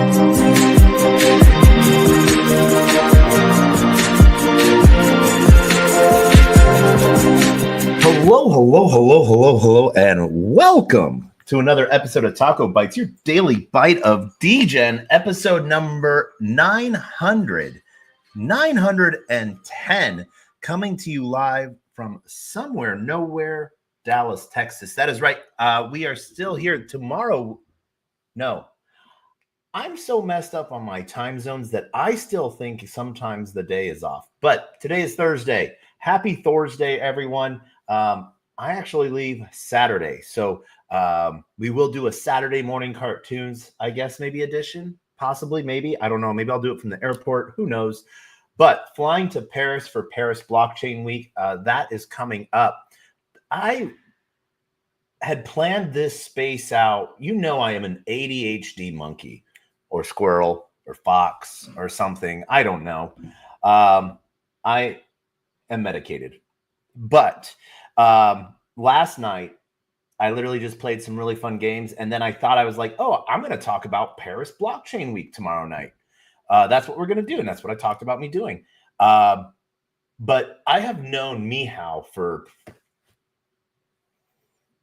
Hello, and welcome to another episode of TacoBytes, your daily bite of Degen, episode number 910, coming to you live from somewhere, nowhere, Dallas, Texas. That is right. We are still here tomorrow. No, I'm so messed up on my time zones that I still think sometimes the day is off. But today is Thursday. Happy Thursday, everyone. I actually leave Saturday. So we will do a Saturday morning cartoons, I guess, maybe edition, possibly, maybe. I don't know. Maybe I'll do it from the airport. Who knows? But flying to Paris for Paris Blockchain Week, that is coming up. I had planned this space out. You know I am an ADHD monkey or squirrel or fox or something. I don't know. I am medicated. But last night, I literally just played some really fun games. And then I thought I was like, oh, I'm going to talk about Paris Blockchain Week tomorrow night. That's what we're going to do. And that's what I talked about me doing. But I have known Mihao for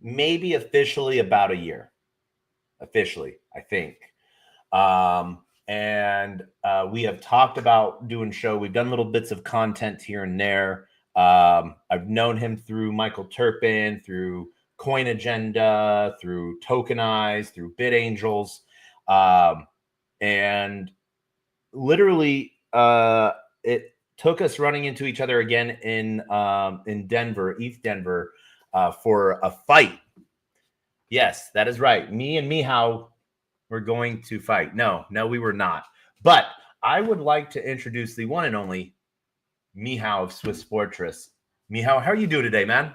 maybe officially about a year. Officially, I think. And we have talked about doing show. We've done little bits of content here and there. I've known him through Michael Turpin, through Coin Agenda, through Tokenize, through Bit Angels, and literally it took us running into each other again in Denver, East Denver, for a fight. Yes, that is right. Me and Mihao were going to fight. No, we were not. But I would like to introduce the one and only Mihao of Swiss Fortress. Mihao, how are you doing today, man?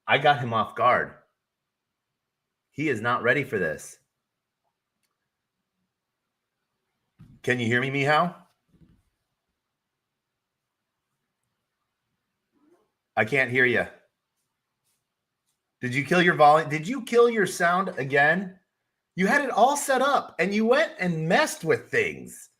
I got him off guard. He is not ready for this. Can you hear me, Mihao? I can't hear you. Did you kill your volume? Did you kill your sound again? You had it all set up and you went and messed with things.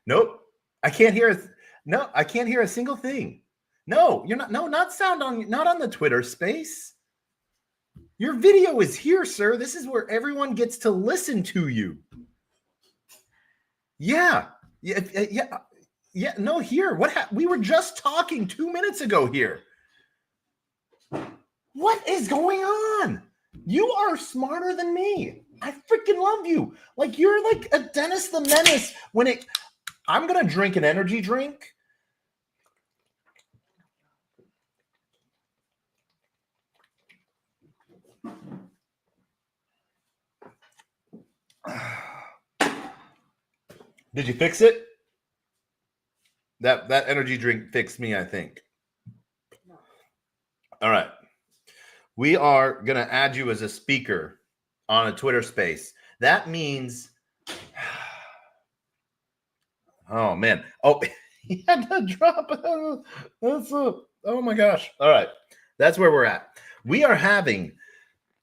Nope. I can't hear. No, I can't hear a single thing. No, you're not. No, not on the Twitter space. Your video is here, sir. This is where everyone gets to listen to you. Yeah. No, here. We were just talking 2 minutes ago here. What is going on? You are smarter than me. I freaking love you. Like, you're like a Dennis the Menace I'm going to drink an energy drink. Did you fix it? That energy drink fixed me, I think. All right. We are going to add you as a speaker on a Twitter space. That means, oh, man. Oh, he had to drop it. Oh, my gosh. All right. That's where we're at. We are having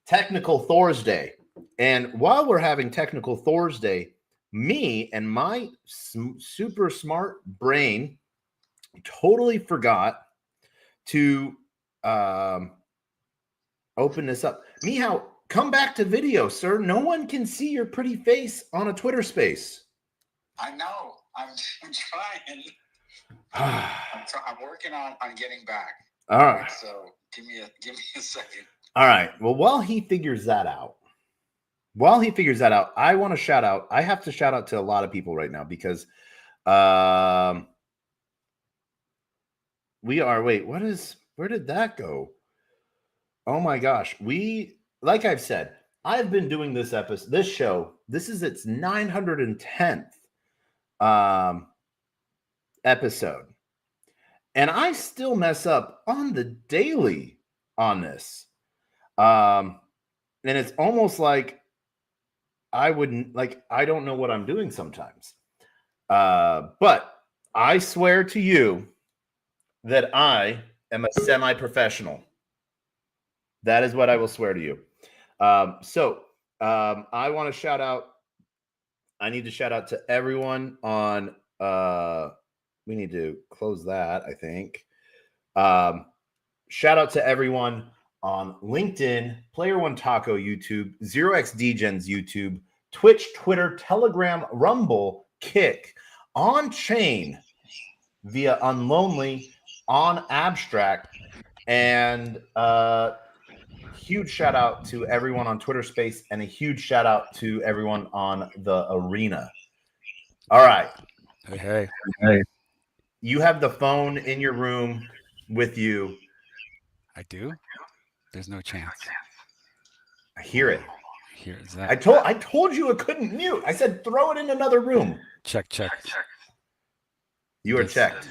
Technical Thursday. And while we're having Technical Thursday, me and my super smart brain totally forgot to open this up. Mihao, come back to video, sir. No one can see your pretty face on a Twitter space. I know. I'm trying. I'm working on getting back. All right. So give me a second. All right. Well, while he figures that out, I want to shout out. I have to shout out to a lot of people right now because we are. Wait, where did that go? Oh my gosh. Like I've said, I've been doing this show. This is its 910th episode. And I still mess up on the daily on this. And it's almost like I don't know what I'm doing sometimes. But I swear to you that I am a semi-professional. That is what I will swear to you. I want to shout out. I need to shout out to everyone on. We need to close that, I think. Shout out to everyone on LinkedIn, Player One Taco YouTube, 0x Degens YouTube, Twitch, Twitter, Telegram, Rumble, Kick, On Chain, via Unlonely, on Abstract, and huge shout out to everyone on Twitter Space, and a huge shout out to everyone on the Arena. All right. Hey. You have the phone in your room with you. I do? There's no chance. I hear it. Here is that. I told you it couldn't mute. I said throw it in another room. Check. You are checked.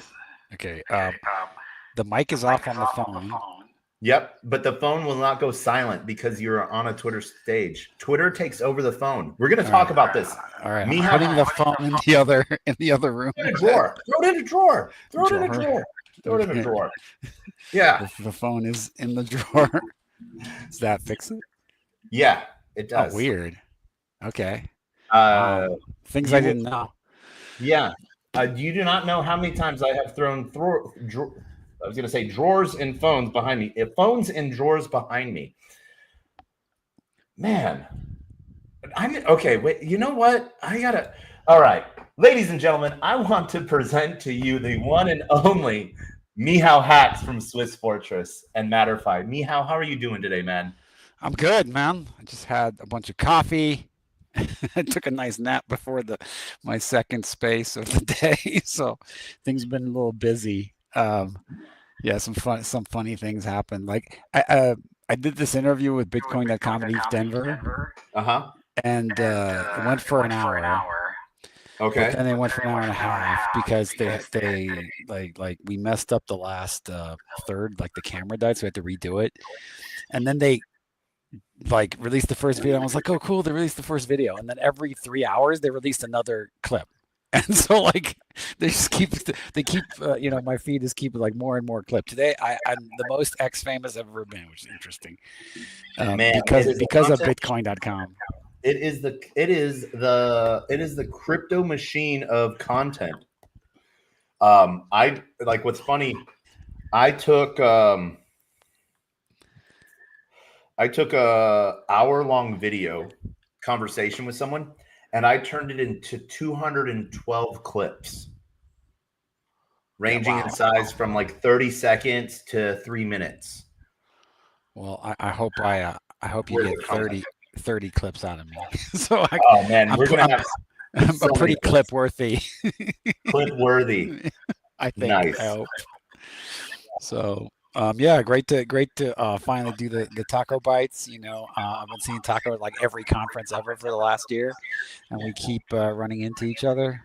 Okay. The mic is off on the phone. Yep, but the phone will not go silent because you're on a Twitter stage. Twitter takes over the phone. We're going to talk about this. All right. I'm putting the phone in the other room. In a drawer. Throw it in a drawer. Throw it in a drawer. Throw it in a drawer. Yeah. The phone is in the drawer. Does that fix it? Yeah, it does. Oh, weird. Okay. Things you I didn't know. Yeah. You do not know how many times I have thrown I was going to say drawers and phones behind me. Phones and drawers behind me. Man. Okay, wait. You know what? All right. Ladies and gentlemen, I want to present to you the one and only Mihao Hacks from Swiss Fortress and Matterfy. Mihao, how are you doing today, man? I'm good, man. I just had a bunch of coffee. I took a nice nap before my second space of the day, so things have been a little busy. Yeah, some funny things happened. Like I did this interview with Bitcoin.com in East Denver. And it went for an hour. Okay. But then they went for an hour and a half because they we messed up the last third, like the camera died, so we had to redo it. And then they released the first video. I was like, oh, cool, they released the first video. And then every 3 hours they released another clip. And so they just keep my feed is keeping more and more clips. Today I'm the most X famous I've ever been, which is interesting. Man, because of Bitcoin.com. It is the crypto machine of content. What's funny, I took a hour-long video conversation with someone, and I turned it into 212 clips, ranging in size from 30 seconds to 3 minutes. Well, I hope you get 30 clips out of me. So we're gonna have I'm a pretty clip worthy. Clip worthy. I think. Nice. I hope. So yeah, great to finally do the TacoBytes. I've been seeing Taco at every conference ever for the last year, and we keep running into each other.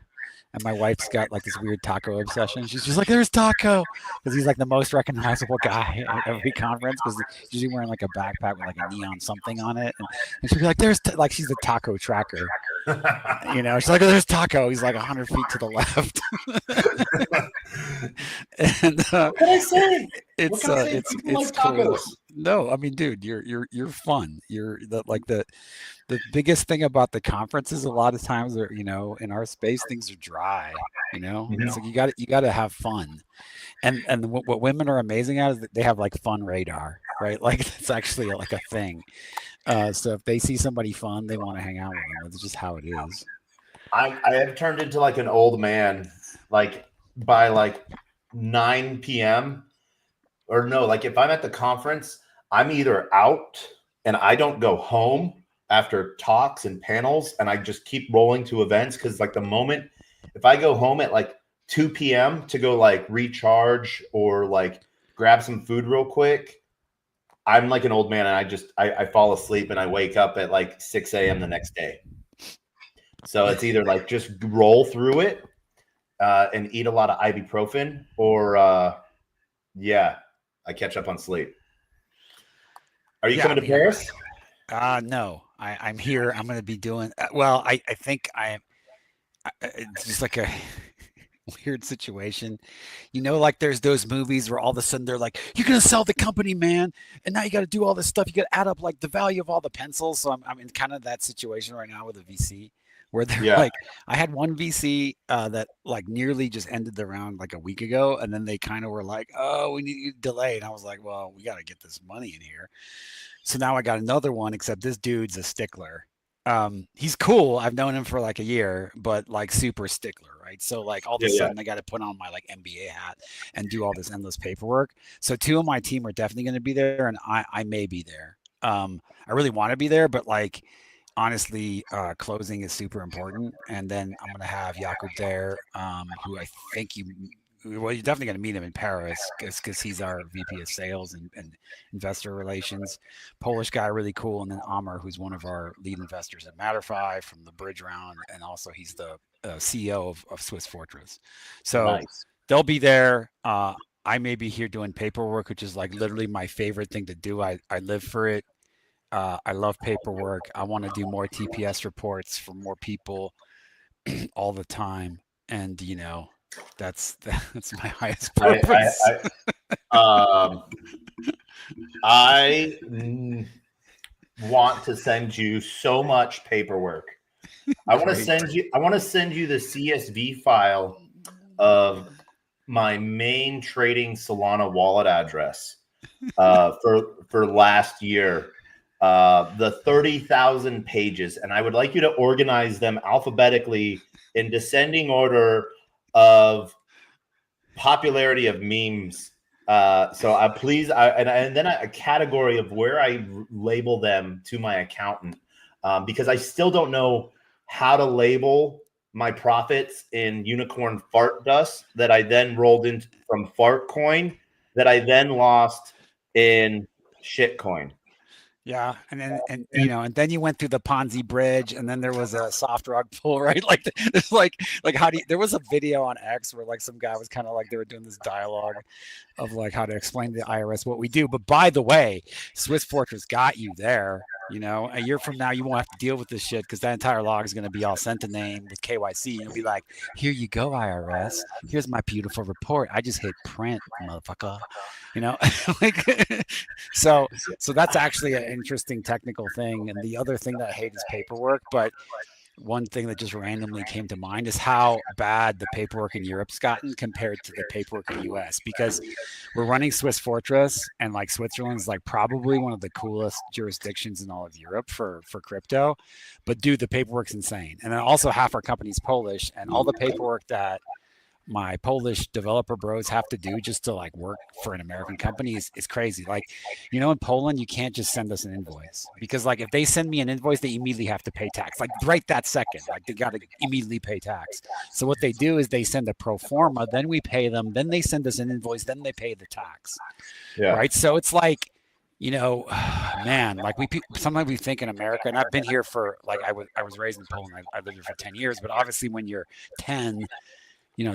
And my wife's got this weird taco obsession. She's just like, "There's Taco," because he's the most recognizable guy at every conference, because he's usually wearing a backpack with a neon something on it, and she'll be like, "There's she's the taco tracker." She's like, "Oh, there's Taco." He's 100 feet to the left. And what can I say? It's cool. No, I mean, dude, you're fun. You're the biggest thing about the conferences, a lot of times are, in our space, things are dry, It's you got to have fun. And what women are amazing at is that they have fun radar, right? It's actually a thing. So if they see somebody fun, they want to hang out with them. It's just how it is. I have turned into an old man, by 9 p.m. or no, if I'm at the conference, I'm either out and I don't go home after talks and panels, and I just keep rolling to events, because the moment if I go home at 2 p.m. to go recharge or grab some food real quick, I'm like an old man, and I fall asleep and I wake up at 6 a.m. the next day. So it's either just roll through it and eat a lot of ibuprofen, or I catch up on sleep. Are you coming to Paris? No, I'm here. I'm going to be doing well. I think it's just weird situation. Like there's those movies where all of a sudden they're like, "You're gonna sell the company, man," and now you got to do all this stuff. You got to add up like the value of all the pencils. So I'm in kind of that situation right now with a VC, where they're Yeah. like, I had one VC that like nearly just ended the round like a week ago, and then they kind of were like, "Oh, we need you to delay," and I was like, "Well, we got to get this money in here." So now I got another one, except this dude's a stickler. He's cool. I've known him for like a year, but like super stickler, right? So like all of a sudden I got to put on my like MBA hat and do all this endless paperwork. So two of my team are definitely going to be there, and I may be there. I really want to be there, but like honestly, closing is super important. And then I'm going to have Jakub there, who I think you're definitely going to meet him in Paris because he's our VP of sales and investor relations. Polish guy, really cool. And then Amr, who's one of our lead investors at Matterfy from the bridge round. And also he's the CEO of Swiss Fortress. So Nice. they'll be there. I may be here doing paperwork, which is like literally my favorite thing to do. I live for it. I love paperwork. I want to do more TPS reports for more people all the time. And, that's my highest purpose. I want to send you so much paperwork. I want to send you the CSV file of my main trading Solana wallet address for last year. The 30,000 pages, and I would like you to organize them alphabetically in descending order of popularity of memes. So please, and then a category of where I label them to my accountant, because I still don't know how to label my profits in unicorn fart dust that I then rolled in from fart coin that I then lost in shit coin. Yeah, and then you went through the Ponzi bridge, and then there was a soft rug pull, right? Like there's like how do you, there was a video on X where like some guy was kind of like they were doing this dialogue of like how to explain to the IRS what we do. But by the way, Swiss Fortress got you there. A year from now, you won't have to deal with this shit because that entire log is going to be all sent to name with KYC. And you'll be like, here you go, IRS. Here's my beautiful report. I just hit print, motherfucker. Like, so that's actually an interesting technical thing. And the other thing that I hate is paperwork. But one thing that just randomly came to mind is how bad the paperwork in Europe's gotten compared to the paperwork in the US, because we're running Swiss Fortress, and like Switzerland's like probably one of the coolest jurisdictions in all of Europe for crypto. But dude, the paperwork's insane. And then also half our company's Polish, and all the paperwork that my Polish developer bros have to do just to like work for an American company is crazy. Like, in Poland, you can't just send us an invoice, because like if they send me an invoice, they immediately have to pay tax, like right that second, like they got to immediately pay tax. So what they do is they send a pro forma, then we pay them, then they send us an invoice, then they pay the tax. Yeah. Right. So it's like, man, like sometimes we think in America, and I've been here for like, I was raised in Poland. I lived here for 10 years, but obviously when you're 10,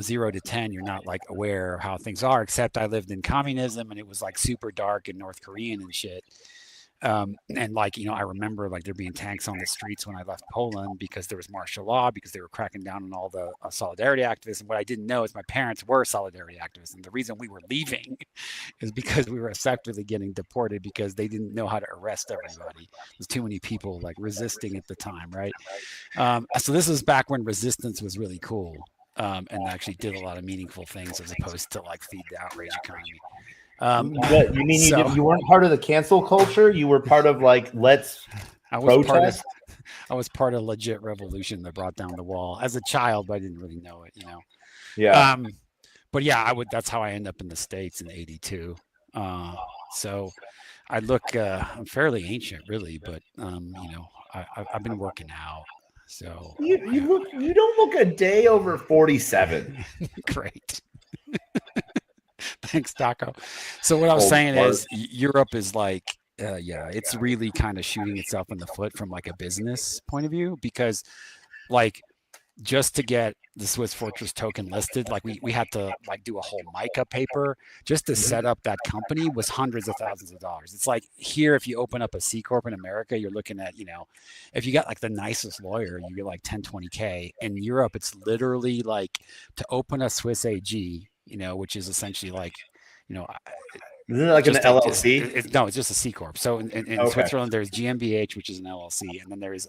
0 to 10, you're not like aware of how things are, except I lived in communism and it was like super dark and North Korean and shit. And like, I remember like there being tanks on the streets when I left Poland because there was martial law, because they were cracking down on all the solidarity activists. And what I didn't know is my parents were solidarity activists. And the reason we were leaving is because we were effectively getting deported because they didn't know how to arrest everybody. There's too many people like resisting at the time, right? So this was back when resistance was really cool. And actually did a lot of meaningful things as opposed to like feed the outrage economy. You mean you weren't part of the cancel culture? You were part of like I was part of legit revolution that brought down the wall as a child, but I didn't really know it, Yeah. But yeah, that's how I ended up in the States in '82. So I look, I'm fairly ancient, really, but I've been working out. So you don't look a day over 47. Great. Thanks, Taco. So what I was saying is Europe is like, it's really kind of shooting itself in the foot from like a business point of view, because like just to get the Swiss Fortress token listed, like we had to like do a whole mica paper just to set up that company was hundreds of thousands of dollars. It's like here, if you open up a C Corp in America, you're looking at, if you got like the nicest lawyer, you get like 10, 20K. In Europe, it's literally like to open a Swiss AG, which is essentially like, Isn't it like an LLC? No, it's just a C Corp. So in Okay. Switzerland, there's GmbH, which is an LLC, and then there is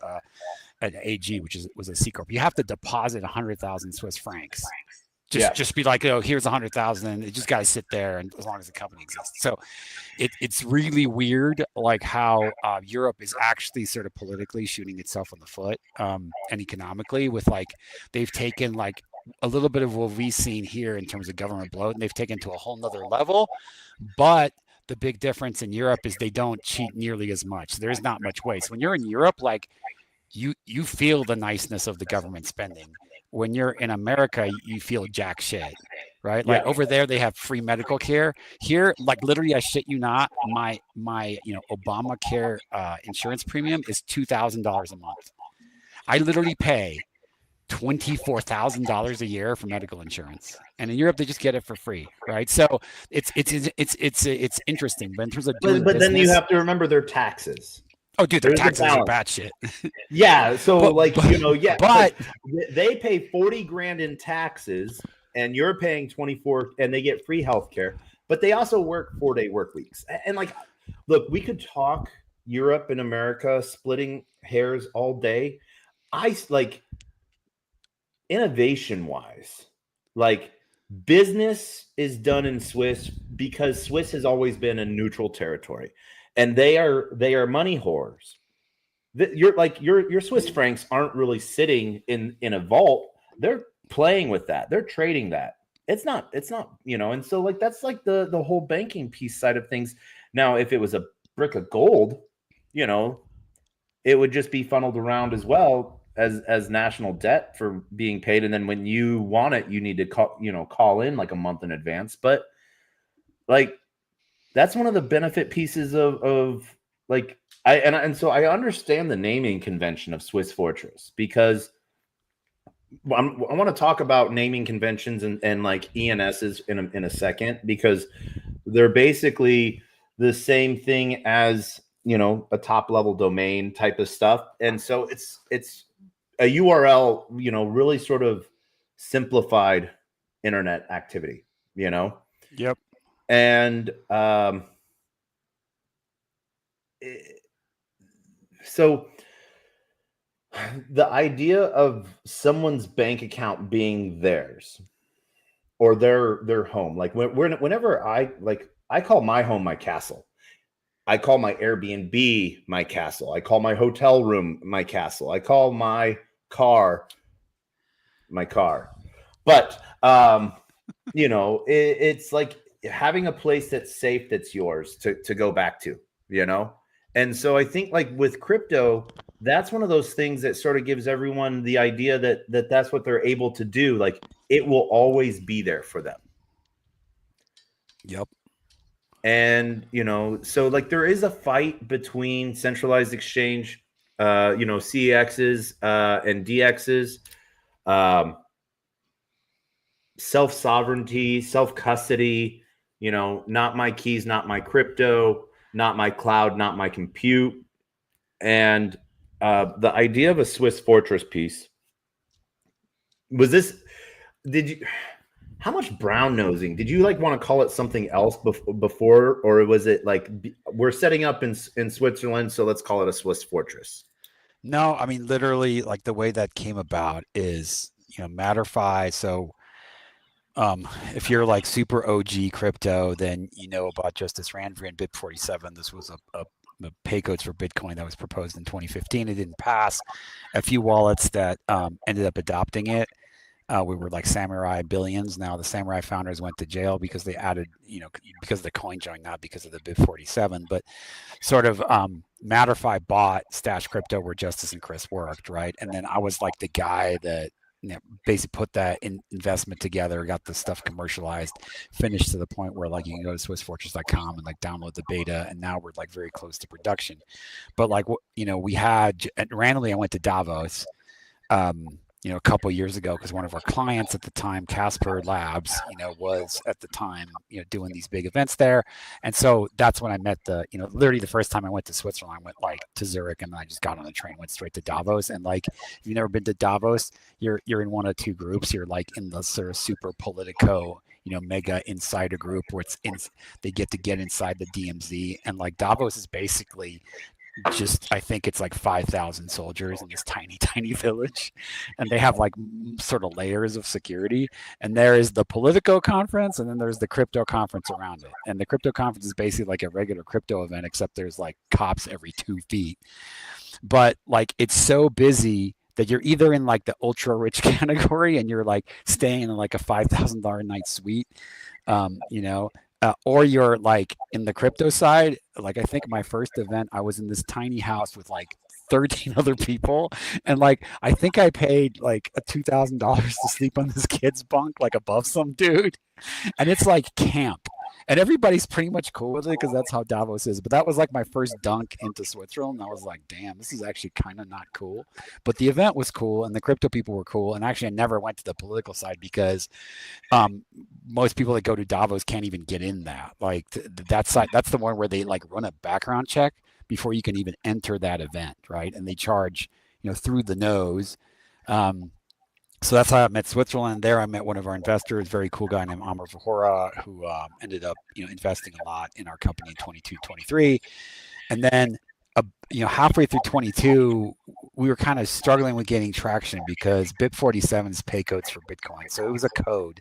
an AG, which was a C Corp. You have to deposit 100,000 Swiss francs. Just be like, oh, here's 100,000. It just got to sit there, and as long as the company exists. So it's really weird, like how Europe is actually sort of politically shooting itself in the foot, and economically with like they've taken like a little bit of what we've seen here in terms of government bloat, and they've taken to a whole nother level. But the big difference in Europe is they don't cheat nearly as much. There's not much waste. When you're in Europe, like you feel the niceness of the government spending. When you're in America, you feel jack shit, right? Like over there, they have free medical care. Here, like literally, I shit you not, my Obamacare insurance premium is $2,000 a month. I literally pay $24,000 a year for medical insurance, and in Europe they just get it for free, right? So it's interesting, but in terms of doing but business, then you have to remember their taxes. Oh, dude, their taxes are bad shit. Yeah, so but they pay 40 grand in taxes, and you're paying 24, and they get free healthcare. But they also work 4-day work weeks. And like, look, we could talk Europe and America splitting hairs all day. I like innovation wise, like business is done in Swiss because Swiss has always been a neutral territory. And they are money whores. Your Swiss francs aren't really sitting in a vault. They're playing with that. They're trading that. It's not, and so like that's like the whole banking piece side of things. Now, if it was a brick of gold, it would just be funneled around as well as national debt for being paid. And then when you want it, you need to call in like a month in advance. But like that's one of the benefit pieces of like so I understand the naming convention of Swiss Fortress, because I want to talk about naming conventions and like ENSs in a second, because they're basically the same thing as a top level domain type of stuff. And so it's a URL, really sort of simplified internet activity, Yep. And so the idea of someone's bank account being theirs or their home, like whenever I call my home my castle. I call my Airbnb my castle. I call my hotel room my castle. I call my car my car. But it's like having a place that's safe, that's yours to go back to, And so I think like with crypto, that's one of those things that sort of gives everyone the idea that that's what they're able to do. Like it will always be there for them. Yep. And, so like there is a fight between centralized exchange, CEXs and DXs, self-sovereignty, self-custody, not my keys, not my crypto, not my cloud, not my compute. And the idea of a Swiss Fortress piece was this, how much brown nosing did you like want to call it something else before, or was it like we're setting up in Switzerland, so let's call it a Swiss Fortress? No, I mean literally like the way that came about is Matterfi. So if you're like super OG crypto, then about Justice Randver and BIP47. This was the pay codes for Bitcoin that was proposed in 2015. It didn't pass. A few wallets that ended up adopting it. We were like Samurai Billions. Now the Samurai founders went to jail because they added, because of the coin join, not because of the BIP47, but sort of Matterfi bought Stash Crypto where Justice and Chris worked, right? And then I was like the guy that basically put that investment together, got the stuff commercialized, finished to the point where like you can go to swissfortress.com and like download the beta, and now we're like very close to production. But like we had randomly, I went to Davos. a couple years ago, because one of our clients at the time, Casper Labs, was at the time, doing these big events there. And so that's when I met literally the first time I went to Switzerland, I went like to Zurich, and then I just got on the train, went straight to Davos. And like, if you've never been to Davos, you're in one of two groups. You're like in the sort of super Politico, mega insider group where they get inside the DMZ. And like Davos is basically just, I think it's like 5,000 soldiers in this tiny village, and they have like sort of layers of security. And there is the Politico conference, and then there's the crypto conference around it. And the crypto conference is basically like a regular crypto event, except there's like cops every 2 feet. But like, it's so busy that you're either in like the ultra rich category and you're like staying in like a $5,000 a night suite, or you're like in the crypto side. Like, I think my first event, I was in this tiny house with like 13 other people, and like I think I paid like $2,000 to sleep on this kid's bunk, like above some dude, and it's like camp. And everybody's pretty much cool with it because that's how Davos is. But that was like my first dunk into Switzerland. And I was like, damn, this is actually kind of not cool. But the event was cool, and the crypto people were cool. And actually, I never went to the political side because most people that go to Davos can't even get in that. Like that side, that's the one where they like run a background check before you can even enter that event, right? And they charge, through the nose. So that's how I met Switzerland. There, I met one of our investors, very cool guy named Amr Vahora, who ended up, investing a lot in our company in 22, 23. And then, halfway through 22, we were kind of struggling with getting traction because BIP47 is pay codes for Bitcoin. So it was a code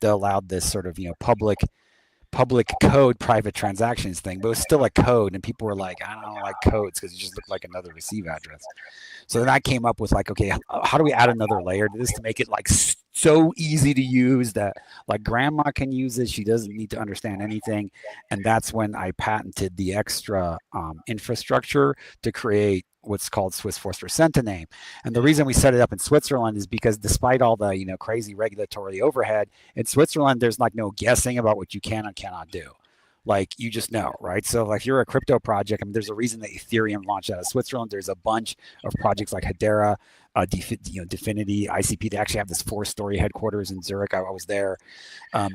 that allowed this sort of, public code private transactions thing, but it was still a code, and people were like, I don't like codes because it just looked like another receive address. So then I came up with like, okay, how do we add another layer to this to make it like so easy to use that like grandma can use it, she doesn't need to understand anything. And that's when I patented the extra infrastructure to create what's called Swiss Force Centename. And the reason we set it up in Switzerland is because despite all the crazy regulatory overhead in Switzerland, there's like no guessing about what you can and cannot do. Like, you just know, right? So like, you're a crypto project. I mean, there's a reason that Ethereum launched out of Switzerland. There's a bunch of projects like Hedera, Definity, ICP. They actually have this 4-story headquarters in Zurich. I was there.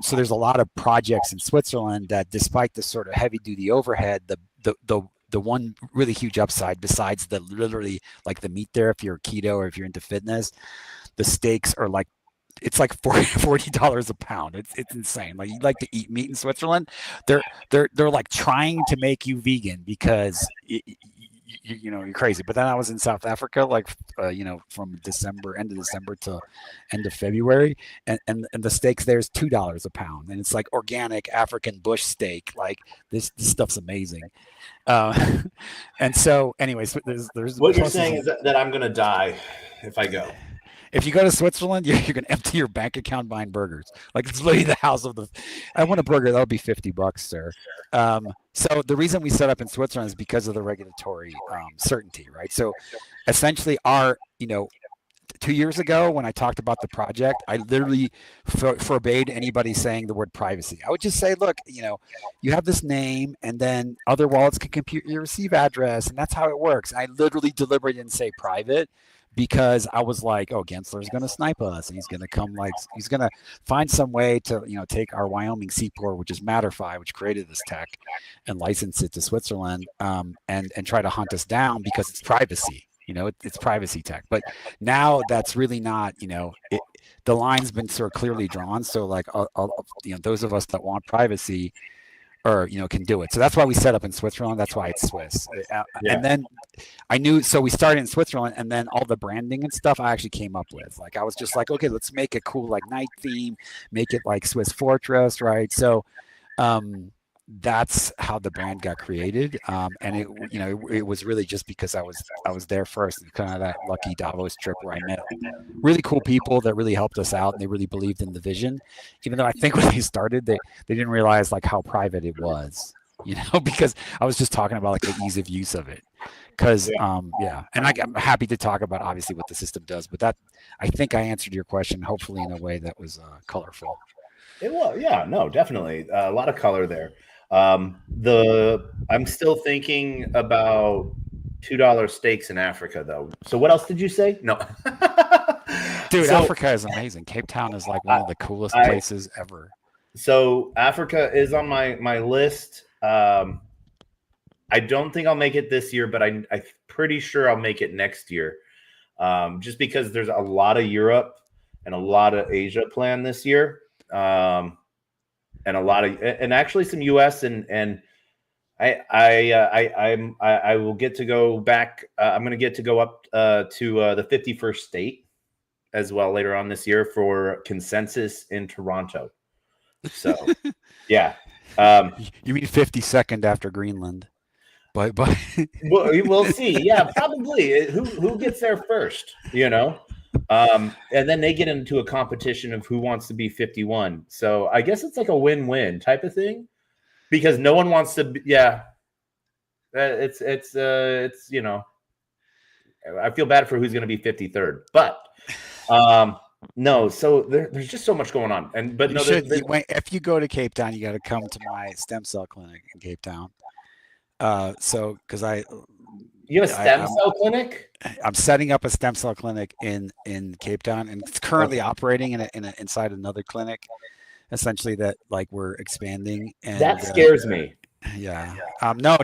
So there's a lot of projects in Switzerland that, despite the sort of heavy duty overhead, the one really huge upside, besides the literally like the meat there, if you're keto or if you're into fitness, the steaks are like, it's like $40 a pound. It's insane. Like, you like to eat meat in Switzerland, they're like trying to make you vegan because you're crazy. But then I was in South Africa, like from end of December to end of February, and the steaks there is $2 a pound, and it's like organic African bush steak. Like, this stuff's amazing. And so, anyways, there's what you're saying is that I'm gonna die if I go. If you go to Switzerland, you're going to empty your bank account buying burgers. Like, it's literally the house of the. I want a burger. That would be $50, sir. So the reason we set up in Switzerland is because of the regulatory certainty, right? So essentially, 2 years ago when I talked about the project, I literally forbade anybody saying the word privacy. I would just say, look, you have this name, and then other wallets can compute your receive address, and that's how it works. I literally deliberately didn't say private, because I was like, oh, Gensler's going to snipe us, and he's going to come, like, he's going to find some way to, take our Wyoming seaport, which is Matterfi, which created this tech, and license it to Switzerland, and try to hunt us down because it's privacy. It's privacy tech. But now that's really not, the line's been sort of clearly drawn. So like, those of us that want privacy, or can do it. So that's why we set up in Switzerland. That's why it's Swiss. And then I knew, so we started in Switzerland, and then all the branding and stuff I actually came up with. Like, I was just like, okay, let's make a cool like night theme, make it like Swiss Fortress, right? So that's how the brand got created. And it was really just because I was there first, kind of that lucky Davos trip where I met really cool people that really helped us out, and they really believed in the vision, even though I think when they started, they didn't realize like how private it was, because I was just talking about like the ease of use of it. Because and I'm happy to talk about obviously what the system does, but that, I think I answered your question hopefully in a way that was colorful. It was, yeah, no, definitely a lot of color there. I'm still thinking about $2 steaks in Africa, though. So what else did you say? No. Dude, So Africa is amazing. Cape Town is like one of the coolest places ever. So Africa is on my list. I don't think I'll make it this year, but I'm pretty sure I'll make it next year. Just because there's a lot of Europe and a lot of Asia planned this year, and a lot of and actually some US and I will get to go back. I'm going to get to go up to the 51st state as well later on this year for Consensus in Toronto. So yeah. You mean 52nd after Greenland? But we'll see. Yeah, probably. Who gets there first? And then they get into a competition of who wants to be 51. So I guess it's like a win-win type of thing because no one wants to. Yeah, it's I feel bad for who's going to be 53rd, but no. So there's just so much going on, if you go to Cape Town, you got to come to my stem cell clinic in Cape Town. Because you have a stem cell clinic. I'm setting up a stem cell clinic in Cape Town, and it's currently operating inside another clinic. Essentially, that like we're expanding, and that scares me. Yeah. No.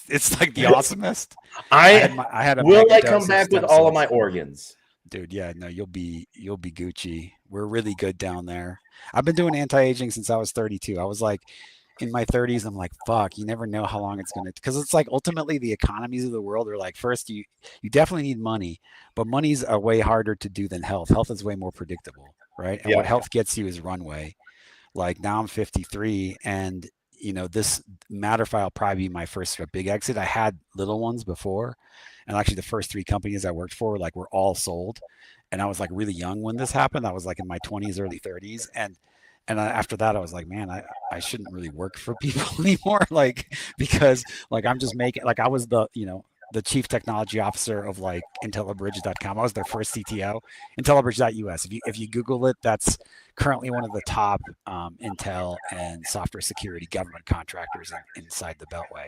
It's like the awesomest. Will I come back with all of my organs? Dude, yeah, no, you'll be Gucci. We're really good down there. I've been doing anti-aging since I was 32. I was like in my 30s. I'm like, fuck, you never know how long it's gonna, because it's like ultimately the economies of the world are like, first you definitely need money, but money's a way harder to do than health. Health is way more predictable, right? And what health gets you is runway. Like now I'm 53, and this Matterfile will probably be my first big exit. I had little ones before, and actually the first 3 companies I worked for were all sold, and I was like really young when this happened. I was like in my 20s, early 30s, and after that I was like, man, I shouldn't really work for people anymore, like because like I'm just making, like I was the chief technology officer of like IntelliBridge.com. I was their first CTO. IntelliBridge.us. If you Google it, that's currently one of the top Intel and software security government contractors inside the Beltway.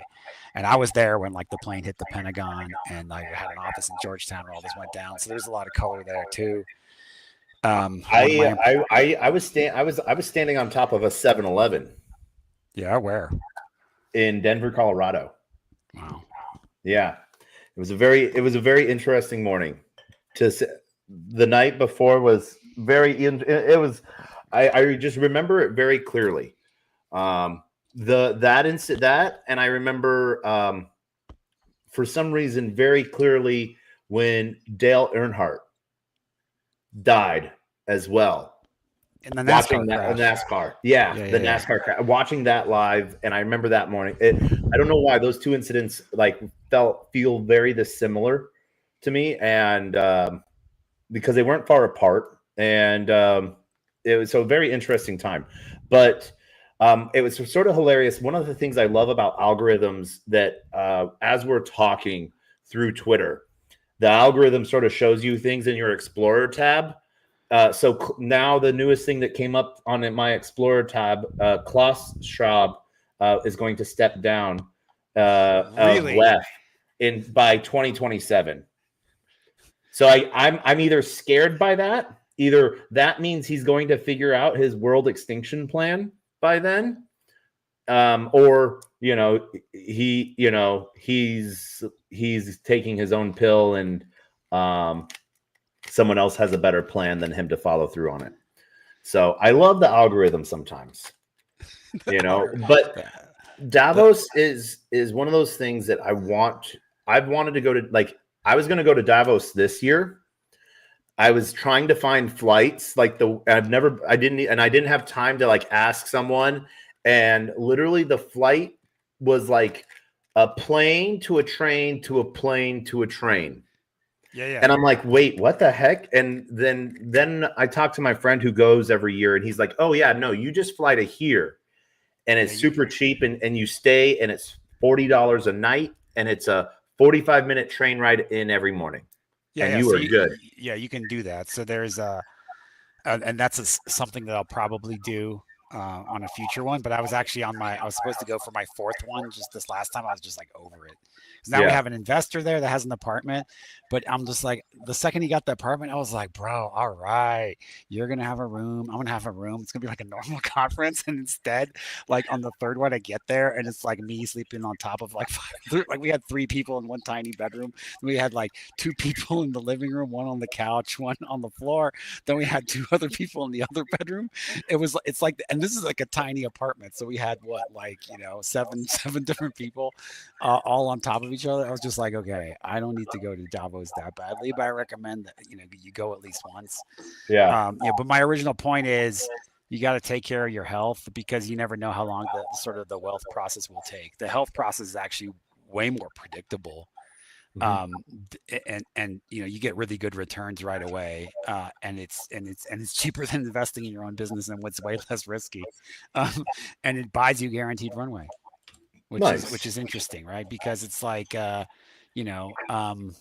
And I was there when like the plane hit the Pentagon, and I had an office in Georgetown where all this went down. So there's a lot of color there too. I was standing on top of a 7-Eleven. Yeah, where? In Denver, Colorado. Wow. Yeah. It was a very interesting morning. The night before was I just remember it very clearly. That and I remember for some reason very clearly when Dale Earnhardt died as well. In the NASCAR NASCAR. NASCAR crash. Watching that live, and I remember that morning. I don't know why those two incidents like feel very similar to me, and because they weren't far apart, and it was a very interesting time. But it was sort of hilarious. One of the things I love about algorithms that as we're talking through Twitter, the algorithm sort of shows you things in your Explorer tab. So now the newest thing that came up on my Explorer tab, Klaus Schwab is going to step down really? left by 2027. So I'm either scared by that. Either that means he's going to figure out his world extinction plan by then, or he's taking his own pill, and someone else has a better plan than him to follow through on it. So I love the algorithm sometimes, but Davos is one of those things that I've wanted to go to. Like I was going to go to Davos this year. I was trying to find flights I didn't have time to like ask someone. And literally the flight was like a plane to a train to a plane to a train. Yeah. And I'm like, wait, what the heck? And then I talked to my friend who goes every year, and he's like, oh yeah, no, you just fly to here, and it's super cheap, and you stay, and it's $40 a night, and it's a 45-minute train ride in every morning. Yeah, you are good. Yeah, you can do that. So there's and that's something that I'll probably do. on a future one, but I was actually I was supposed to go for my fourth one just this last time. I was just like over it. Because now we have an investor there that has an apartment, but I'm just like, the second he got the apartment, I was like, bro, all right, you're going to have a room. I'm going to have a room. It's going to be like a normal conference. And instead, like on the third one, I get there and it's like me sleeping on top of like like we had 3 people in one tiny bedroom. We had like 2 people in the living room, one on the couch, one on the floor. Then we had 2 other people in the other bedroom. It's like, and this is like a tiny apartment. So we had what, like, seven different people all on top of each other. I was just like, okay, I don't need to go to Davos that badly, but I recommend that, you go at least once. Yeah. But my original point is you got to take care of your health because you never know how long the sort of the wealth process will take. The health process is actually way more predictable. And you get really good returns right away, and it's cheaper than investing in your own business, and what's way less risky, and it buys you guaranteed runway, which is interesting, right? Because it's like you don't,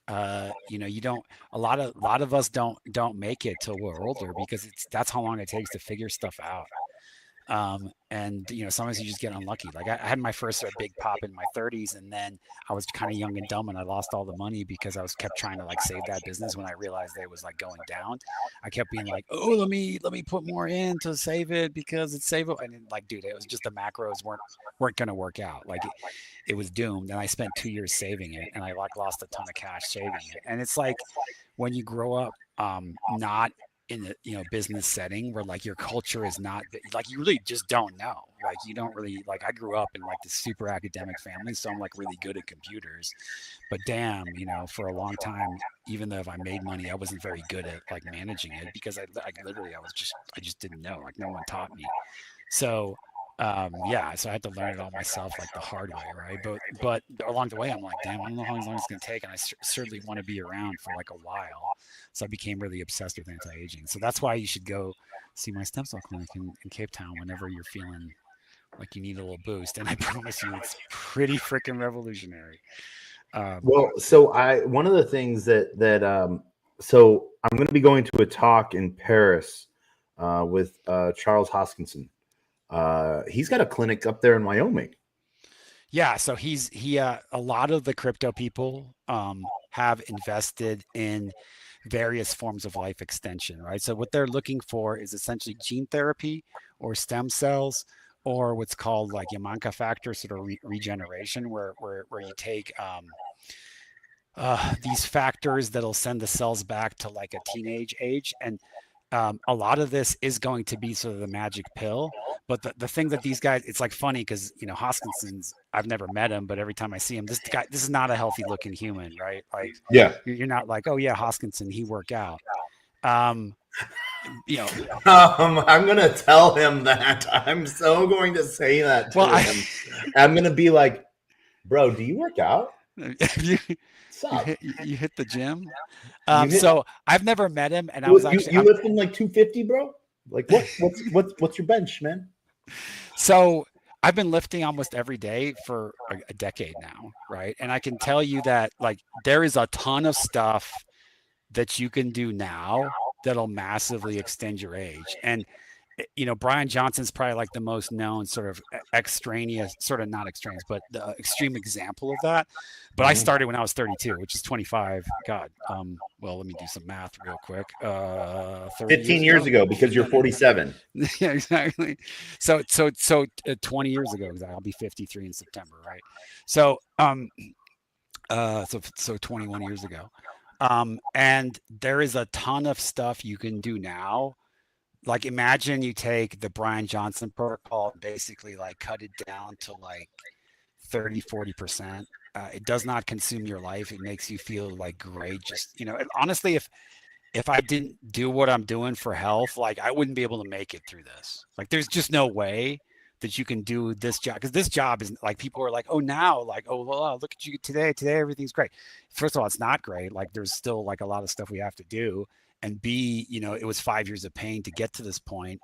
a lot of us don't make it till we're older because that's how long it takes to figure stuff out. And sometimes you just get unlucky. Like I had my first big pop in my 30s, and then I was kind of young and dumb, and I lost all the money because I was kept trying to like save that business when I realized that it was like going down. I kept being like, oh, let me put more in to save it because it's savable. And then, like, dude, it was just the macros weren't going to work out. Like it was doomed. And I spent 2 years saving it, and I like lost a ton of cash saving it. And it's like when you grow up, not in the business setting where like your culture is not like, you really just don't know, like you don't really, like I grew up in like this super academic family, so I'm like really good at computers, but damn, for a long time, even though if I made money, I wasn't very good at like managing it because I literally I just didn't know, like no one taught me. So so I had to learn it all myself, like the hard way, right? But along the way, I'm like, damn, I don't know how long it's going to take, and I certainly want to be around for like a while. So I became really obsessed with anti-aging. So that's why you should go see my stem cell clinic in Cape Town whenever you're feeling like you need a little boost. And I promise you, it's pretty freaking revolutionary. Well, so one of the things so I'm going to be going to a talk in Paris with Charles Hoskinson. He's got a clinic up there in Wyoming. Yeah, so a lot of the crypto people have invested in various forms of life extension, right? So what they're looking for is essentially gene therapy or stem cells or what's called like Yamanka factor sort of regeneration, where you take these factors that'll send the cells back to like a teenage age. And a lot of this is going to be sort of the magic pill. But the thing that these guys, it's like funny because, Hoskinson's, I've never met him, but every time I see him, this is not a healthy looking human, right? Like, yeah, you're not like, oh yeah, Hoskinson, he work out. I'm gonna tell him that. I'm so going to say that to him. I'm gonna be like, bro, do you work out? You hit the gym. So I've never met him, and I was actually you lifting like 250, bro. Like what's your bench, man? So I've been lifting almost every day for a decade now, right? And I can tell you that like there is a ton of stuff that you can do now that'll massively extend your age. And Brian Johnson's probably like the most known sort of extraneous, sort of not extraneous, but the extreme example of that. But I started when I was 32, which is 25. God. Well, let me do some math real quick. 15 years ago, because you're 47. Yeah, exactly. So 20 years ago, I'll be 53 in September, right? So, so 21 years ago. And there is a ton of stuff you can do now. Like imagine you take the Brian Johnson protocol, basically like cut it down to like 30-40%. It does not consume your life. It makes you feel like great. Just, honestly, if I didn't do what I'm doing for health, like I wouldn't be able to make it through this. Like there's just no way that you can do this job, because this job is like, people are like, oh, now, like, oh, well, look at you today everything's great. First of all, it's not great. Like there's still like a lot of stuff we have to do. And B, it was 5 years of pain to get to this point.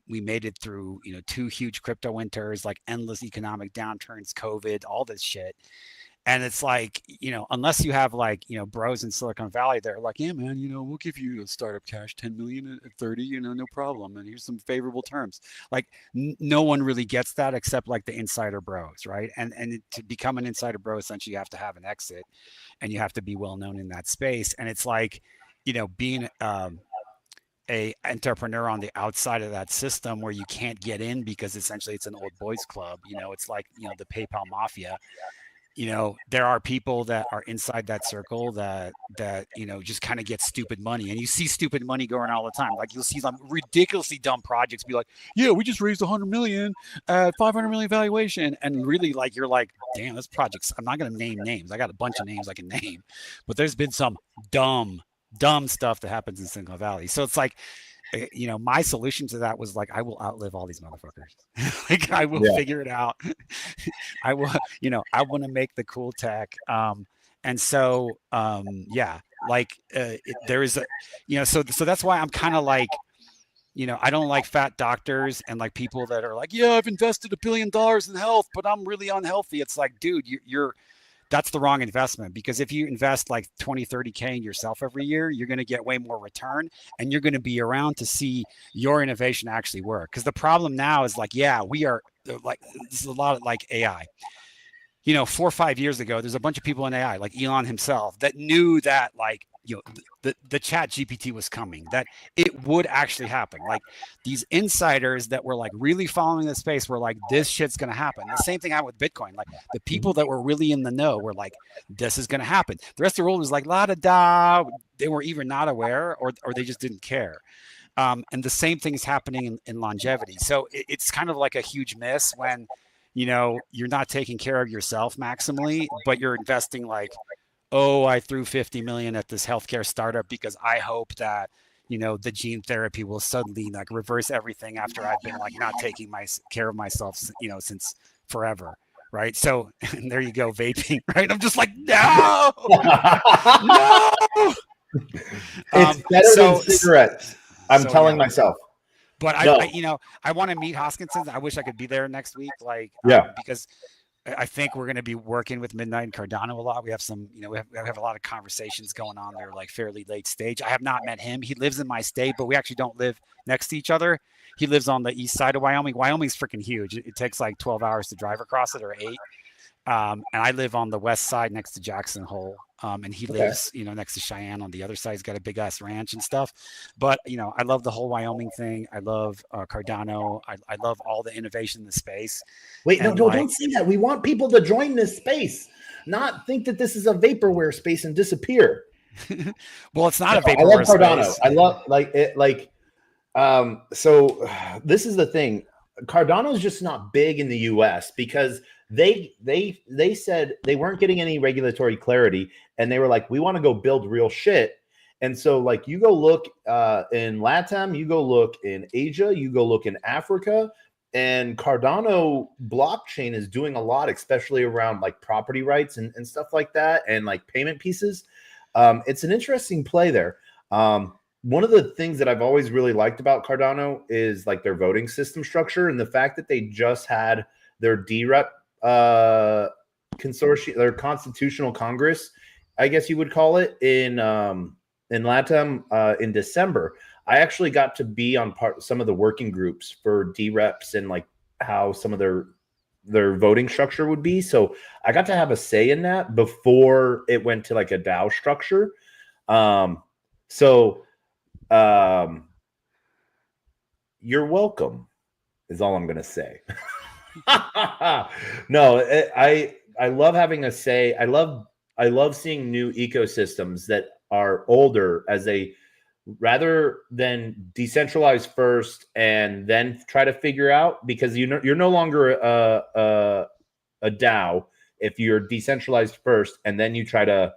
We made it through, 2 huge crypto winters, like endless economic downturns, COVID, all this shit. And it's like, unless you have like, bros in Silicon Valley, they're like, yeah, man, we'll give you a startup cash, 10 million at 30, no problem. And here's some favorable terms. Like no one really gets that except like the insider bros, right? And to become an insider bro, essentially you have to have an exit and you have to be well known in that space. And it's like, being a entrepreneur on the outside of that system where you can't get in because essentially it's an old boys club. It's like, the PayPal mafia. There are people that are inside that circle that just kind of get stupid money, and you see stupid money going all the time. Like you'll see some ridiculously dumb projects be like, yeah, we just raised 100 million at 500 million valuation, and really like you're like, damn, this project's, I'm not going to name names, I got a bunch of names I can name, but there's been some dumb stuff that happens in Silicon Valley. So it's like, my solution to that was like, I will outlive all these motherfuckers. Like I will figure it out. I will, I want to make the cool tech. And so, like there is a, so that's why I'm kind of like, I don't like fat doctors and like people that are like, yeah, I've invested $1 billion in health, but I'm really unhealthy. It's like, dude, that's the wrong investment, because if you invest like 20, 30K in yourself every year, you're going to get way more return and you're going to be around to see your innovation actually work. Because the problem now is like, we are like, this is a lot of like AI. 4 or 5 years ago, there's a bunch of people in AI, like Elon himself, that knew that like, the chat GPT was coming, that it would actually happen. Like these insiders that were like really following the space were like, this shit's going to happen. The same thing happened with Bitcoin. Like the people that were really in the know were like, this is going to happen. The rest of the world was like, la da da. They were either not aware or they just didn't care. And the same thing is happening in longevity. So it's kind of like a huge miss when, you're not taking care of yourself maximally, but you're investing like, oh, I threw 50 million at this healthcare startup because I hope that, the gene therapy will suddenly like reverse everything after I've been like not taking care of myself, since forever. Right. So there you go, vaping. Right. I'm just like, no, no. It's better than cigarettes. I'm telling myself. But I want to meet Hoskinson. I wish I could be there next week. Like, because I think we're going to be working with Midnight and Cardano a lot. We have some, we have a lot of conversations going on there, like fairly late stage. I have not met him. He lives in my state, but we actually don't live next to each other. He lives on the east side of Wyoming. Wyoming's freaking huge. It takes like 12 hours to drive across it, or 8. And I live on the west side next to Jackson Hole. And he lives, next to Cheyenne on the other side. He's got a big ass ranch and stuff. But, I love the whole Wyoming thing. I love Cardano. I love all the innovation in the space. Wait, no, don't say that. We want people to join this space, not think that this is a vaporware space and disappear. Well, it's not a vaporware space. I love Cardano. Space. I love so this is the thing. Cardano is just not big in the US because they said they weren't getting any regulatory clarity, and they were like, we want to go build real shit. And so like you go look in LATAM, you go look in Asia, you go look in Africa, and Cardano blockchain is doing a lot, especially around like property rights and stuff like that, and like payment pieces. It's an interesting play there. One of the things that I've always really liked about Cardano is like their voting system structure, and the fact that they just had their DREP consortium, their constitutional congress, I guess you would call it, in LATAM in December. I actually got to be on some of the working groups for DREPs and like how some of their voting structure would be. So I got to have a say in that before it went to like a DAO structure. You're welcome is all I'm going to say. No, I love having a say. I love seeing new ecosystems that are older, as a rather than decentralize first and then try to figure out, because you're no longer a DAO if you're decentralized first and then you try to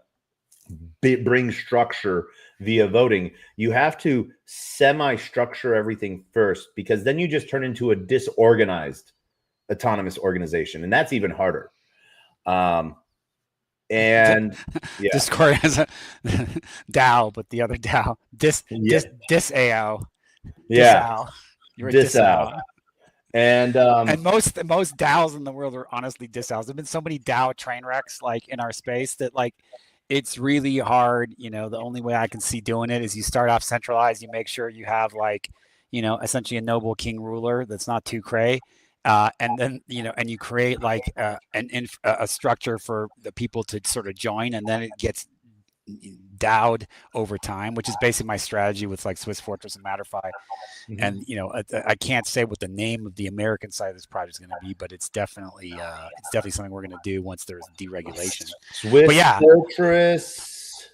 bring structure via voting. You have to semi-structure everything first, because then you just turn into a disorganized autonomous organization, and that's even harder. And yeah. Discord has a DAO, but the other DAO, dis AO. Yeah. You're a DisAO. And most DAOs in the world are honestly DAOs. There've been so many DAO train wrecks like in our space that like it's really hard. You know, the only way I can see doing it is you start off centralized. You make sure you have like, you know, essentially a noble king ruler that's not too cray. And then, you know, and you create like a structure for the people to sort of join, and then it gets DAO'd over time, which is basically my strategy with like Swiss Fortress and Matterfy. And you know, I can't say what the name of the American side of this project is going to be, but it's definitely something we're going to do once there's deregulation. Swiss But yeah, Fortress,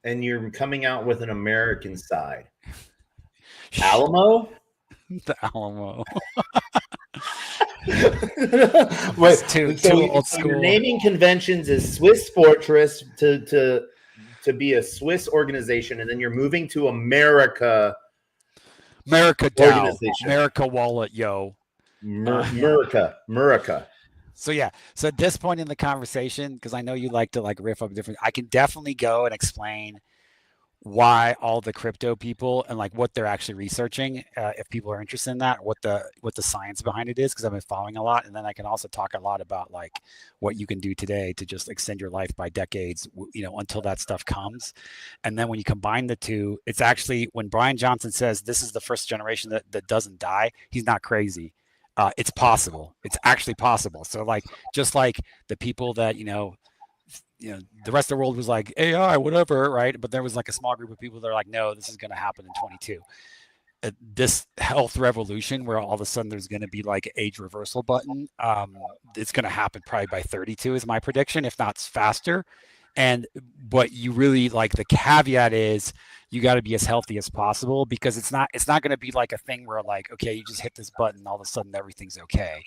and you're coming out with an American side. Alamo? The Alamo. Wait, too old school. Your naming conventions is Swiss Fortress to be a Swiss organization, and then you're moving to America DAO, America Wallet, yo. America. So yeah, so at this point in the conversation, because I know you like to like riff up different, I can definitely go and explain why all the crypto people and like what they're actually researching, if people are interested in that, what the science behind it is, because I've been following a lot. And then I can also talk a lot about like what you can do today to just extend your life by decades, you know, until that stuff comes. And then when you combine the two, it's actually when Brian Johnson says this is the first generation that doesn't die, he's not crazy. It's possible. It's actually possible. So like, just like the people that, you know, the rest of the world was like AI, whatever, right? But there was like a small group of people that are like, no, this is going to happen in 22. This health revolution where all of a sudden there's going to be like an age reversal button. It's going to happen probably by 32 is my prediction, if not faster. But you really like the caveat is you got to be as healthy as possible, because it's not going to be like a thing where like, okay, you just hit this button, all of a sudden everything's okay.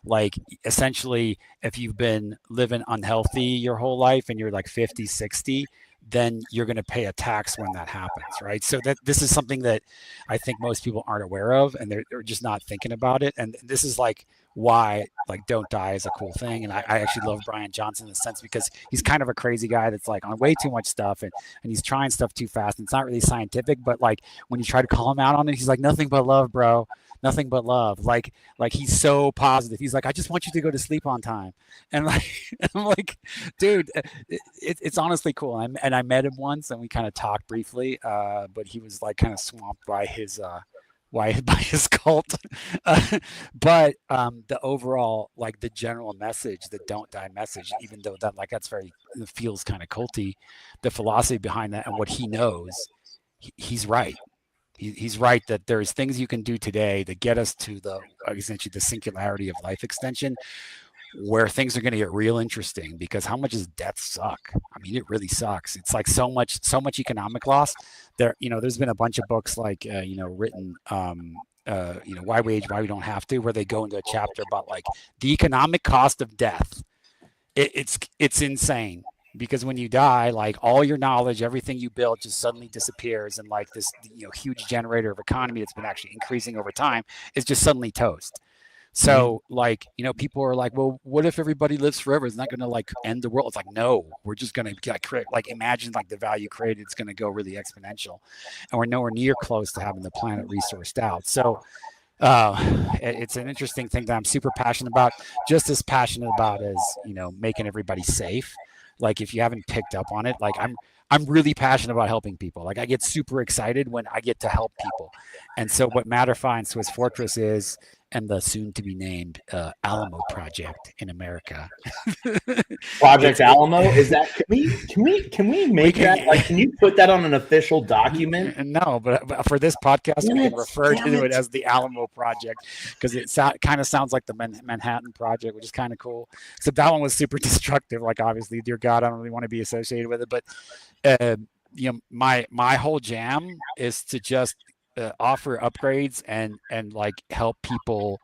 Like essentially, if you've been living unhealthy your whole life and you're like 50, 60, then you're going to pay a tax when that happens, right? So that this is something that I think most people aren't aware of, and they're just not thinking about it. And this is like why like don't die is a cool thing. And I actually love Brian Johnson in the sense because he's kind of a crazy guy that's like on way too much stuff and he's trying stuff too fast. And it's not really scientific, but like when you try to call him out on it, he's like, nothing but love, bro. Nothing but love. Like he's so positive. He's like, I just want you to go to sleep on time. And like, I'm like, dude, it's honestly cool. And I met him once and we kind of talked briefly, but he was like kind of swamped by his cult. But the overall, like the general message, the don't die message, even though that like that's very, it feels kind of culty, the philosophy behind that and what he knows, he's right. He's right that there's things you can do today that get us to the essentially the singularity of life extension, where things are going to get real interesting, because how much does death suck? I mean, it really sucks. It's like so much economic loss there. You know, there's been a bunch of books like, written, Why We Age, Why We Don't Have to, where they go into a chapter about like the economic cost of death. It's insane, because when you die, like all your knowledge, everything you built just suddenly disappears. And like this, huge generator of economy that's been actually increasing over time is just suddenly toast. So like, people are like, well, what if everybody lives forever? It's not going to like end the world. It's like, no, we're just going to create, like, imagine like the value created, it's going to go really exponential, and we're nowhere near close to having the planet resourced out. So it's an interesting thing that I'm super passionate about, just as passionate about as, making everybody safe. Like if you haven't picked up on it, like I'm really passionate about helping people. Like I get super excited when I get to help people. And so what Matterfy and Swiss Fortress is, and the soon to be named Alamo Project in America. Project Alamo, is that, can we make that, like, can you put that on an official document? No, but for this podcast, we can refer to it as the Alamo Project, because it kind of sounds like the Manhattan Project, which is kind of cool. Except that one was super destructive. Like obviously, dear God, I don't really want to be associated with it. But my whole jam is to just offer upgrades and like help people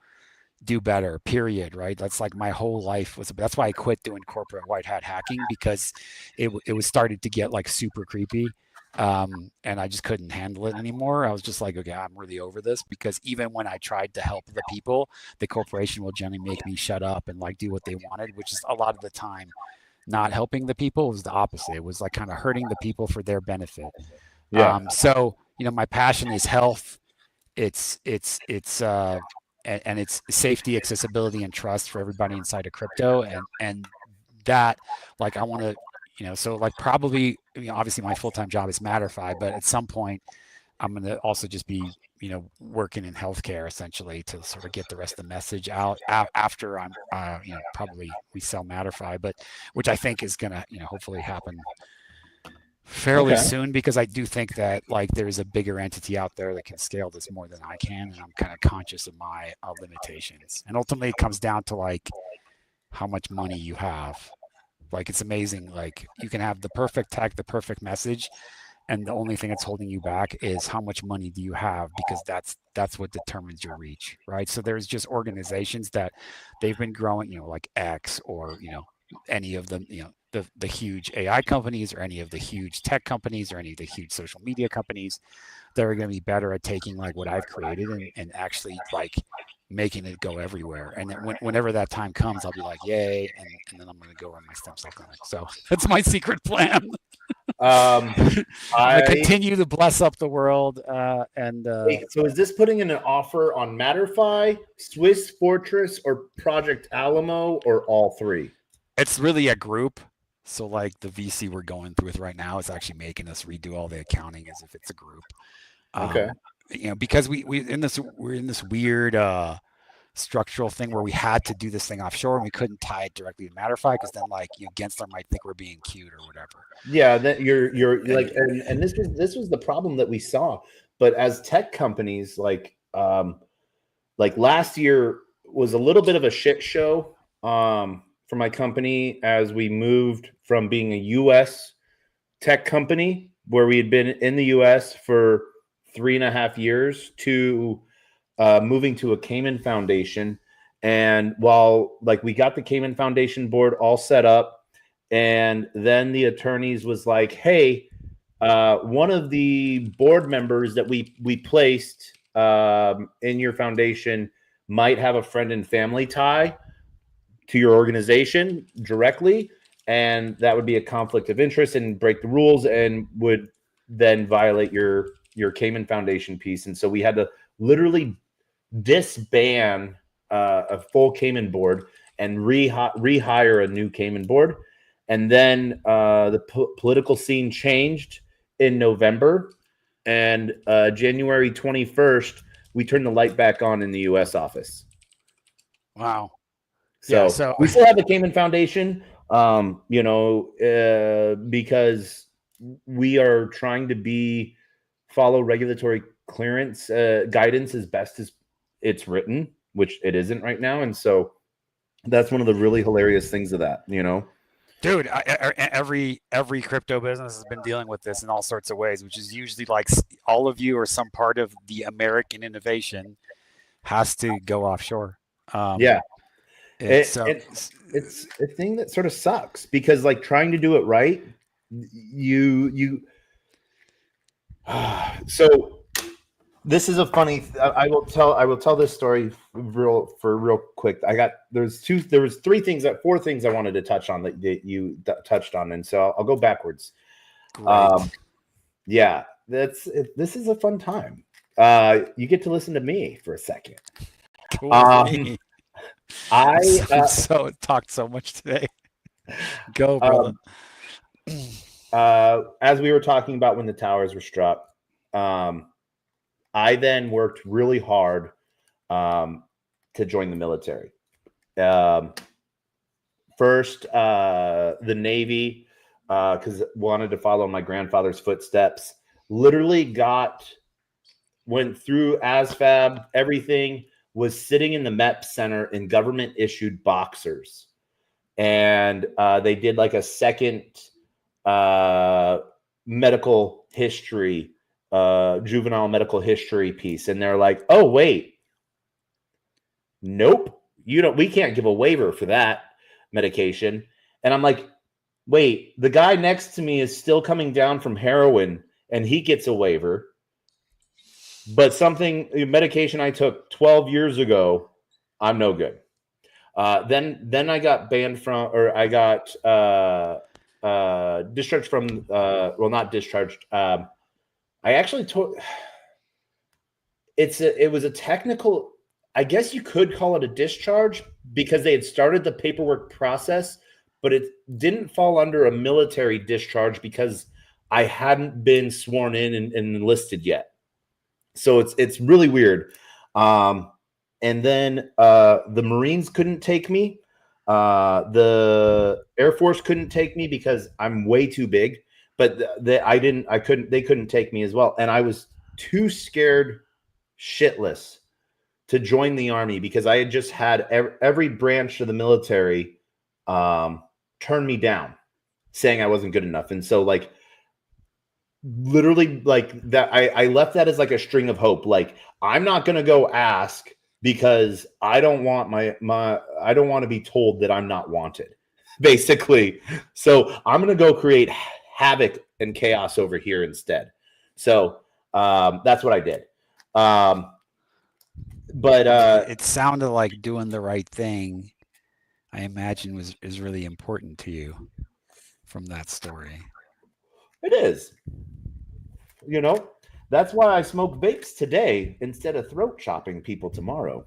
do better, period. Right? That's like my whole life was. That's why I quit doing corporate white hat hacking, because it was started to get like super creepy, and I just couldn't handle it anymore. I was just like, okay, I'm really over this, because even when I tried to help the people, the corporation will generally make me shut up and like do what they wanted, which is a lot of the time not helping the people. It was the opposite. It was like kind of hurting the people for their benefit. So my passion is health. It's and it's safety, accessibility, and trust for everybody inside of crypto. And that, like, I want to, so like probably, obviously my full-time job is Matterify, but at some point I'm going to also just be, working in healthcare essentially to sort of get the rest of the message out after I'm, probably we sell Matterify, but which I think is going to, hopefully happen fairly soon, because I do think that like there's a bigger entity out there that can scale this more than I can, and I'm kind of conscious of my limitations. And ultimately, it comes down to like how much money you have. Like it's amazing. Like you can have the perfect tech, the perfect message, and the only thing that's holding you back is how much money do you have, because that's what determines your reach, right? So there's just organizations that they've been growing, like X, or any of them, the huge AI companies, or any of the huge tech companies, or any of the huge social media companies that are going to be better at taking like what I've created and actually like making it go everywhere. And then whenever that time comes, I'll be like, yay. And then I'm going to go run my stem cell clinic. So that's my secret plan. I'm going to continue to bless up the world. So is this putting in an offer on Matterify, Swiss Fortress, or Project Alamo, or all three? It's really a group. So like the VC we're going through with right now is actually making us redo all the accounting as if it's a group. Okay. Because we're in this weird structural thing where we had to do this thing offshore, and we couldn't tie it directly to Matterify, because then like Gensler might think we're being cute or whatever. Yeah, that you're like, and this was the problem that we saw. But as tech companies, like last year was a little bit of a shit show for my company, as we moved from being a U.S. tech company where we had been in the U.S. for 3.5 years to moving to a Cayman Foundation. And while like we got the Cayman Foundation board all set up, and then the attorneys was like, hey, one of the board members that we placed in your foundation might have a friend and family tie to your organization directly, and that would be a conflict of interest and break the rules and would then violate your Cayman Foundation piece. And so we had to literally disband a full Cayman board and rehire a new Cayman board. And then the political scene changed in November, and January 21st, we turned the light back on in the U.S. office. Wow. So we still have the Cayman Foundation, because we are trying to follow regulatory clearance guidance as best as it's written, which it isn't right now. And so that's one of the really hilarious things of that, Dude, every crypto business has been dealing with this in all sorts of ways, which is usually like all of you or some part of the American innovation has to go offshore. It's a thing that sort of sucks, because like trying to do it right, so this is a funny. I will tell this story real quick. There was 4 things I wanted to touch on that you touched on, and so I'll go backwards. Yeah, this is a fun time. You get to listen to me for a second. Cool. I talked so much today. Go, brother. As we were talking about when the towers were struck, I then worked really hard to join the military. First, the Navy, because wanted to follow my grandfather's footsteps. Literally went through ASFAB, everything. Was sitting in the MEP Center in government-issued boxers. And they did like a second medical history, juvenile medical history piece. And they're like, oh, wait. Nope. We can't give a waiver for that medication. And I'm like, wait, the guy next to me is still coming down from heroin and he gets a waiver. But medication I took 12 years ago, I'm no good. Then I got banned from, or I got discharged from, well, not discharged. I actually it was a technical, I guess you could call it a discharge because they had started the paperwork process, but it didn't fall under a military discharge because I hadn't been sworn in and enlisted yet. So it's really weird. And then the Marines couldn't take me. The Air Force couldn't take me because I'm way too big. But they couldn't take me as well. And I was too scared shitless to join the Army because I had just had every branch of the military turn me down, saying I wasn't good enough. And so like literally like that, I left that as like a string of hope. Like, I'm not gonna go ask because I don't want I don't want to be told that I'm not wanted, basically. So I'm gonna go create havoc and chaos over here instead. So that's what I did. But it sounded like doing the right thing, I imagine, is really important to you from that story. it is. You know, that's why I smoke vapes today instead of throat chopping people tomorrow.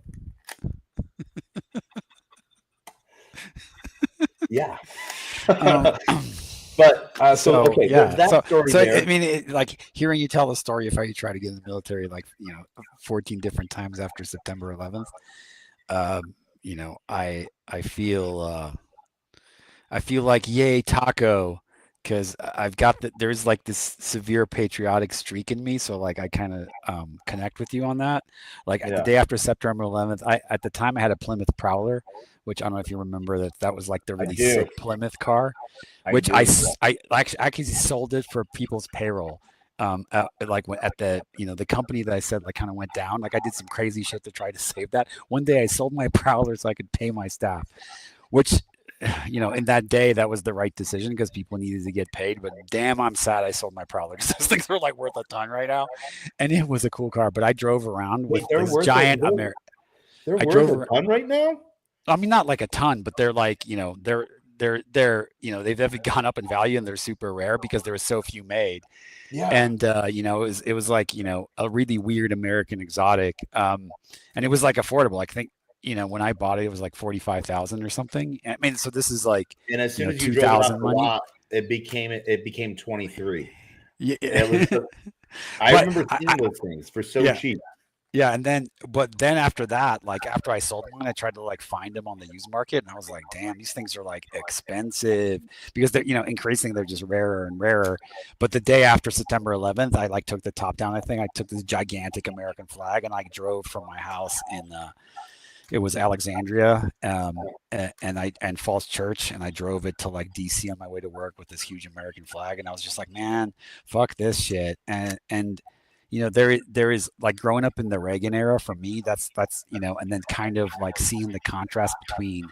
Yeah. But so okay, yeah, that story there. I mean, like hearing you tell the story of how you try to get in the military, like 14 different times after September 11th. I feel like yay taco, because I've got there's like this severe patriotic streak in me, so like I kind of connect with you on that. Like the day after September 11th, at the time I had a Plymouth Prowler, which I don't know if you remember that was like the really sick Plymouth car, which I actually sold it for people's payroll. Like at the the company that I said like kind of went down. Like I did some crazy shit to try to save that. One day I sold my Prowler so I could pay my staff, which in that day that was the right decision because people needed to get paid. But damn, I'm sad I sold my Prowler because those things are like worth a ton right now, and it was a cool car. But I drove around with this giant American. They're worth a ton right now. I mean, not like a ton, but they're like they've gone up in value and they're super rare because there were so few made. Yeah. And it was like a really weird American exotic, and it was like affordable. I think when I bought it, it was like 45,000 or something. I mean, so this is like, and as soon as you drove it off the lot, it became 23. Yeah, I remember seeing those things for so cheap. Yeah, but then after that, like after I sold one, I tried to like find them on the used market, and I was like, damn, these things are like expensive because they're increasingly they're just rarer and rarer. But the day after September 11th, I like took the top down. I think I took this gigantic American flag and I drove from my house in it was Alexandria and Falls Church, and I drove it to like DC on my way to work with this huge American flag, and I was just like, man, fuck this shit. And there is like growing up in the Reagan era for me, that's and then kind of like seeing the contrast between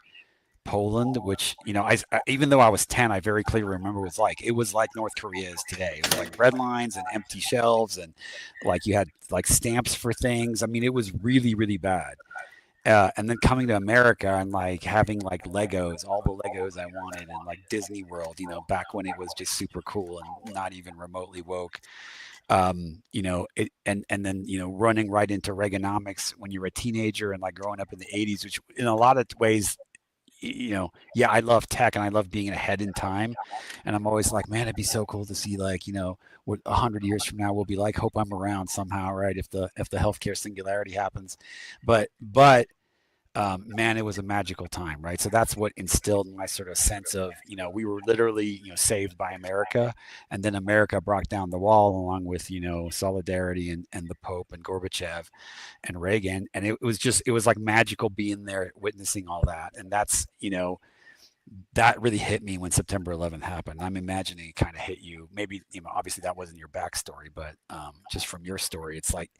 Poland, which I even though I was 10, I very clearly remember it was like North Korea is today. It was like red lines and empty shelves, and like you had like stamps for things. I mean, it was really, really bad. And then coming to America and like having like Legos, all the Legos I wanted, and like Disney World, back when it was just super cool and not even remotely woke. And then running right into Reaganomics when you're a teenager and like growing up in the 80s, which in a lot of ways, I love tech and I love being ahead in time, and I'm always like, man, it'd be so cool to see like what 100 years from now will be like. Hope I'm around somehow, right? If the healthcare singularity happens, but man, it was a magical time, right? So that's what instilled my sort of sense of, we were literally, saved by America, and then America brought down the wall along with, solidarity and the Pope and Gorbachev and Reagan. And it was like magical being there, witnessing all that. And that's, that really hit me when September 11th happened. I'm imagining it kind of hit you. Maybe, obviously that wasn't your backstory, but just from your story, it's like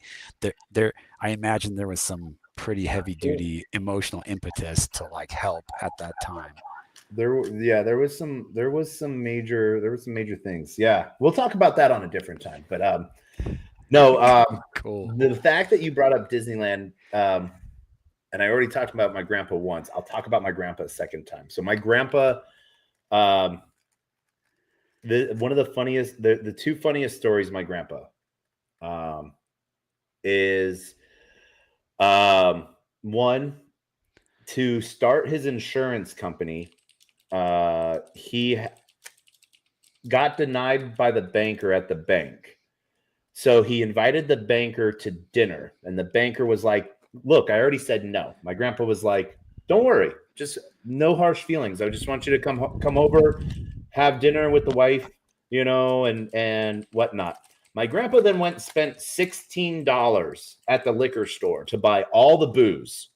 I imagine there was some pretty heavy duty emotional impetus to like help at that time. There was some major things. Yeah, we'll talk about that on a different time. But cool. The fact that you brought up Disneyland, and I already talked about my grandpa once. I'll talk about my grandpa a second time. So my grandpa, one of the funniest, the two funniest stories of my grandpa is one, to start his insurance company, he got denied by the banker at the bank. So he invited the banker to dinner, and the banker was like, look, I already said no. My grandpa was like, don't worry, just no harsh feelings. I just want you to come over, have dinner with the wife, and whatnot. My grandpa then went and spent $16 at the liquor store to buy all the booze.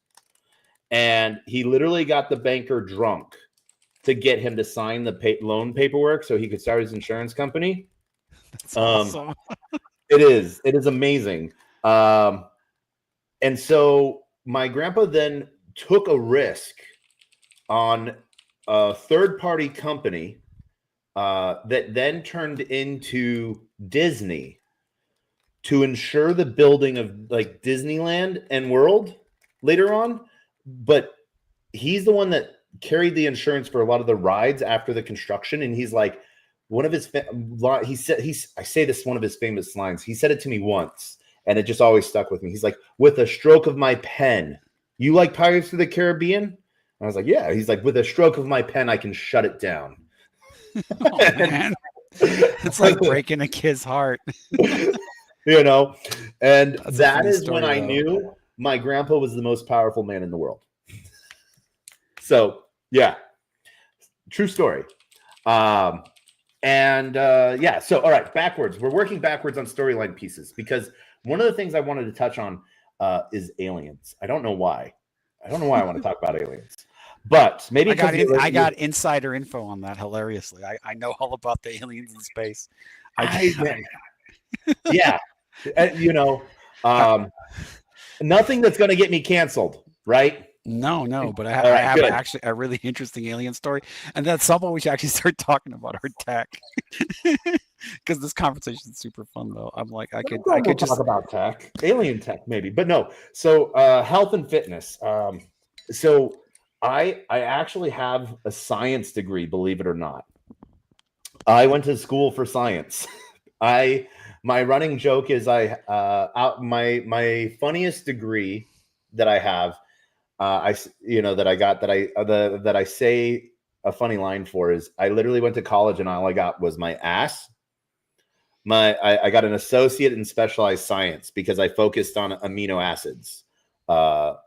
And he literally got the banker drunk to get him to sign the loan paperwork so he could start his insurance company. That's awesome. It is amazing. And so my grandpa then took a risk on a third-party company that then turned into Disney to ensure the building of like Disneyland and World later on. But he's the one that carried the insurance for a lot of the rides after the construction. And he's like, one of his, I say this, one of his famous lines. He said it to me once and it just always stuck with me. He's like, with a stroke of my pen, you like Pirates of the Caribbean? And I was like, yeah. He's like, with a stroke of my pen, I can shut it down. Oh, man. It's like breaking a kid's heart. And that is when I knew my grandpa was the most powerful man in the world. So, yeah, true story. So, all right, backwards. We're working backwards on storyline pieces because one of the things I wanted to touch on is aliens. I don't know why. I want to talk about aliens. But maybe I got insider info on that hilariously. I know all about the aliens in space. Yeah. Nothing that's going to get me canceled, right? No, but I have actually a really interesting alien story. And at some point we should actually start talking about our tech. Because this conversation is super fun though. I'm like, I could just talk about tech, alien tech maybe, but no. So health and fitness. So I actually have a science degree, believe it or not. I went to school for science. My running joke is my funniest degree that I have, that I say a funny line for is I literally went to college and all I got was my ass. I got an associate in specialized science because I focused on amino acids. So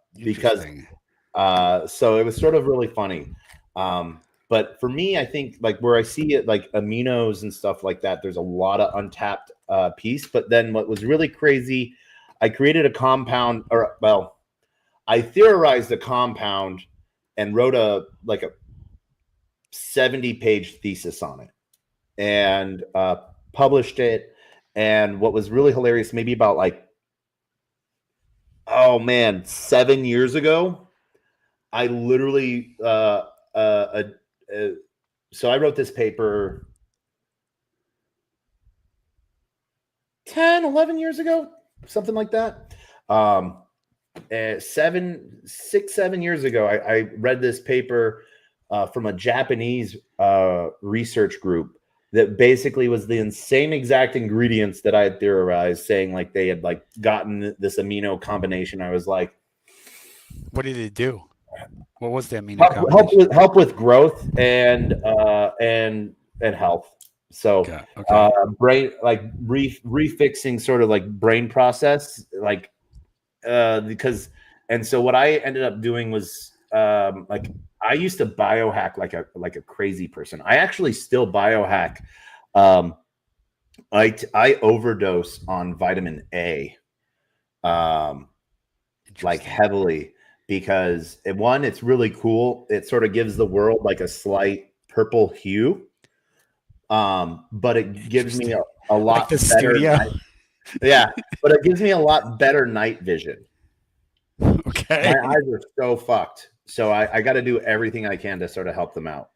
it was sort of really funny. But for me, I think like where I see it, like aminos and stuff like that, there's a lot of untapped piece. But then what was really crazy, I created a compound, I theorized a compound and wrote a 70-page thesis on it and published it. And what was really hilarious, maybe about 7 years ago, I literally so I wrote this paper 10-11 years ago, something like that. 7 years ago, I read this paper from a Japanese research group that basically was the same exact ingredients that I had theorized, saying like they had gotten this amino combination. I was like, what did it do? What was the amino combination? Help with growth and health. So brain, refixing sort of brain process, because, and so what I ended up doing was I used to biohack like a crazy person. I actually still biohack. I overdose on vitamin A, heavily, because it's really cool. It sort of gives the world a slight purple hue. But it gives me a lot better. Studio. Yeah, but it gives me a lot better night vision. Okay. My eyes are so fucked. So I got to do everything I can to sort of help them out.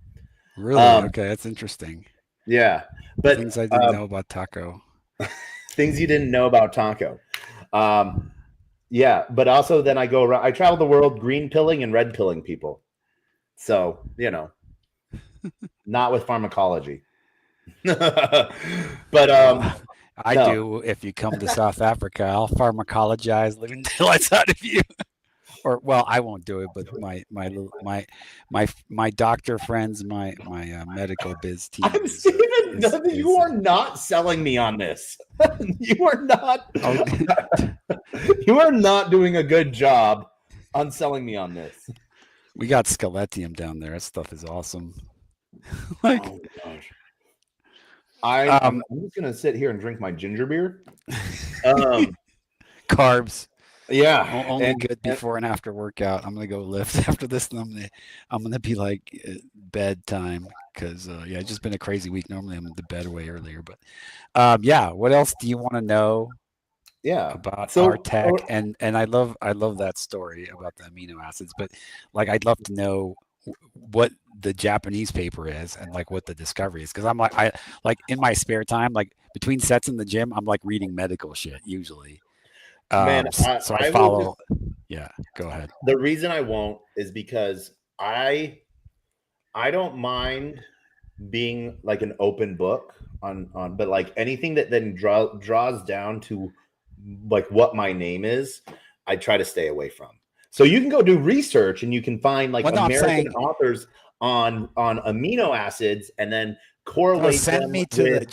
Really? Okay, that's interesting. Yeah, but things I didn't know about Taco. Things you didn't know about Taco. Yeah, but also then I go around. I travel the world green pilling and red pilling people. So not with pharmacology. But I do. If you come to South Africa, I'll pharmacologize living daylights out of you. or well, I won't do it, but my doctor friends, my medical biz team. I'm Steven. You are not selling me on this. You are not. Oh, You are not doing a good job on selling me on this. we got Skeletium down there. That stuff is awesome. Like, oh my gosh. I'm just gonna sit here and drink my ginger beer. Carbs. Yeah, only good before and after workout. I'm gonna go lift after this, and I'm gonna be like bedtime because it's just been a crazy week. Normally I'm to bed way earlier, but what else do you want to know? Yeah, about our tech, and I love that story about the amino acids, but like I'd love to know what the Japanese paper is and like what the discovery is, because I'm like I in my spare time, like between sets in the gym, I'm like reading medical shit usually. Man, so I follow. Go ahead. The reason I won't is because I don't mind being like an open book on but like anything that then draws down to like what my name is, I try to stay away from. So you can go do research and you can find like American authors on amino acids and then correlate send them me to with the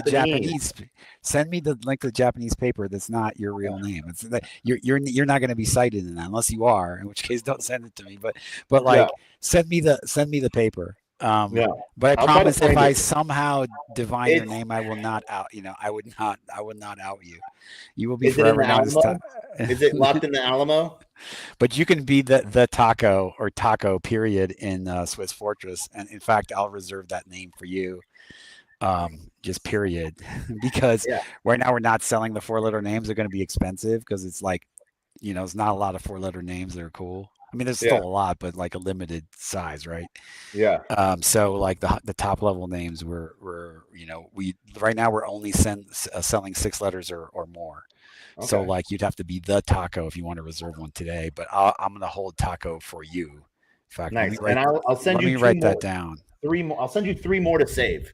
Japanese. Send me the link to the Japanese paper that's not your real name. It's you're not going to be cited in that unless you are, in which case don't send it to me. But like send me the paper. But I promise if I somehow divine your name, I will not out. I would not out you. You will be forever known as Taco. Is it locked in the Alamo? But you can be the taco or taco period in Swiss Fortress, and in fact, I'll reserve that name for you. Just period, because right now we're not selling the 4-letter names. They're going to be expensive because it's like, it's not a lot of 4-letter names that are cool. I mean, there's still a lot, but like a limited size, right? Yeah. So like the top level names we right now we're only selling 6 letters or more. Okay. So like you'd have to be the taco if you want to reserve one today, but I'm going to hold taco for you. In fact, nice. I'll send you. Let me write that down. 3 more. I'll send you 3 more to save.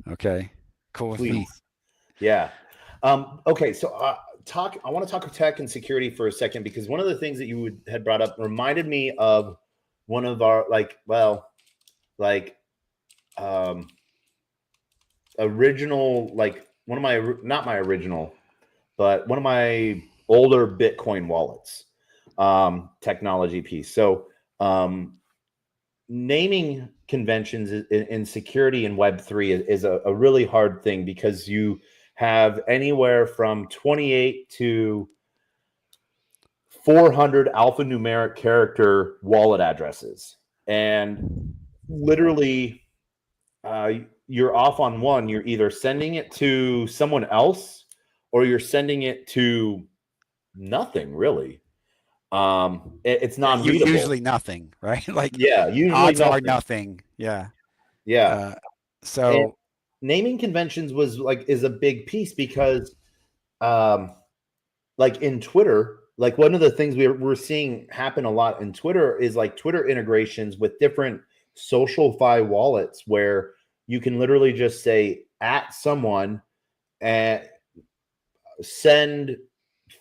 Okay. Cool with me. Yeah. Okay. So I want to talk tech and security for a second, because one of the things that you had brought up reminded me of one of our original, like one of my, not my original, but one of my older Bitcoin wallets, technology piece. So naming conventions in security in Web3 is a really hard thing, because you have anywhere from 28 to 400 alphanumeric character wallet addresses. And literally, you're off on one. You're either sending it to someone else or you're sending it to nothing, really. It's non-readable. Usually nothing, right? Like usually odds are nothing. Yeah. So naming conventions is a big piece, because like in Twitter, like one of the things we're seeing happen a lot in Twitter is like Twitter integrations with different SocialFi wallets, where you can literally just say at someone and send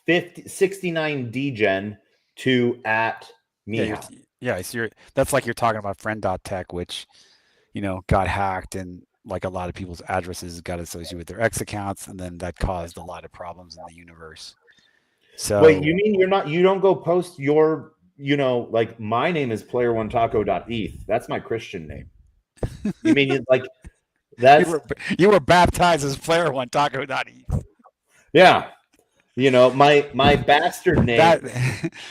69 Degen to at me. So that's like you're talking about friend.tech, which got hacked, and like a lot of people's addresses got associated with their X accounts, and then that caused a lot of problems in the universe. So wait, you mean you don't go post your, like my name is player1taco.eth. That's my Christian name. You mean like that's you were baptized as player1taco.eth. Yeah. My bastard name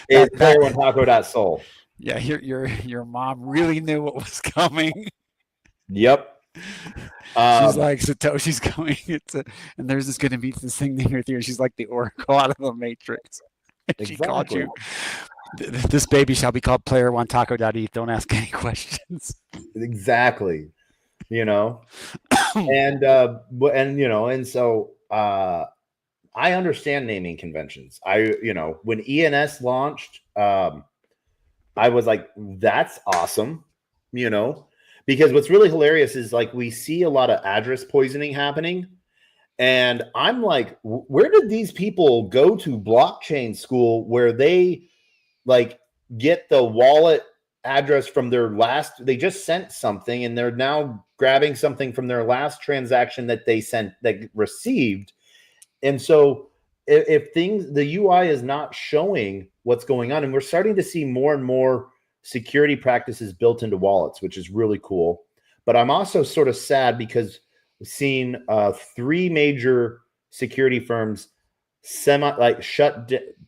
is player1taco.soul. Yeah, your mom really knew what was coming. Yep. She's like, Satoshi's coming, and there's just going to be this thing near here. She's like the Oracle out of the Matrix. She called you. This baby shall be called player1taco.eth. Don't ask any questions. Exactly. And so I understand naming conventions. When ENS launched, I was like, that's awesome, because what's really hilarious is like we see a lot of address poisoning happening. And I'm like, where did these people go to blockchain school where they like get the wallet address from their last, they just sent something and they're now grabbing something from their last transaction that they sent, that received. And so if things, the UI is not showing what's going on, and we're starting to see more and more security practices built into wallets, which is really cool. But I'm also sort of sad because we've seen 3 major security firms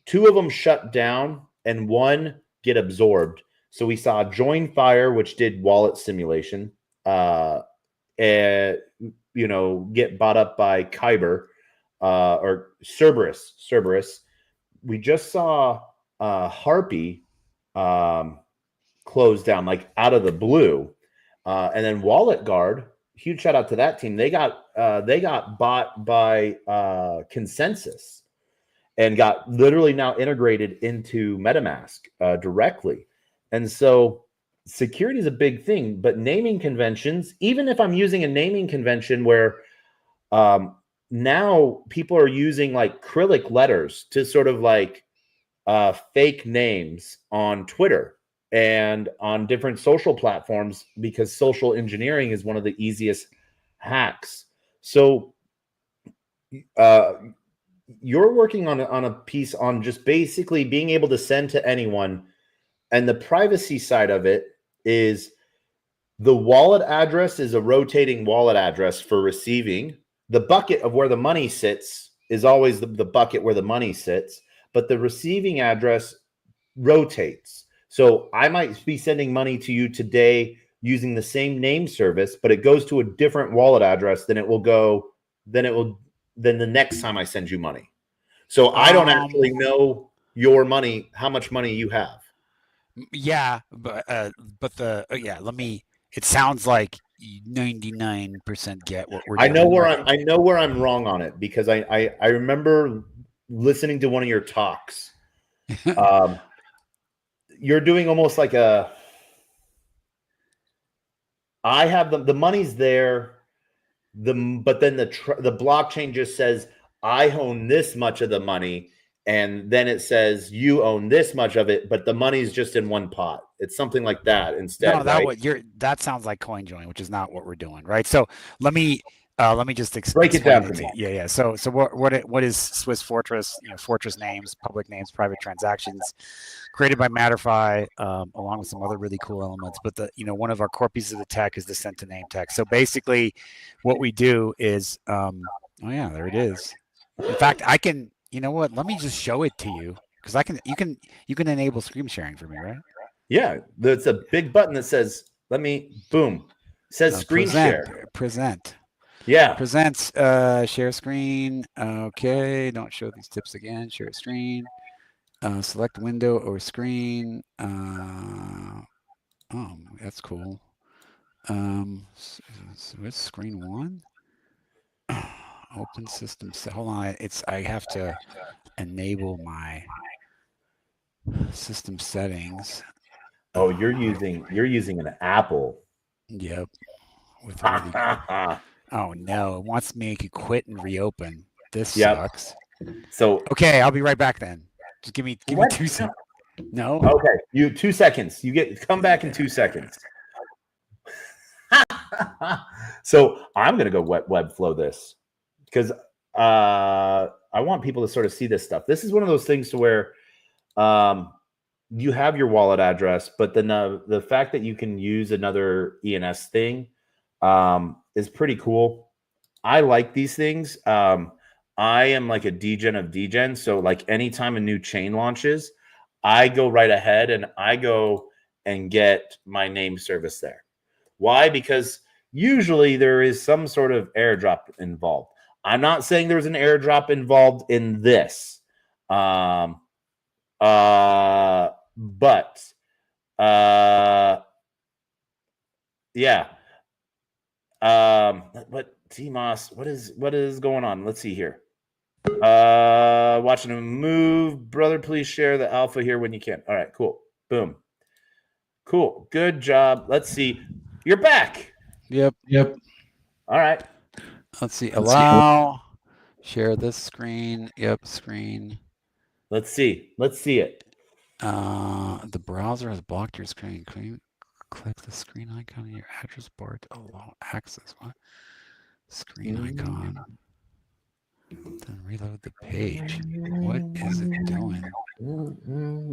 two of them shut down and 1 get absorbed. So we saw JoinFire, which did wallet simulation, and get bought up by Kyber, or Cerberus. We just saw Harpy close down, like out of the blue, and then Wallet Guard. Huge shout out to that team. They got bought by Consensus and got literally now integrated into MetaMask directly. And so security is a big thing, but naming conventions, even if I'm using a naming convention where now people are using like Cyrillic letters to sort of like fake names on Twitter and on different social platforms, because social engineering is one of the easiest hacks. So you're working on a piece on just basically being able to send to anyone. And the privacy side of it is the wallet address is a rotating wallet address for receiving. The bucket of where the money sits is always the bucket where the money sits, but the receiving address rotates. So I might be sending money to you today using the same name service, but it goes to a different wallet address than the next time I send you money. So I don't actually know your money, how much money you have. Yeah, but it sounds like 99% get what we're doing. I know where I'm wrong on it, because I remember listening to one of your talks. You're doing almost like I have the money's there, but then the blockchain just says I own this much of the money, and then it says you own this much of it, but the money's just in one pot. It's something like that instead. No, that sounds like CoinJoin, which is not what we're doing, right? So let me just break it down for me. Yeah. So what is Swiss Fortress? Fortress names, public names, private transactions, created by Matterify, along with some other really cool elements. But one of our core pieces of the tech is the send to name tech. So basically, what we do is, there it is. In fact, I can. You know what? Let me just show it to you, because you can enable screen sharing for me, right? Yeah, there's a big button that says boom. It says screen share. Present. Yeah. Presents share screen. Okay, don't show these tips again. Share screen. Select window or screen. That's cool. What's screen 1? Open system. Hold on. I have to enable my system settings. Oh, you're using an Apple. Yep. Oh no! It wants me to quit and reopen. This sucks. So okay, I'll be right back then. Just give me 2 seconds. No. Okay, 2 seconds. Come back in 2 seconds. So I'm gonna go Webflow this, because I want people to sort of see this stuff. This is one of those things to where you have your wallet address, but then the fact that you can use another ENS thing is pretty cool. I like these things. I am like a degen of degen. So like anytime a new chain launches, I go right ahead and I go and get my name service there. Why? Because usually there is some sort of airdrop involved. I'm not saying there's an airdrop involved in this. But yeah. But TMOS, what is going on? Let's see here. Watching him move, brother. Please share the alpha here when you can. All right, cool. Boom. Cool. Good job. Let's see. You're back. Yep. All right. Let's see. Allow. Share this screen. Yep. Screen. Let's see it. The browser has blocked your screen. Can you click the screen icon in your address bar to allow access? What? Screen icon. Then reload the page. What is it doing?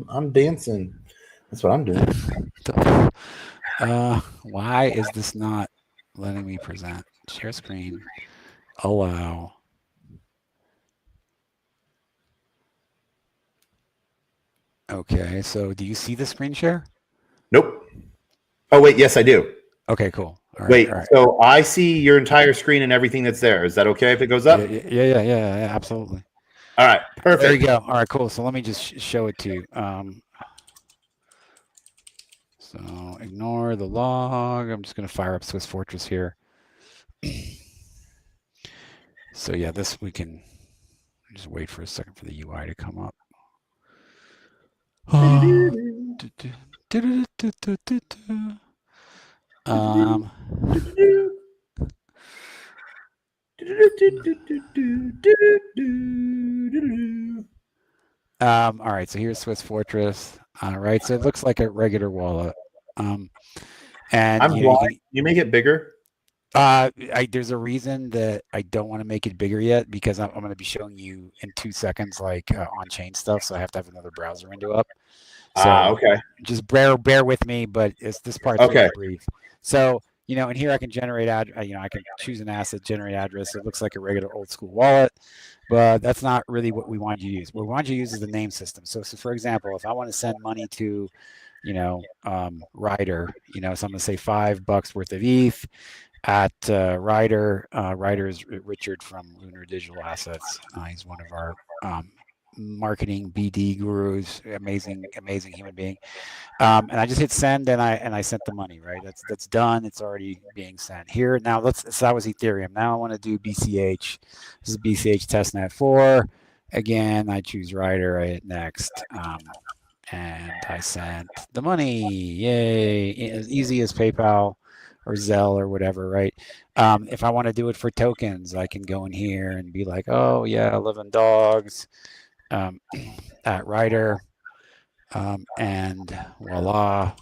I'm dancing. That's what I'm doing. Why is this not letting me present? Share screen. Allow. Okay, so do you see the screen share? Nope. Oh, wait. Yes, I do. Okay, cool. All right, Wait, all right. so I see your entire screen and everything that's there. Is that okay if it goes up? Yeah, absolutely. All right, perfect. There you go. All right, cool. So let me just show it to you. So ignore the log. I'm just going to fire up Swiss Fortress here. So yeah, this we can just wait for a second for the UI to come up. All right, so here's Swiss Fortress. All right, so it looks like a regular wallet. And I'm blind. You make it bigger. There's a reason that I don't want to make it bigger yet because I'm going to be showing you in 2 seconds, like on-chain stuff. So I have to have another browser window up. So okay. Just bear with me, but this part's okay. Really brief. So and here I can generate I can choose an asset, generate address. It looks like a regular old school wallet, but that's not really what we want you to use. What we want you to use is the name system. So for example, if I want to send money to Ryder, so I'm going to say $5 worth of ETH at Ryder. Ryder is Richard from Lunar Digital Assets. He's one of our marketing BD gurus, amazing human being. And I just hit send and I sent the money, right? That's done. It's already being sent here. Now so that was Ethereum. Now I want to do BCH. This is BCH testnet 4. Again, I choose Ryder. I hit next. And I sent the money. Yay. As easy as PayPal or Zelle or whatever, right? If I want to do it for tokens, I can go in here and be like, oh yeah, 11 dogs at Ryder. And voila.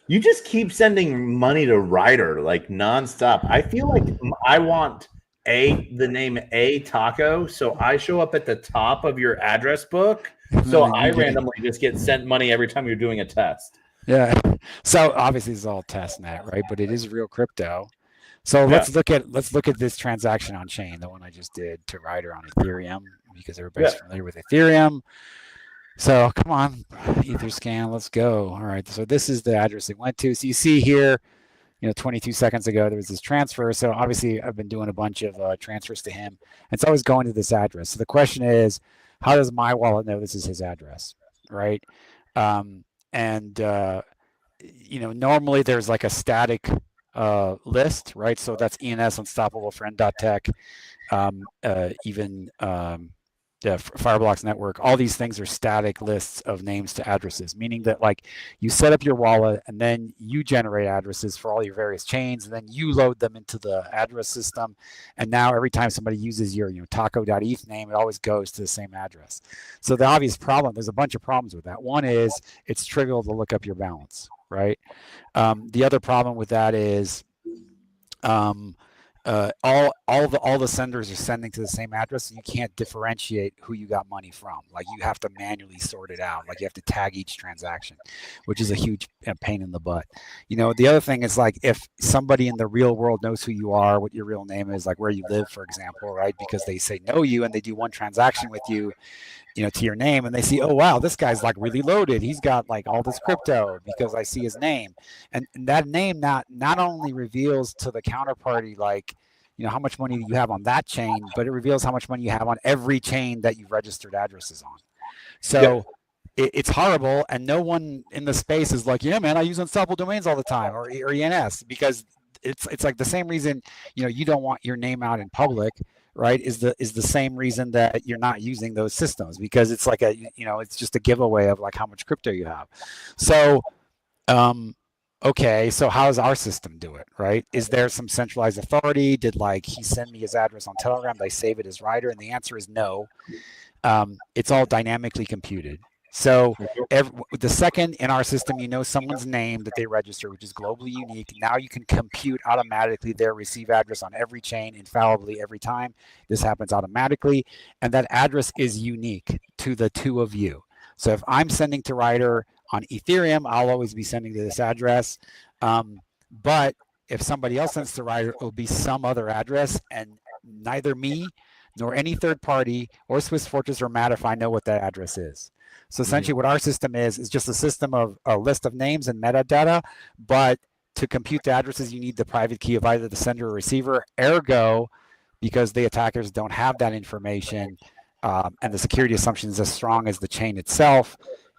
You just keep sending money to Ryder like nonstop. I feel like I want the name Taco, so I show up at the top of your address book. So I randomly just get sent money every time you're doing a test. Yeah. So obviously it's all testnet, right? But it is real crypto. So let's look at this transaction on chain, the one I just did to Ryder on Ethereum, because everybody's familiar with Ethereum. So come on, Etherscan, let's go. All right, so this is the address it went to. So you see here, 22 seconds ago, there was this transfer. So obviously I've been doing a bunch of transfers to him. It's always going to this address. So the question is, how does my wallet know this is his address, right? Normally there's like a static list, right? So that's ENS unstoppable friend.tech, Fireblocks network. All these things are static lists of names to addresses, meaning that like you set up your wallet and then you generate addresses for all your various chains, and then you load them into the address system. And now every time somebody uses your taco.eth name, it always goes to the same address. So the obvious problem, there's a bunch of problems with that. One is it's trivial to look up your balance, right? The other problem with that is all the senders are sending to the same address, and you can't differentiate who you got money from. Like you have to manually sort it out. Like you have to tag each transaction, which is a huge pain in the butt. The other thing is like if somebody in the real world knows who you are, what your real name is, like where you live, for example, right? Because they say know you and they do one transaction with you, to your name, and they see, oh wow, this guy's like really loaded. He's got like all this crypto because I see his name, and that name not only reveals to the counterparty like how much money you have on that chain, but it reveals how much money you have on every chain that you've registered addresses on. So it's horrible, and no one in the space is like, yeah, man, I use unstoppable domains all the time or ENS, because it's like the same reason you don't want your name out in public, right? Is the same reason that you're not using those systems, because it's like it's just a giveaway of like how much crypto you have. So okay, so how does our system do it, right? Is there some centralized authority? Did like he send me his address on Telegram? Did I save it as Ryder? And the answer is no. It's all dynamically computed. So the second in our system, you know someone's name that they register, which is globally unique. Now you can compute automatically their receive address on every chain infallibly every time. This happens automatically. And that address is unique to the two of you. So if I'm sending to Ryder on Ethereum, I'll always be sending to this address. But if somebody else sends to Ryder, it'll be some other address, and neither me nor any third party or Swiss Fortress or Matterify know what that address is. So essentially what our system is just a system of a list of names and metadata, but to compute the addresses, you need the private key of either the sender or receiver. Ergo, because the attackers don't have that information, and the security assumption is as strong as the chain itself,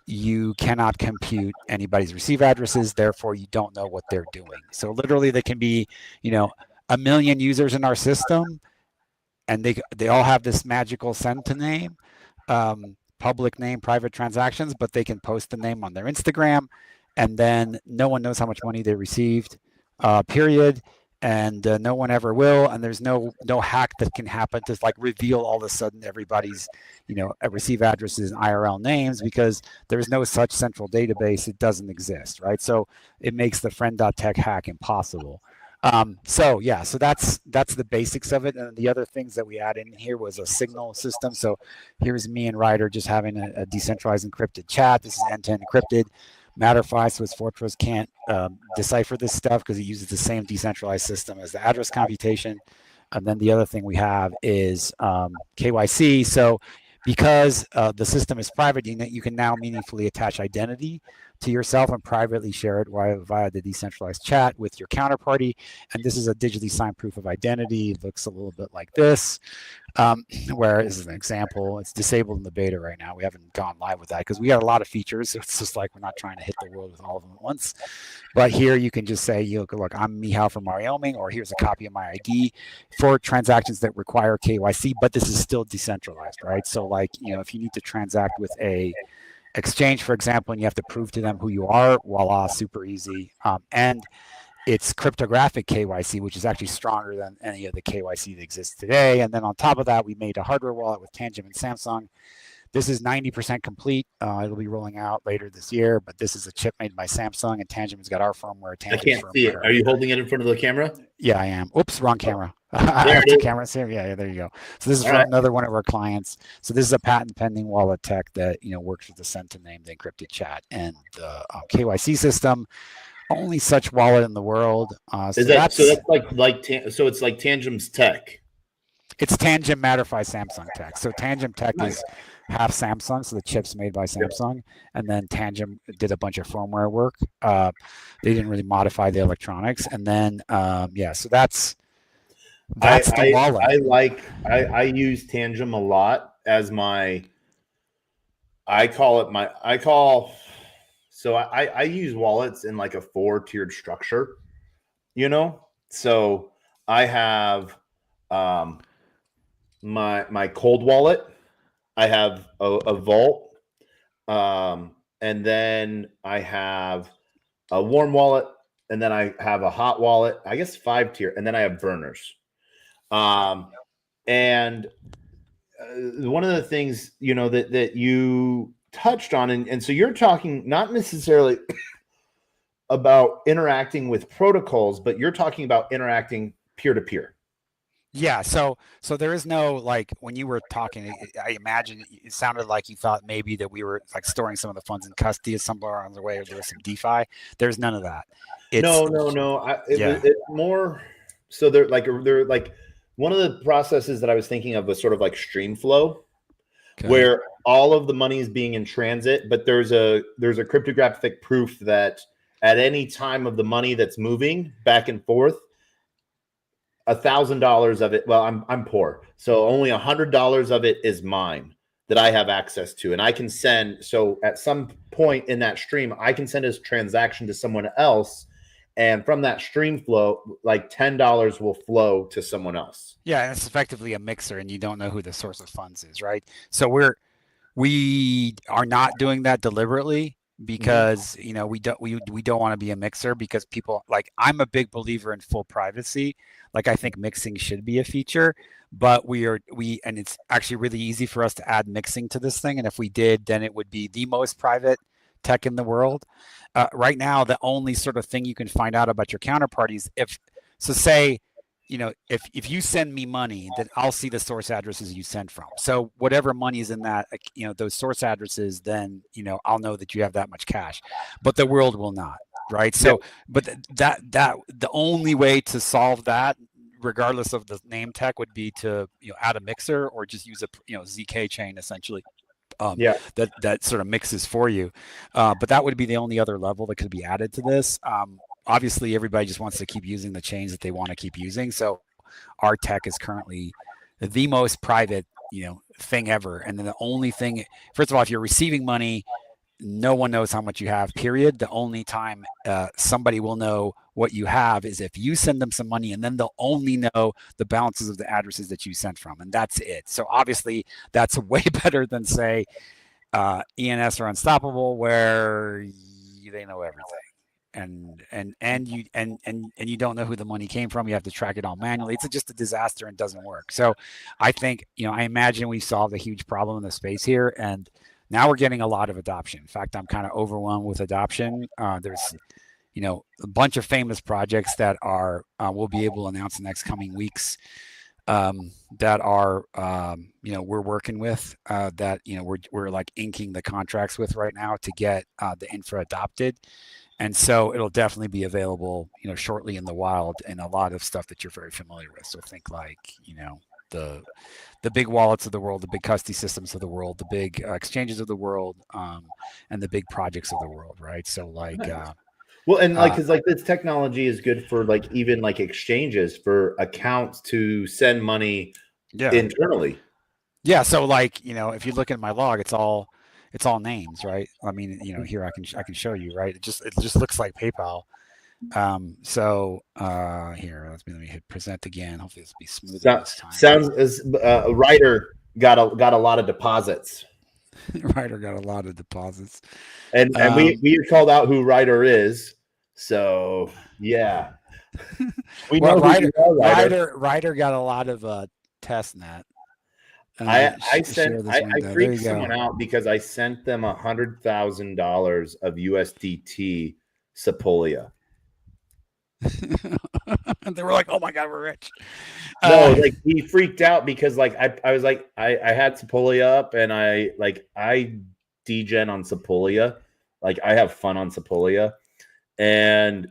you cannot compute anybody's receive addresses. Therefore, you don't know what they're doing. So literally, there can be, 1 million users in our system, and they all have this magical send to name, public name, private transactions, but they can post the name on their Instagram, and then no one knows how much money they received, period. And no one ever will. And there's no hack that can happen to like reveal all of a sudden everybody's, receive addresses and IRL names, because there's no such central database. It doesn't exist, right? So it makes the friend.tech hack impossible. So that's the basics of it. And the other things that we add in here was a signal system. So here's me and Ryder just having a decentralized encrypted chat. This is end-to-end encrypted. Matterify, Swiss Fortress can't decipher this stuff because it uses the same decentralized system as the address computation. And then the other thing we have is KYC. So because the system is private, you can now meaningfully attach identity to yourself and privately share it via the decentralized chat with your counterparty. And this is a digitally signed proof of identity. It looks a little bit like this, where this is an example. It's disabled in the beta right now. We haven't gone live with that because we got a lot of features. So it's just like we're not trying to hit the world with all of them at once. But here you can just say, look, I'm Mihal from Wyoming, or here's a copy of my ID for transactions that require KYC, but this is still decentralized, right? So like, if you need to transact with a exchange, for example, and you have to prove to them who you are, voila, super easy. And it's cryptographic KYC, which is actually stronger than any of the KYC that exists today. And then on top of that, we made a hardware wallet with Tangem and Samsung. This is 90% complete. It'll be rolling out later this year, but this is a chip made by Samsung, and Tangem's got our firmware. I can't see it. Are you holding it in front of the camera? Yeah, I am. Oops, wrong camera. I have two cameras here. Yeah, there you go. So this is from another one of our clients. So this is a patent pending wallet tech that works with the send to name, the encrypted chat, and the KYC system. Only such wallet in the world. So it's like Tangem's tech. It's Tangem Matterify Samsung tech. So Tangem tech is half Samsung, so the chip's made by Samsung, and then Tangem did a bunch of firmware work. They didn't really modify the electronics, and then so that's the wallet. I use Tangem a lot as my. I use wallets in like a 4-tiered structure, So I have my cold wallet. I have a vault, and then I have a warm wallet, and then I have a hot wallet. I guess 5-tier, and then I have burners. And one of the things that you touched on, and so you're talking not necessarily about interacting with protocols, but you're talking about interacting peer-to-peer. Yeah, so there is no, like, when you were talking, I imagine it sounded like you thought maybe that we were like storing some of the funds in custody somewhere on the way, or there was some DeFi. There's none of that. No. It's more so they're like one of the processes that I was thinking of was sort of like Streamflow, where all of the money is being in transit, but there's a cryptographic proof that at any time of the money that's moving back and forth, $1,000 of it. Well, I'm poor, so only $100 of it is mine that I have access to, and I can send. So at some point in that stream, I can send a transaction to someone else, and from that stream flow, like $10 will flow to someone else. Yeah, and it's effectively a mixer, and you don't know who the source of funds is, right? So we are not doing that deliberately. because we don't want to be a mixer, because people, like, I'm a big believer in full privacy. Like, I think mixing should be a feature, but and it's actually really easy for us to add mixing to this thing, and if we did, then it would be the most private tech in the world. Right now, the only sort of thing you can find out about your counterparties, say, if you send me money, then I'll see the source addresses you sent from. So whatever money is in that, those source addresses, then, I'll know that you have that much cash, but the world will not. Right. So, but the only way to solve that, regardless of the name tech, would be to, add a mixer, or just use a, ZK chain, essentially. That sort of mixes for you. But that would be the only other level that could be added to this. Obviously, everybody just wants to keep using the chains that they want to keep using. So our tech is currently the most private, thing ever. And then the only thing, first of all, if you're receiving money, no one knows how much you have, period. The only time somebody will know what you have is if you send them some money, and then they'll only know the balances of the addresses that you sent from, and that's it. So obviously that's way better than, say, ENS or Unstoppable, where they know everything. And you don't know who the money came from. You have to track it all manually. It's just a disaster and doesn't work. So I think, I imagine we solved a huge problem in the space here, and now we're getting a lot of adoption. In fact, I'm kind of overwhelmed with adoption. There's, a bunch of famous projects that are we'll be able to announce in the next coming weeks, that are we're working with, that we're like inking the contracts with right now to get the infra adopted. And so it'll definitely be available, shortly in the wild, and a lot of stuff that you're very familiar with. So think like, the big wallets of the world, the big custody systems of the world, the big exchanges of the world, and the big projects of the world, right? So like, well, and like, because like this technology is good for like even like exchanges for accounts to send money internally. Yeah. So like, if you look at my log, it's all names, right? I mean, here I can show you, right? It just looks like PayPal. So here, let me hit present again. Hopefully this will be smoother this time. Sounds as Ryder got a lot of deposits. Ryder got a lot of deposits, and we called out who Ryder is. So yeah, we know Ryder got a lot of test net. I freaked someone out because I sent them $100,000 of USDT Sepolia. They were like, "Oh my God, we're rich." No, like he freaked out because like I was like I had Sepolia up, and I degen on Sepolia, like I have fun on Sepolia, and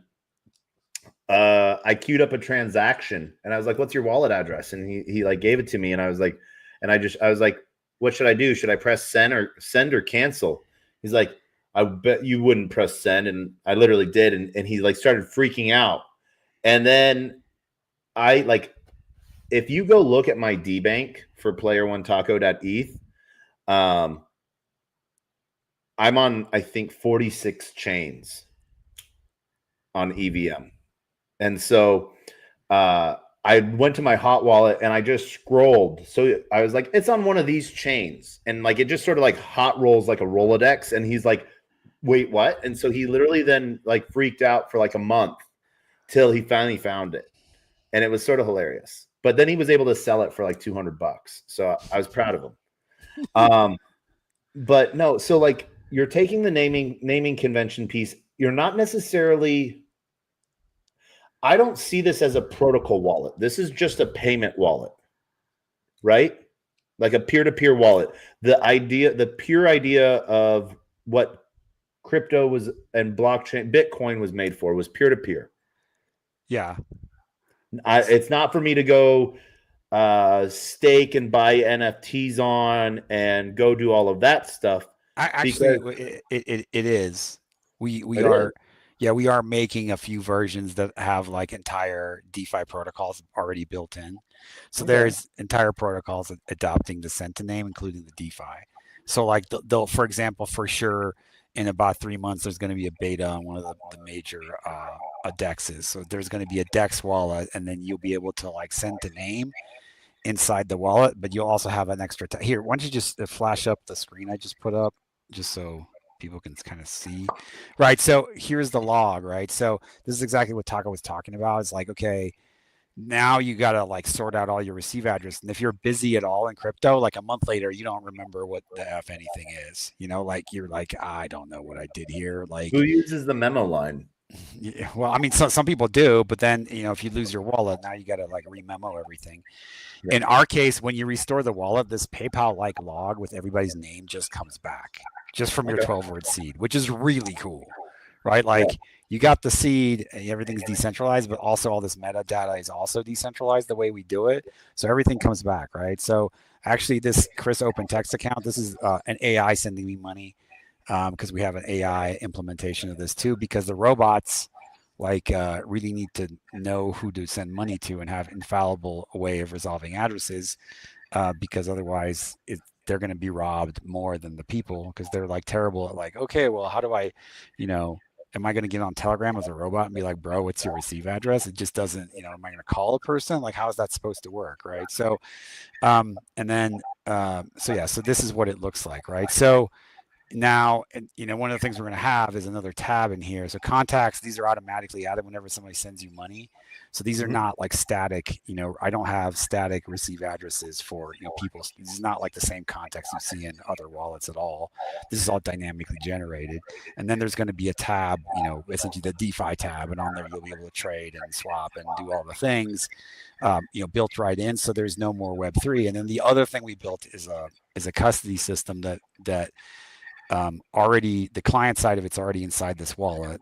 I queued up a transaction, and I was like, "What's your wallet address?" And he like gave it to me, and I was like, I was like, "What should I do? Should I press send or cancel?" He's like, "I bet you wouldn't press send," and I literally did, and he like started freaking out. And then I like, if you go look at my DBank for player1taco.eth, I'm on, I think, 46 chains on EVM. And so I went to my hot wallet and I just scrolled. So I was like, it's on one of these chains. And like, it just sort of like hot rolls like a Rolodex. And he's like, wait, what? And so he literally then like freaked out for like a month till he finally found it. And it was sort of hilarious. But then he was able to sell it for like $200. So I was proud of him. But no, so like you're taking the naming convention piece. You're not necessarily, I don't see this as a protocol wallet. This is just a payment wallet, right? Like a peer-to-peer wallet. The pure idea of what crypto was and blockchain, Bitcoin was made for was peer-to-peer. Yeah. It's not for me to go stake and buy NFTs on and go do all of that stuff. Actually, it is. We are making a few versions that have like entire DeFi protocols already built in. So there's entire protocols adopting the Sentiname, including the DeFi. So like they'll, for example, for sure, in about 3 months, there's going to be a beta on one of the major dexes. So there's going to be a dex wallet, and then you'll be able to like send the name inside the wallet, but you'll also have an extra here. Why don't you just flash up the screen I just put up, just so people can kind of see, right? So here's the log, right? So this is exactly what Taco was talking about. It's like, okay, now you got to like sort out all your receive address. And if you're busy at all in crypto, like a month later, you don't remember what the F anything is, like you're like, I don't know what I did here. Like, Who uses the memo line? yeah, well, I mean, some people do, but then, if you lose your wallet, now you got to like rememo everything. In our case, when you restore the wallet, this PayPal like log with everybody's name just comes back just from your 12-word seed, which is really cool, right? Like you got the seed, everything's decentralized, but also all this metadata is also decentralized the way we do it. So everything comes back, right? So actually this Chris Open Text account, this is an AI sending me money because we have an AI implementation of this too, because the robots really need to know who to send money to and have infallible way of resolving addresses because otherwise they're going to be robbed more than the people because they're like terrible at like, okay, well, how do I, am I going to get on Telegram as a robot and be like, bro, what's your receive address? It just doesn't, am I going to call a person? Like, how is that supposed to work? Right. So, so this is what it looks like. Right. So, now, one of the things we're going to have is another tab in here. So contacts, these are automatically added whenever somebody sends you money. So these are not like static, I don't have static receive addresses for, people. This is not like the same context you see in other wallets at all. This is all dynamically generated. And then there's going to be a tab, essentially the DeFi tab. And on there, you'll be able to trade and swap and do all the things, built right in. So there's no more Web3. And then the other thing we built is a custody system that already the client side of it's already inside this wallet.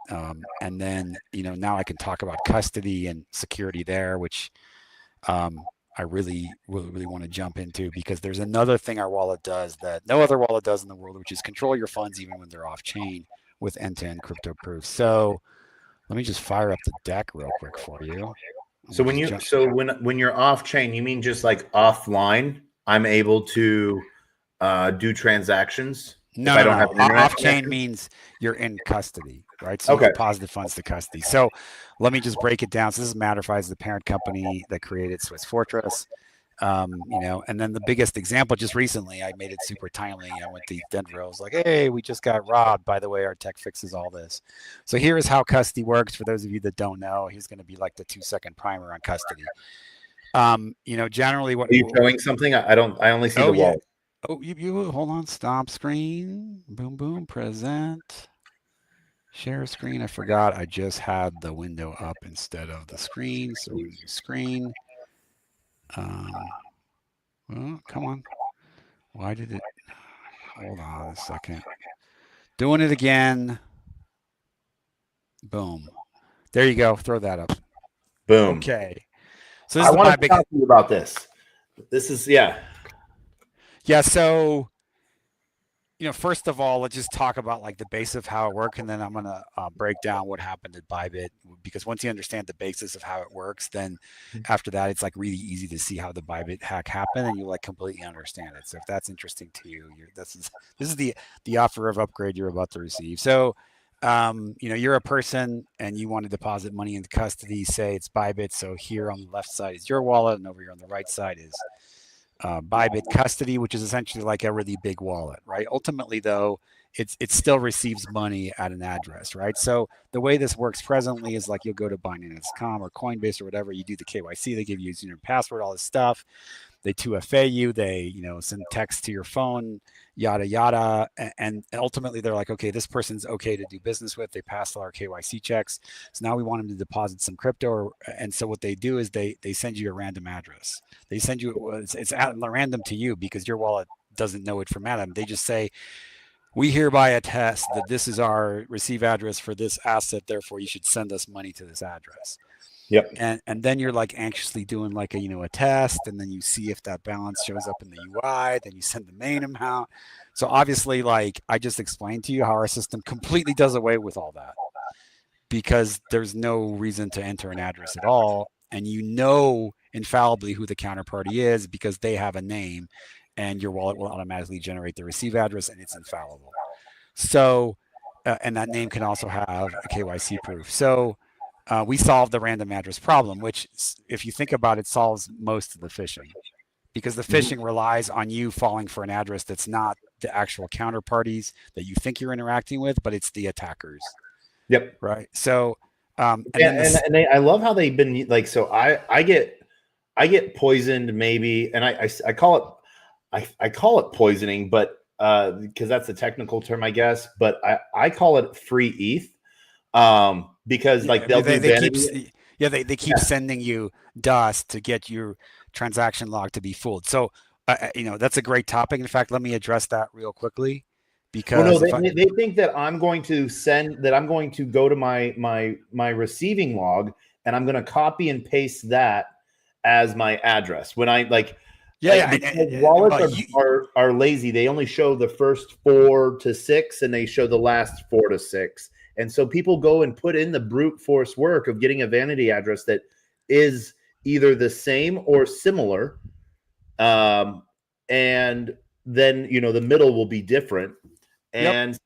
And then, now I can talk about custody and security there, which I really want to jump into because there's another thing our wallet does that no other wallet does in the world, which is control your funds even when they're off chain with end-to-end crypto proof. So let me just fire up the deck real quick for you. So when you're off chain, you mean just like offline? I'm able to do transactions. No, off chain means you're in custody, right? So you deposit funds to custody. So let me just break it down. So this is Matterify, is the parent company that created Swiss Fortress. And then the biggest example just recently, I made it super timely. I went to Denver. I was like, hey, we just got robbed. By the way, our tech fixes all this. So here is how custody works. For those of you that don't know, here's going to be like the 2-second primer on custody. Generally what are you showing something? I only see the wall. Oh, you hold on, stop screen, boom, present, share screen. I forgot I just had the window up instead of the screen. So we use screen. Well, come on. Why did it? Hold on a second. Doing it again. Boom. There you go. Throw that up. Boom. Okay. So this I want to talk to you about this. This is, Yeah, so, first of all, let's just talk about like the base of how it works, and then I'm going to break down what happened at Bybit, because once you understand the basis of how it works, then after that, it's like really easy to see how the Bybit hack happened, and you like completely understand it. So if that's interesting to you, this is the offer of upgrade you're about to receive. So, you're a person and you want to deposit money into custody, say it's Bybit. So here on the left side is your wallet, and over here on the right side is Bybit custody, which is essentially like a really big wallet, right? Ultimately, though, it still receives money at an address, right? So the way this works presently is like you'll go to Binance.com or Coinbase or whatever, you do the KYC, they give you username and password, all this stuff. They 2FA you, they send text to your phone, yada yada, and ultimately they're like, okay, this person's okay to do business with. They pass all our KYC checks, so now we want them to deposit some crypto, and so what they do is they send you a random address. They send you it's random to you because your wallet doesn't know it from Adam. They just say, we hereby attest that this is our receive address for this asset, therefore you should send us money to this address. Yep. And then you're like anxiously doing like a test, and then you see if that balance shows up in the UI, then you send the main amount. So obviously, like I just explained to you how our system completely does away with all that because there's no reason to enter an address at all. And infallibly who the counterparty is because they have a name, and your wallet will automatically generate the receive address, and it's infallible. So, and that name can also have a KYC proof. So we solved the random address problem, which if you think about it, solves most of the phishing because the phishing relies on you falling for an address that's not the actual counterparties that you think you're interacting with, but it's the attackers. Yep. Right. So, and I love how they've been like, so I get poisoned maybe, and I call it poisoning, but because that's the technical term, I guess, but I call it free ETH. Because like they keep sending you dust to get your transaction log to be fooled. So that's a great topic. In fact, let me address that real quickly, because they think that I'm going to go to my receiving log and I'm going to copy and paste that as my address when I wallets are lazy. They only show the first 4 to 6 and they show the last 4 to 6. And so people go and put in the brute force work of getting a vanity address that is either the same or similar. And then, the middle will be different. And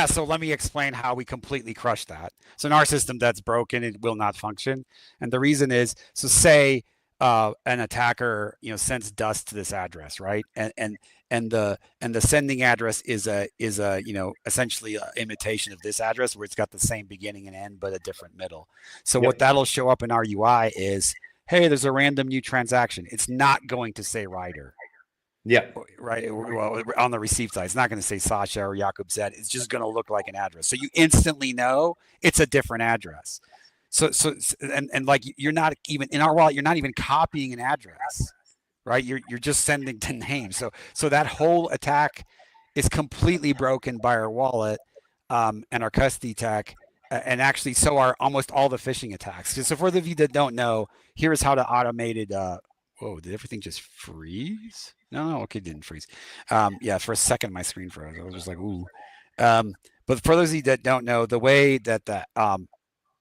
so let me explain how we completely crush that. So in our system that's broken, it will not function. And the reason is, so say an attacker, sends dust to this address, right? And the sending address is a essentially an imitation of this address, where it's got the same beginning and end but a different middle. So what that'll show up in our UI is, hey, there's a random new transaction. It's not going to say Ryder. Yeah. Right. Well, on the receive side, it's not going to say Sasha or Jakub Z. It's just going to look like an address. So you instantly know it's a different address. So like, you're not even in our wallet, you're not even copying an address, right? You're just sending the name. So that whole attack is completely broken by our wallet, and our custody tech, and actually so are almost all the phishing attacks. So for those of you that don't know, here's how to automated. Whoa, did everything just freeze? No, okay, it didn't freeze. For a second my screen froze. I was just like, ooh. But for those of you that don't know, the way that the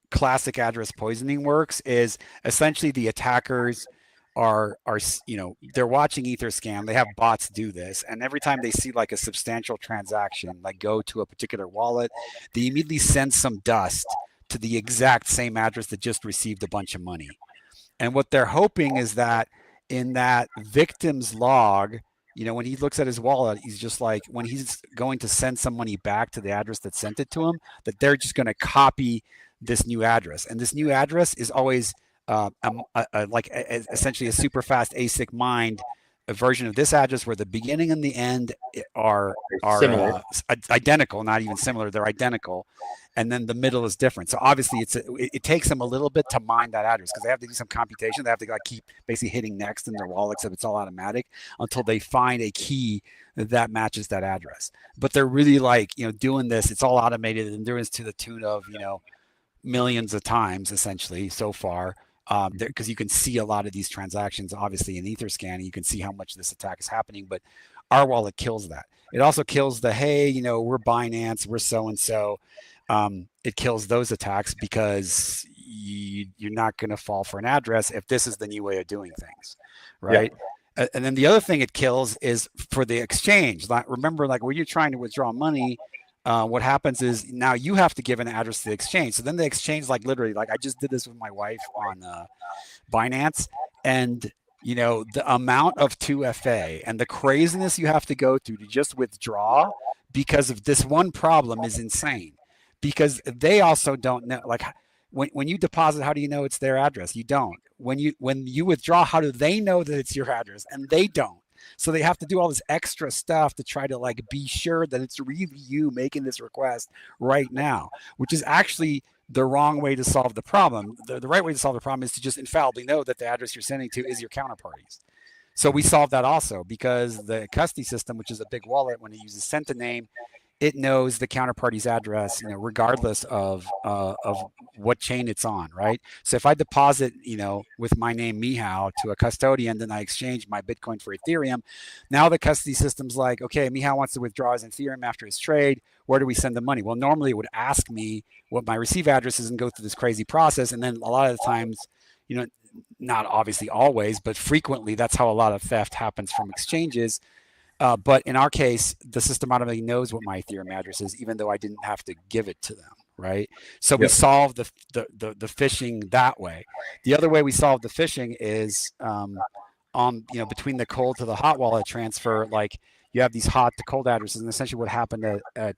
classic address poisoning works is essentially the attackers are they're watching Etherscan. They have bots do this, and every time they see like a substantial transaction like go to a particular wallet, they immediately send some dust to the exact same address that just received a bunch of money. And what they're hoping is that in that victim's log, when he looks at his wallet, he's just like, when he's going to send some money back to the address that sent it to him, that they're just going to copy this new address. And this new address is always essentially a super fast ASIC mined a version of this address where the beginning and the end are identical, not even similar. They're identical. And then the middle is different. So obviously it takes them a little bit to mine that address, because they have to do some computation. They have to keep basically hitting next in their wallet, except it's all automatic, until they find a key that matches that address. But they're really doing this. It's all automated and doing this to the tune of, millions of times essentially so far. Because you can see a lot of these transactions, obviously in Etherscan, and you can see how much this attack is happening. But our wallet kills that. It also kills the, hey, we're Binance, we're so-and-so. It kills those attacks because you're not going to fall for an address if this is the new way of doing things, right? Yeah. And then the other thing it kills is for the exchange. Remember, when you're trying to withdraw money, what happens is now you have to give an address to the exchange. So then the exchange, literally, I just did this with my wife on Binance, and the amount of 2FA and the craziness you have to go through to just withdraw because of this one problem is insane. Because they also don't know, when you deposit, how do you know it's their address? You don't. When you withdraw, how do they know that it's your address? And they don't. So they have to do all this extra stuff to try to be sure that it's really you making this request right now, which is actually the wrong way to solve the problem. The right way to solve the problem is to just infallibly know that the address you're sending to is your counterparties. So we solved that also, because the custody system, which is a big wallet, when it uses sent a name, it knows the counterparty's address, regardless of what chain it's on, right? So if I deposit, with my name Mihao to a custodian, then I exchange my Bitcoin for Ethereum. Now the custody system's like, okay, Mihao wants to withdraw his Ethereum after his trade. Where do we send the money? Well, normally it would ask me what my receive address is and go through this crazy process. And then a lot of the times, not obviously always, but frequently, that's how a lot of theft happens from exchanges. But in our case, the system automatically knows what my Ethereum address is, even though I didn't have to give it to them, right? So we solve the phishing that way. The other way we solve the phishing is on on, between the cold to the hot wallet transfer, like you have these hot to cold addresses, and essentially what happened at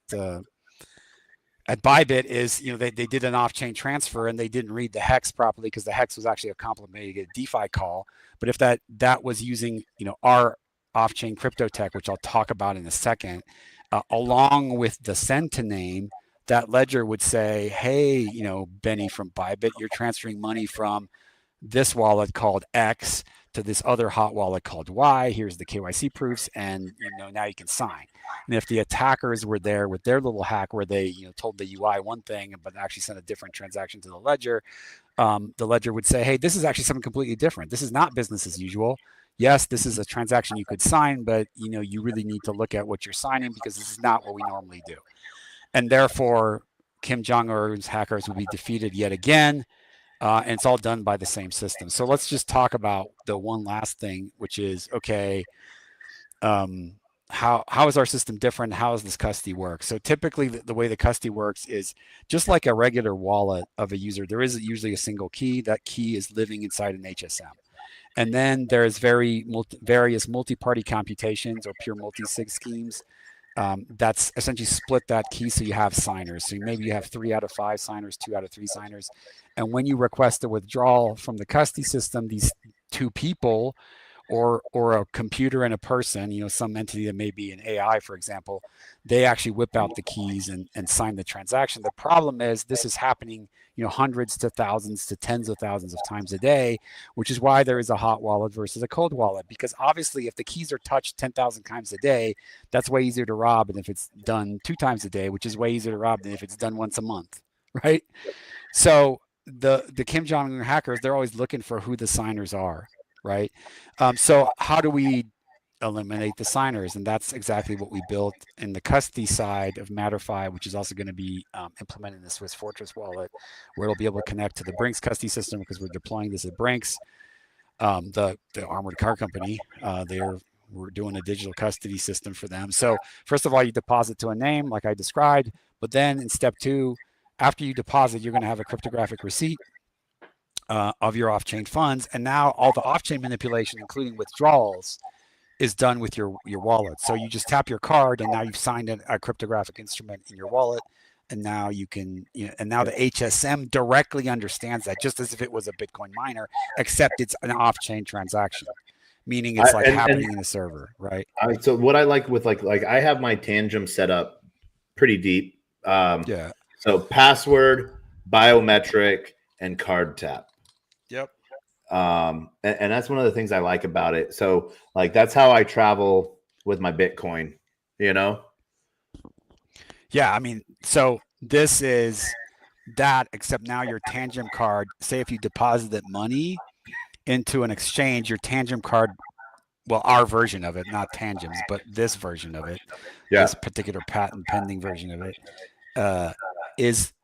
Bybit is, they did an off-chain transfer and they didn't read the hex properly, because the hex was actually a complicated DeFi call. But if that was using, our off-chain crypto tech, which I'll talk about in a second, along with the send to name, that ledger would say, hey, Benny from Bybit, you're transferring money from this wallet called X to this other hot wallet called Y. Here's the KYC proofs, and now you can sign. And if the attackers were there with their little hack where they told the UI one thing but actually sent a different transaction to the ledger would say, hey, this is actually something completely different. This is not business as usual. Yes, this is a transaction you could sign, but you really need to look at what you're signing, because this is not what we normally do. And therefore, Kim Jong-un's hackers will be defeated yet again. And it's all done by the same system. So let's just talk about the one last thing, which is, okay, how is our system different? How does this custody work? So typically the way the custody works is just like a regular wallet of a user. There is usually a single key. That key is living inside an HSM. And then there's various multi-party computations or pure multi-sig schemes that's essentially split that key, so you have signers. So maybe you have 3 out of 5 signers, 2 out of 3 signers. And when you request a withdrawal from the custody system, these 2 people or a computer and a person, some entity that may be an AI, for example, they actually whip out the keys and sign the transaction. The problem is this is happening hundreds to thousands to tens of thousands of times a day, which is why there is a hot wallet versus a cold wallet. Because obviously, if the keys are touched 10,000 times a day, that's way easier to rob than if it's done 2 times a day, which is way easier to rob than if it's done once a month, right? So the Kim Jong-un hackers, they're always looking for who the signers are, right? So how do we eliminate the signers? And that's exactly what we built in the custody side of Matterfi, which is also going to be implemented in the Swiss Fortress wallet, where it'll be able to connect to the Brinks custody system, because we're deploying this at Brinks, the armored car company. We're doing a digital custody system for them. So first of all, you deposit to a name like I described, but then in step 2, after you deposit, you're going to have a cryptographic receipt of your off-chain funds. And now all the off-chain manipulation, including withdrawals, is done with your wallet. So you just tap your card, and now you've signed a cryptographic instrument in your wallet, and now you can, and now the HSM directly understands that, just as if it was a Bitcoin miner, except it's an off-chain transaction, meaning it's happening in the server, right? So what I like with like I have my Tangem set up pretty deep. Yeah. So password, biometric, and card tap. Yep. And that's one of the things I like about it. So like that's how I travel with my Bitcoin, Yeah, I mean, so this is that, except now your Tangem card, say if you deposited money into an exchange, your Tangem card, well, our version of it, not Tangem's, but this version of it, this particular patent pending version of it,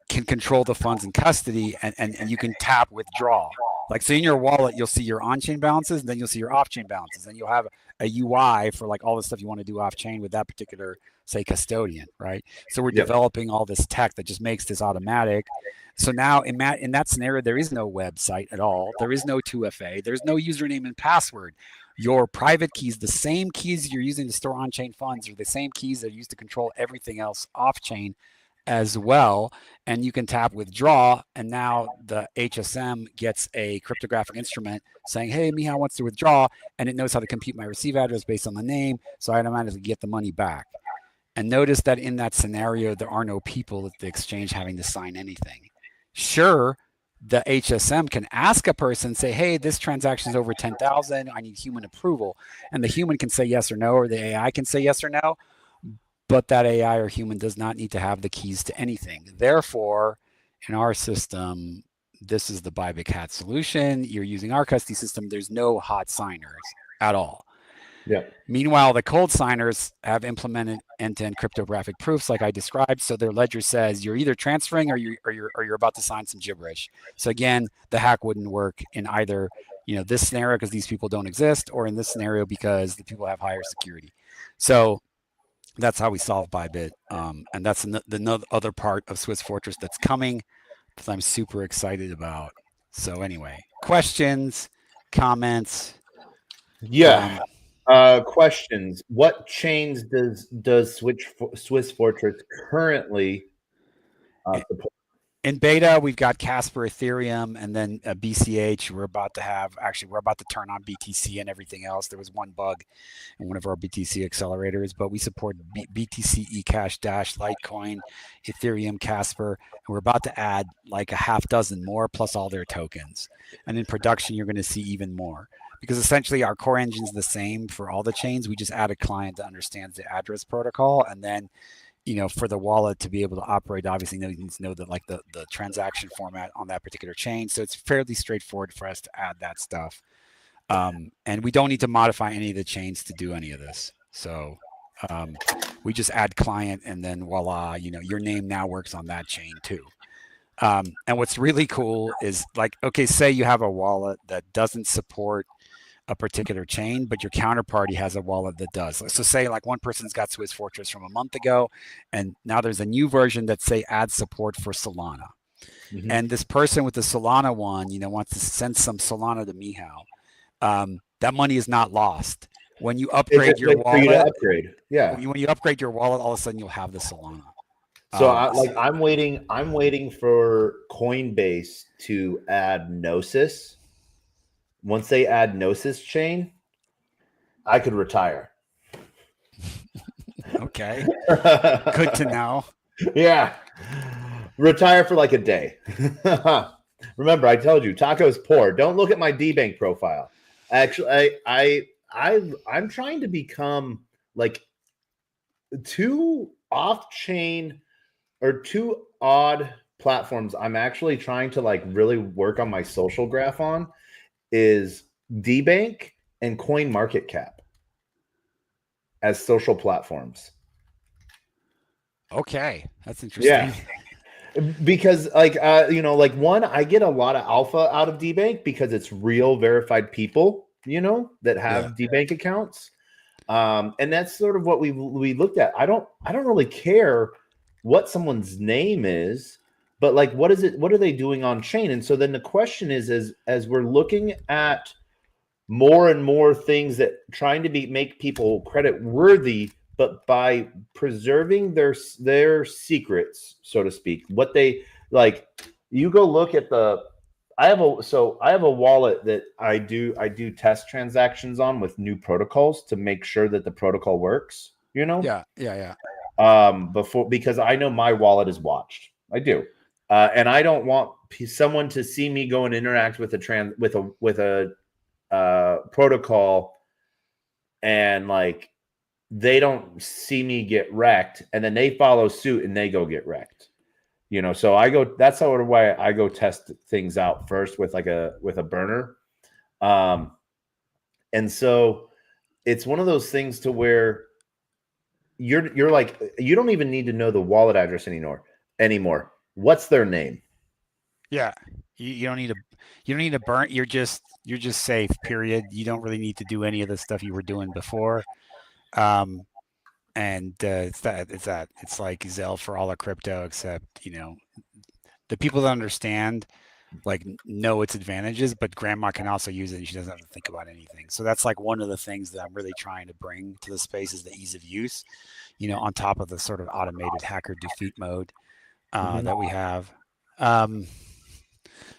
can control the funds in custody, and you can tap withdraw. Like, so in your wallet, you'll see your on-chain balances, and then you'll see your off-chain balances. Then you'll have a UI for like all the stuff you want to do off-chain with that particular, say, custodian, right? So we're developing all this tech that just makes this automatic. So now in that scenario, there is no website at all. There is no 2FA. There's no username and password. Your private keys, the same keys you're using to store on-chain funds, are the same keys that are used to control everything else off-chain as well. And you can tap withdraw, and now the HSM gets a cryptographic instrument saying, hey, Miha wants to withdraw, and it knows how to compute my receive address based on the name, so I automatically get the money back. And notice that in that scenario, there are no people at the exchange having to sign anything. Sure, the HSM can ask a person, say, hey, this transaction is over 10,000, I need human approval. And the human can say yes or no, or the AI can say yes or no. But that AI or human does not need to have the keys to anything. Therefore, in our system, this is the Bybit Cat solution. You're using our custody system. There's no hot signers at all. Yeah. Meanwhile, the cold signers have implemented end-to-end cryptographic proofs, like I described. So their ledger says you're either transferring or you're about to sign some gibberish. So again, the hack wouldn't work in either this scenario because these people don't exist, or in this scenario because the people have higher security. So that's how we solve Bybit, and that's the other part of Swiss Fortress that's coming that I'm super excited about. So anyway, questions, comments? Yeah. Questions. What chains does Swiss Fortress currently support? In beta, we've got Casper Ethereum and then BCH. We're about to turn on BTC and everything else. There was one bug in one of our BTC accelerators, but we support BTC, eCash, Dash, Litecoin, Ethereum, Casper, and we're about to add like a half dozen more plus all their tokens. And in production, you're going to see even more because essentially our core engine is the same for all the chains. We just add a client that understands the address protocol, and then for the wallet to be able to operate, obviously you need to know that like the transaction format on that particular chain. So it's fairly straightforward for us to add that stuff. And we don't need to modify any of the chains to do any of this. So we just add client and then voila, your name now works on that chain too. And what's really cool is like, okay, say you have a wallet that doesn't support a particular chain, but your counterparty has a wallet that does. So say like one person's got Swiss Fortress from a month ago, and now there's a new version that say adds support for Solana. Mm-hmm. And this person with the Solana one, wants to send some Solana to Mihao. That money is not lost. When you upgrade your wallet, when you upgrade your wallet, all of a sudden you'll have the Solana. So I'm waiting for Coinbase to add Gnosis. Once they add Gnosis chain, I could retire. Okay. Good to know. Yeah. Retire for like a day. Remember, I told you, Taco's poor. Don't look at my DBank profile. Actually, I'm trying to become like two off-chain or two odd platforms I'm actually trying to like really work on my social graph on is DBank and CoinMarketCap as social platforms. Okay, that's interesting. Yeah, because like one, I get a lot of alpha out of DBank because it's real verified people, that have DBank accounts, and that's sort of what we looked at. I don't really care what someone's name is. But like, what are they doing on chain? And so then the question is, as we're looking at more and more things that trying to make people credit worthy, but by preserving their secrets, so to speak, what they like, you go look at I have a wallet that I do test transactions on with new protocols to make sure that the protocol works, Yeah. because I know my wallet is watched. I do. And I don't want someone to see me go and interact with a protocol, and like they don't see me get wrecked, and then they follow suit and they go get wrecked. So that's why I go test things out first with a burner. And so it's one of those things to where you're like, you don't even need to know the wallet address anymore. What's their name? Yeah, you don't need to burn. You're just safe. Period. You don't really need to do any of the stuff you were doing before. And it's like Zelle for all of crypto, except the people that understand like know its advantages, but grandma can also use it and she doesn't have to think about anything. So that's like one of the things that I'm really trying to bring to the space is the ease of use, on top of the sort of automated hacker defeat mode that we have.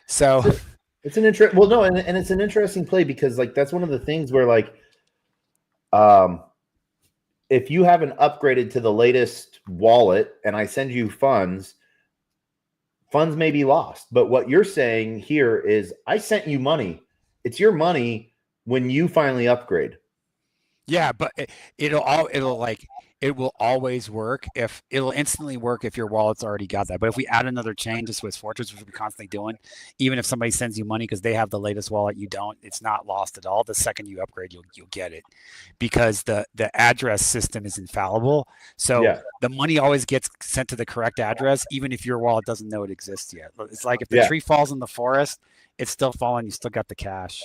So it's an and it's an interesting play because like that's one of the things where like if you haven't upgraded to the latest wallet and I send you funds may be lost. But what you're saying here is I sent you money. It's your money when you finally upgrade. Yeah, but it will always work it'll instantly work if your wallet's already got that. But if we add another chain to Swiss Fortress, which we're constantly doing, even if somebody sends you money because they have the latest wallet, you don't, it's not lost at all. The second you upgrade, you'll get it because the address system is infallible. So the money always gets sent to the correct address, even if your wallet doesn't know it exists yet. It's like if the tree falls in the forest, it's still falling. You still got the cash.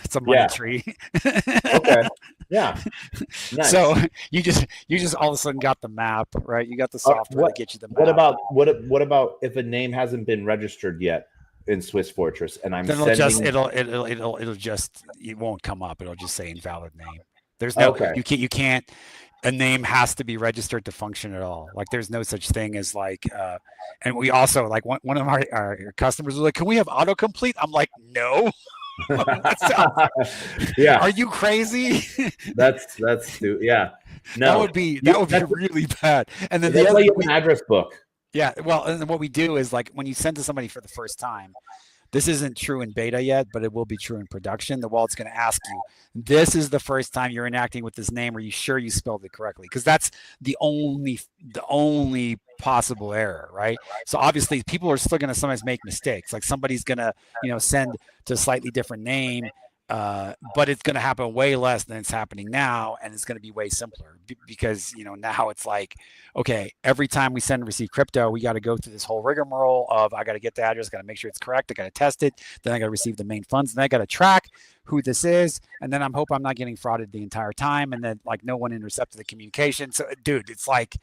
It's a money tree. Okay. Yeah. Nice. So you just all of a sudden got the map, right? You got the software to get you the map. What about if a name hasn't been registered yet? in Swiss Fortress, and I'm Then sending. it'll just, it won't come up. It'll just say invalid name. There's no, Okay. you can't, a name has to be registered to function at all. Like there's no such thing as like, and we also like one of our customers was like, can we have autocomplete? I'm like, no. Yeah. Are you crazy? That's yeah. No, that would be really bad. And then that's why you have an address book. Yeah. Well, and then what we do is like when you send to somebody for the first time, this isn't true in beta yet, but it will be true in production. The wallet's going to ask you, this is the first time you're interacting with this name. Are you sure you spelled it correctly? Because that's the only possible error, right? So obviously people are still going to sometimes make mistakes. Like somebody's going to, send to a slightly different name, but it's going to happen way less than it's happening now. And it's going to be way simpler because, now it's like, okay, every time we send and receive crypto, we got to go through this whole rigmarole of, I got to get the address, got to make sure it's correct. I got to test it. Then I got to receive the main funds. And I got to track who this is. And then I'm hoping I'm not getting frauded the entire time. And then like no one intercepted the communication. So dude, it's like,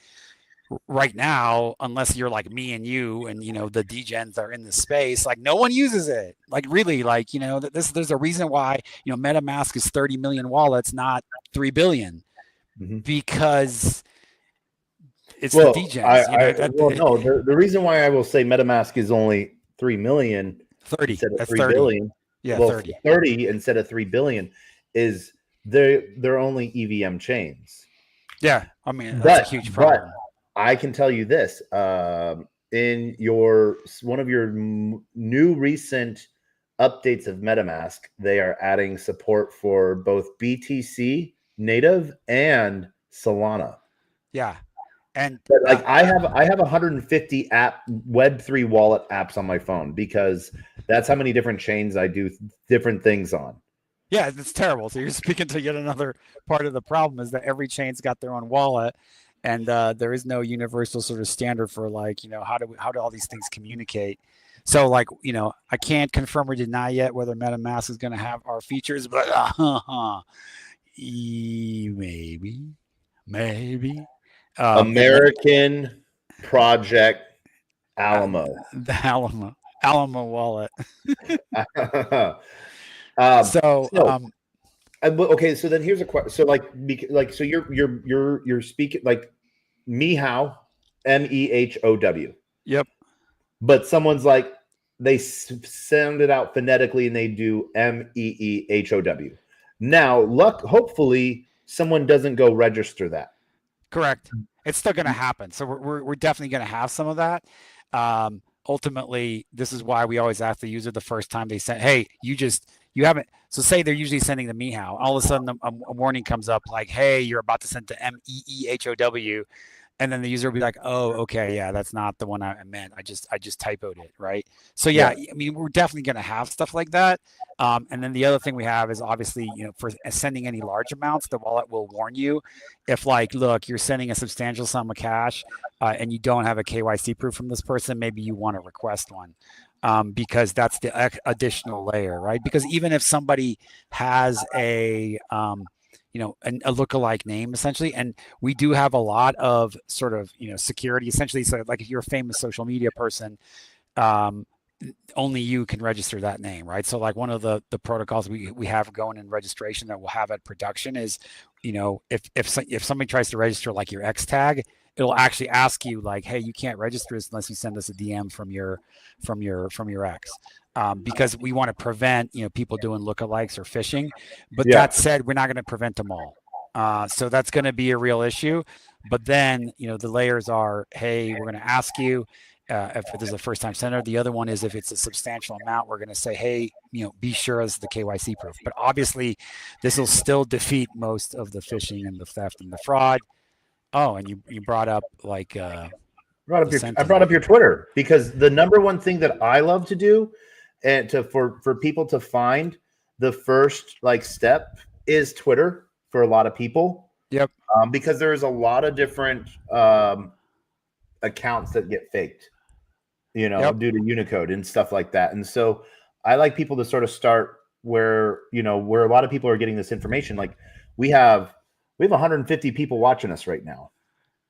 right now, unless you're like me and you and the degens are in the space, like no one uses it. Like really, like there's a reason why MetaMask is 30 million wallets, not 3 billion, because it's the degens. No, the reason why I will say MetaMask is only 3 million 30 instead of that's 3 30. billion. Yeah, well, 30 instead of 3 billion is they're only EVM chains. Yeah, I mean that's a huge problem. But I can tell you this: in one of your new recent updates of MetaMask, they are adding support for both BTC native and Solana. Yeah, and but like I have 150 Web3 wallet apps on my phone because that's how many different chains I do different things on. Yeah, it's terrible. So you're speaking to yet another part of the problem is that every chain's got their own wallet. And there is no universal sort of standard for like, how do all these things communicate? So like, I can't confirm or deny yet whether MetaMask is going to have our features, but maybe. American Project Alamo. The Alamo wallet. Okay, so then here's a question. So you're speaking like Mehow, MEHOW. Yep. But someone's like they sound it out phonetically and they do MEEHOW. Now, hopefully someone doesn't go register that. Correct. It's still going to happen. So we're definitely going to have some of that. Ultimately, this is why we always ask the user the first time they send, hey, you haven't. So say they're usually sending the Mehow. All of a sudden, a warning comes up like, hey, you're about to send to MEEHOW. And then the user will be like, oh, okay, yeah, that's not the one I meant. I just typoed it, right? So yeah, I mean, we're definitely going to have stuff like that. And then the other thing we have is obviously, for sending any large amounts, the wallet will warn you if like, look, you're sending a substantial sum of cash and you don't have a KYC proof from this person, maybe you want to request one. Because that's the additional layer, right? Because even if somebody has a lookalike name essentially, and we do have a lot of sort of, security essentially. So like if you're a famous social media person, only you can register that name, right? So like one of the protocols we have going in registration that we'll have at production is, if somebody tries to register like your X tag, it'll actually ask you like, hey, you can't register this unless you send us a DM from your X. Because we want to prevent, people doing lookalikes or phishing. But that said, we're not going to prevent them all. So that's going to be a real issue. But then, the layers are, hey, we're going to ask you if there's a first time sender. The other one is if it's a substantial amount, we're going to say, hey, be sure as the KYC proof. But obviously, this will still defeat most of the phishing and the theft and the fraud. Oh, and you brought up like I brought up your Twitter because the number one thing that I love to do and for people to find the first step is Twitter for a lot of people. Yep. Because there's a lot of different accounts that get faked, due to Unicode and stuff like that. And so I like people to sort of start where a lot of people are getting this information. Like we have 150 people watching us right now,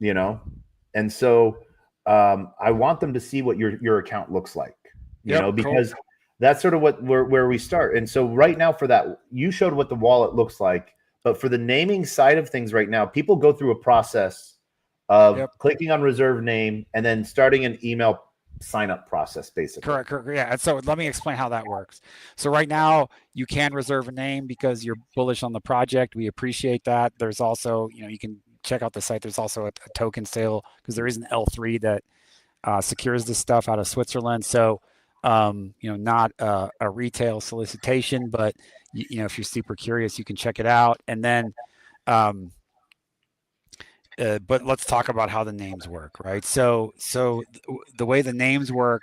and so I want them to see what your account looks like, because That's sort of where we start. And so right now for that, you showed what the wallet looks like, but for the naming side of things right now, people go through a process of clicking on reserve name and then starting an email sign up process, basically. Correct. Yeah. And so let me explain how that works. So right now you can reserve a name because you're bullish on the project. We appreciate that. There's also, you can check out the site. There's also a token sale because there is an L3 that secures this stuff out of Switzerland. So, not a retail solicitation, but if you're super curious, you can check it out. And then, but let's talk about how the names work, right? So the way the names work,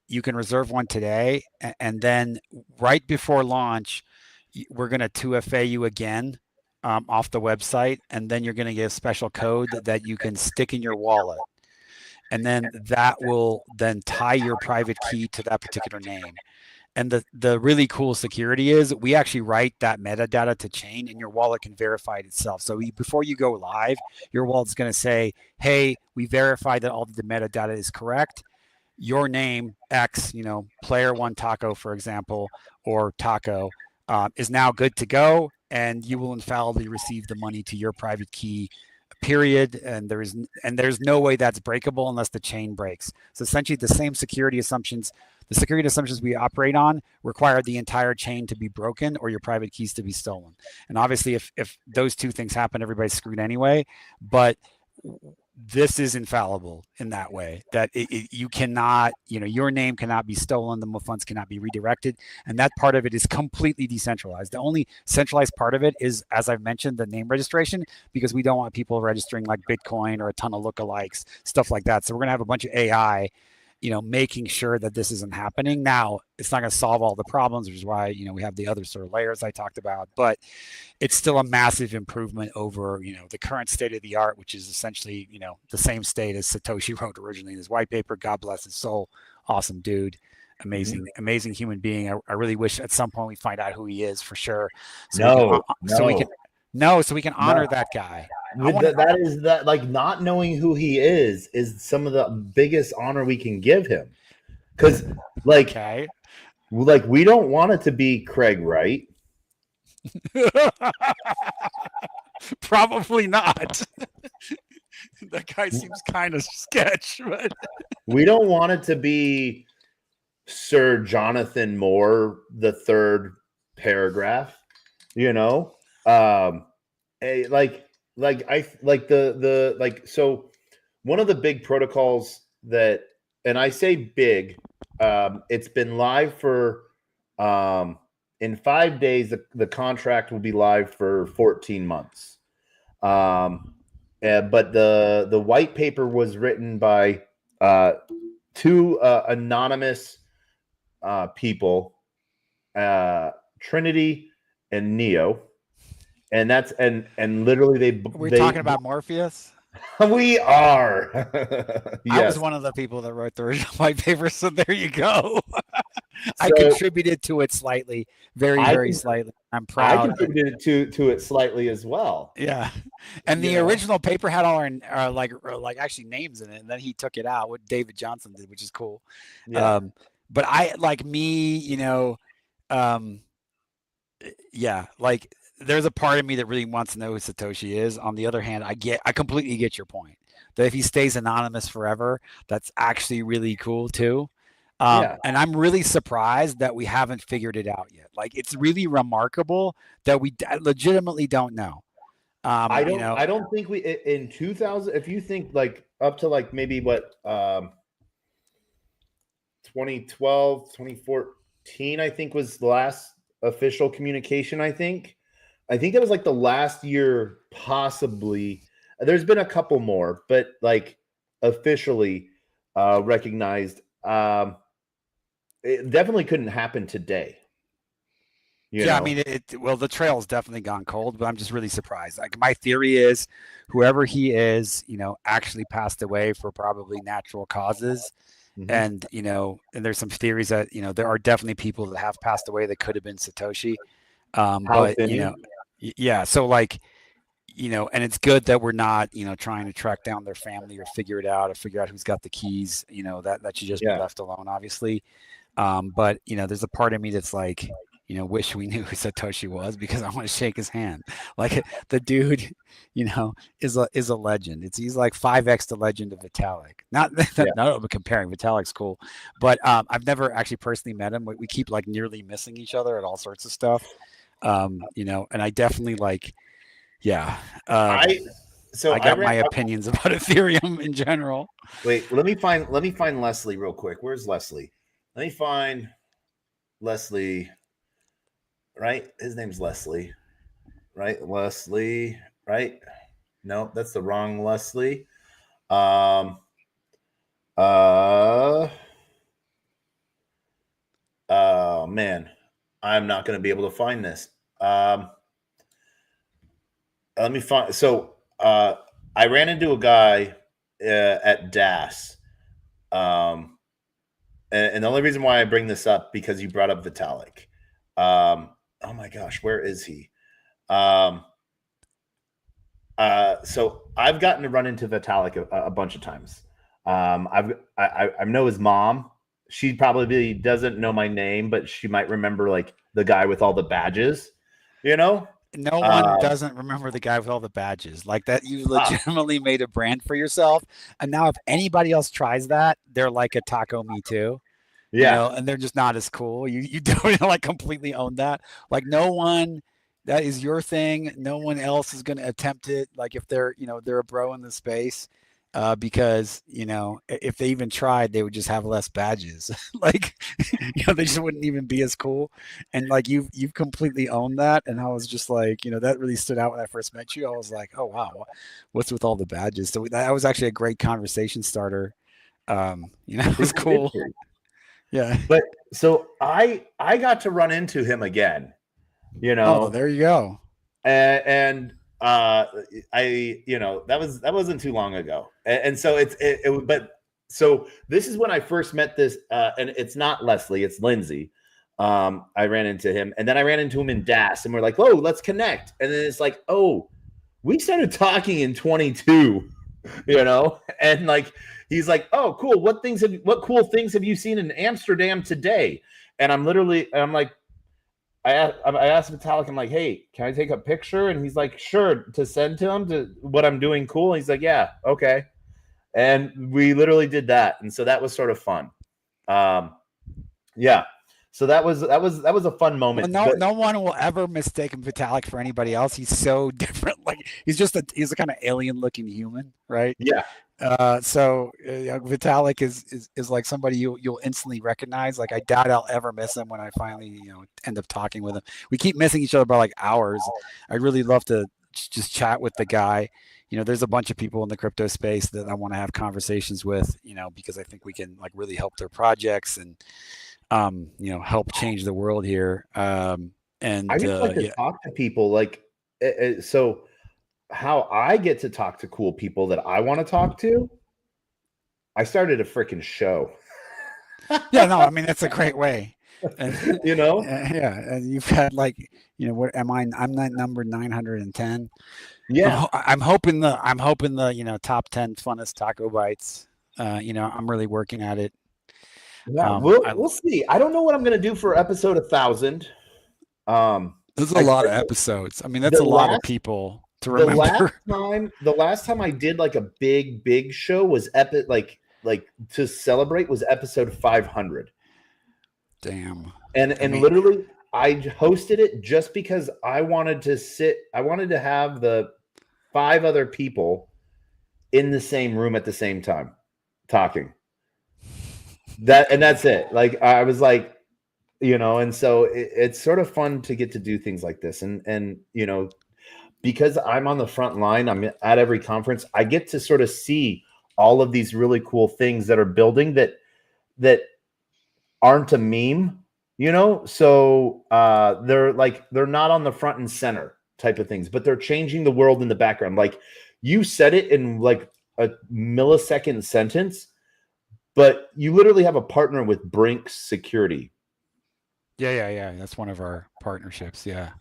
you can reserve one today, and then right before launch, we're going to 2FA you again off the website, and then you're going to get a special code that you can stick in your wallet. And then that will then tie your private key to that particular name. And the really cool security is we actually write that metadata to chain, and your wallet can verify it itself. So before you go live, your wallet's going to say, hey, we verified that all the metadata is correct. Your name, X, player one Taco, for example, or Taco, is now good to go, and you will infallibly receive the money to your private key, period. And there's no way that's breakable unless the chain breaks. So essentially the same security assumptions we operate on require the entire chain to be broken or your private keys to be stolen. And obviously if those two things happen, everybody's screwed anyway. But this is infallible in that way that you cannot, your name cannot be stolen. The funds cannot be redirected. And that part of it is completely decentralized. The only centralized part of it is, as I've mentioned, the name registration, because we don't want people registering like Bitcoin or a ton of lookalikes, stuff like that. So we're going to have a bunch of AI, making sure that this isn't happening. Now, it's not going to solve all the problems, which is why, we have the other sort of layers I talked about, but it's still a massive improvement over, the current state of the art, which is essentially, the same state as Satoshi wrote originally in his white paper. God bless his soul. Awesome dude. Amazing human being. I really wish at some point we find out who he is for sure. So we can honor that guy. Not knowing who he is some of the biggest honor we can give him, because we don't want it to be Craig Wright. Probably not. That guy seems kind of sketch, but we don't want it to be Sir Jonathan Moore, the third paragraph, so one of the big protocols that, and I say big, it's been live for in 5 days, the contract will be live for 14 months. But the white paper was written by two anonymous people, Trinity and Neo. And that's and literally we're talking about Morpheus. We are. Yes. I was one of the people that wrote the original white paper, so there you go. I contributed to it slightly, very slightly. I'm proud. I contributed to it slightly as well. Yeah, and the original paper had all our like actually names in it, and then he took it out. What David Johnson did, which is cool. Yeah. But I there's a part of me that really wants to know who Satoshi is. On the other hand, I completely get your point that if he stays anonymous forever, that's actually really cool too. And I'm really surprised that we haven't figured it out yet. Like, it's really remarkable that we legitimately don't know. I don't think we in 2000. If you think like up to like maybe what 2012, 2014, I think was the last official communication. I think that was like the last year, possibly. There's been a couple more, but like officially recognized. It definitely couldn't happen today. I mean, the trail's definitely gone cold, but I'm just really surprised. Like, my theory is whoever he is, actually passed away for probably natural causes. Mm-hmm. And, and there's some theories that, there are definitely people that have passed away that could have been Satoshi. But, yeah. So like, and it's good that we're not, trying to track down their family or figure out who's got the keys, that should just be left alone, obviously. But there's a part of me that's like, wish we knew who Satoshi was because I want to shake his hand. Like the dude, is a legend. He's like 5x the legend of Vitalik. Not Yeah. not comparing. Vitalik's cool, but I've never actually personally met him. We keep like nearly missing each other at all sorts of stuff. And I definitely like, yeah. I got my opinions about Ethereum in general. Wait, let me find Leslie real quick. Where's Leslie? Let me find Leslie. Right? His name's Leslie. Right? Leslie, right? No, that's the wrong Leslie. Oh man. I'm not going to be able to find this. Let me find. So I ran into a guy at DAS. And the only reason why I bring this up because you brought up Vitalik. Oh my gosh, where is he? So I've gotten to run into Vitalik a bunch of times. I know his mom. She probably doesn't know my name, but she might remember like the guy with all the badges. No one doesn't remember the guy with all the badges like that. You legitimately made a brand for yourself. And now if anybody else tries that, they're like a Taco Me Too. Yeah. And they're just not as cool. You don't like completely own that. Like no one, that is your thing. No one else is going to attempt it. Like if they're a bro in the space, because if they even tried, they would just have less badges. Like they just wouldn't even be as cool. And like you've completely owned that. And I was just like, that really stood out when I first met you. I was like, oh wow, what's with all the badges? So that was actually a great conversation starter. It was cool. Yeah. But so I got to run into him again, Oh, there you go. And that wasn't too long ago. And so but so this is when I first met this, and it's not Leslie, it's Lindsay. I ran into him and then I ran into him in DAS and we're like, oh, let's connect. And then it's like, oh, we started talking in 22, and like, he's like, oh, cool. What cool things have you seen in Amsterdam today? And I'm like, I asked Vitalik, I'm like, hey, can I take a picture? And he's like, sure, to send to him to what I'm doing. Cool. And he's like, yeah, okay. And we literally did that. And so that was sort of fun. Yeah. So that was a fun moment. Well, no one will ever mistake Vitalik for anybody else. He's so different. Like he's a kind of alien looking human, right? Yeah. So Vitalik is like somebody you'll instantly recognize. Like I doubt I'll ever miss him when I finally end up talking with him. We keep missing each other by like hours. I'd really love to just chat with the guy. There's a bunch of people in the crypto space that I want to have conversations with. Because I think we can like really help their projects and help change the world here. And I just like to talk to people like so. How I get to talk to cool people that I want to talk to, I started a freaking show. Yeah, no, I mean, that's a great way. And, yeah. And you've had like, what am I? I'm not number 910. Yeah. I'm hoping the top 10 funnest TacoBytes. I'm really working at it. Yeah, we'll see. I don't know what I'm going to do for episode 1,000. There's a lot of episodes. I mean, that's a lot of people to remember. The last time I did like a big show was like to celebrate was episode 500. Damn. And literally I hosted it just because I wanted to have the 5 other people in the same room at the same time talking. That's it. Like I was like, and so it's sort of fun to get to do things like this. And because I'm on the front line, I'm at every conference, I get to sort of see all of these really cool things that are building that aren't a meme, So they're not on the front and center type of things, but they're changing the world in the background. Like you said it in like a millisecond sentence, but you literally have a partner with Brinks Security. Yeah. That's one of our partnerships. Yeah.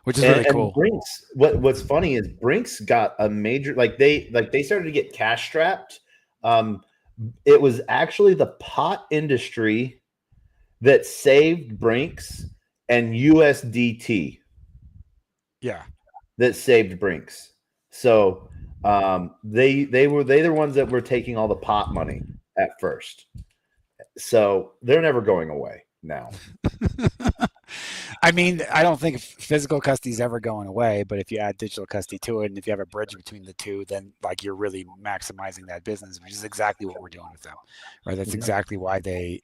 Which is really cool. Brinks, what's funny is Brinks got a major, they started to get cash strapped. It was actually the pot industry that saved Brinks and USDT Yeah. that saved Brinks. So they're the ones that were taking all the pot money at first. So they're never going away now. I mean, I don't think physical custody is ever going away, but if you add digital custody to it, and if you have a bridge between the two, then like you're really maximizing that business, which is exactly what we're doing with them, right? That's exactly why they,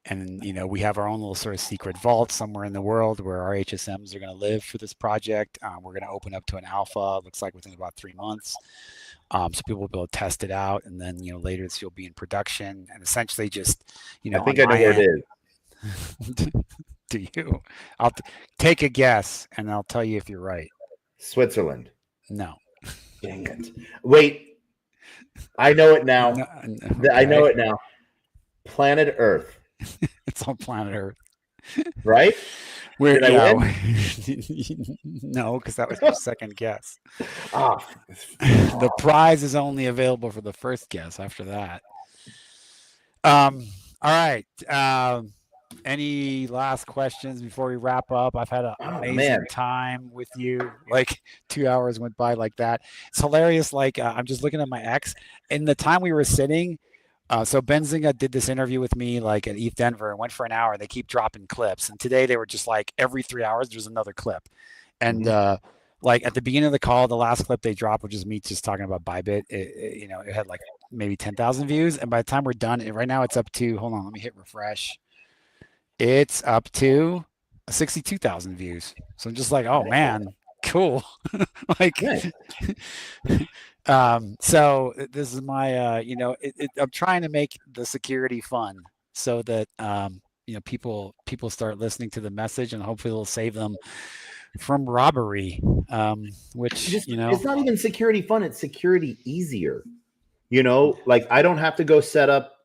and we have our own little sort of secret vault somewhere in the world where our HSMs are going to live for this project. We're going to open up to an alpha. Looks like within about 3 months. So people will be able to test it out, and then later this will be in production, and essentially just I think I know where it is. Do you? I'll take a guess, and I'll tell you if you're right. Switzerland. No. Dang it! Wait, I know it now. No, okay. I know it now. Planet Earth. It's on planet Earth, right? Did I win? No, because that was your second guess. Oh. The prize is only available for the first guess. After that, all right. Any last questions before we wrap up? I've had an amazing time with you. Like 2 hours went by like that. It's hilarious. Like I'm just looking at my ex. In the time we were sitting, so Benzinga did this interview with me like at ETH Denver and went for an hour. They keep dropping clips. And today they were just like every 3 hours, there's another clip. And like at the beginning of the call, the last clip they dropped, which is me just talking about Bybit, it had like maybe 10,000 views. And by the time we're done, right now it's up to, hold on, let me hit refresh. It's up to 62,000 views. So I'm just like, oh man, cool. Like, so this is my, I'm trying to make the security fun so that, people start listening to the message, and hopefully it'll save them from robbery. Which, it's not even security fun. It's security easier. Like I don't have to go set up,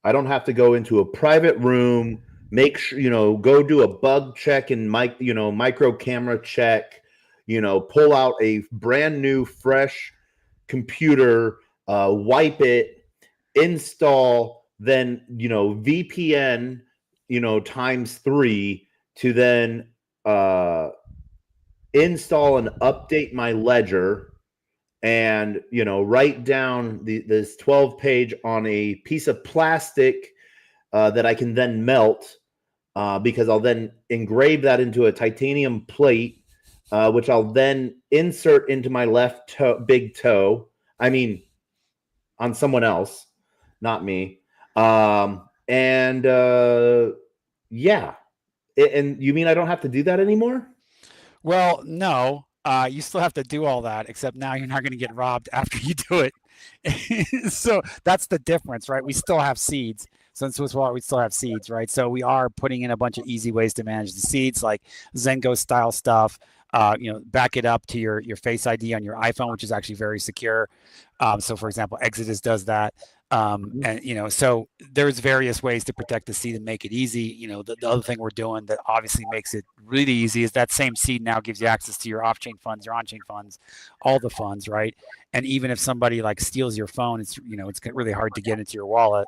I don't have to go into a private room, make sure, go do a bug check and micro camera check, pull out a brand new, fresh computer, wipe it, install, then, VPN, times 3 to then install and update my ledger. And, write down this 12-page on a piece of plastic that I can then melt because I'll then engrave that into a titanium plate, which I'll then insert into my left big toe. I mean, on someone else, not me. Yeah. And you mean I don't have to do that anymore? Well, no. You still have to do all that, except now you're not going to get robbed after you do it. So that's the difference, right? We still have seeds. So in Swiss Wallet, we still have seeds, right? So we are putting in a bunch of easy ways to manage the seeds, like Zengo style stuff. Back it up to your Face ID on your iPhone, which is actually very secure. So for example, Exodus does that. And so there's various ways to protect the seed and make it easy. The other thing we're doing that obviously makes it really easy is that same seed now gives you access to your off-chain funds, your on-chain funds, all the funds, right? And even if somebody like steals your phone, it's really hard to get into your wallet.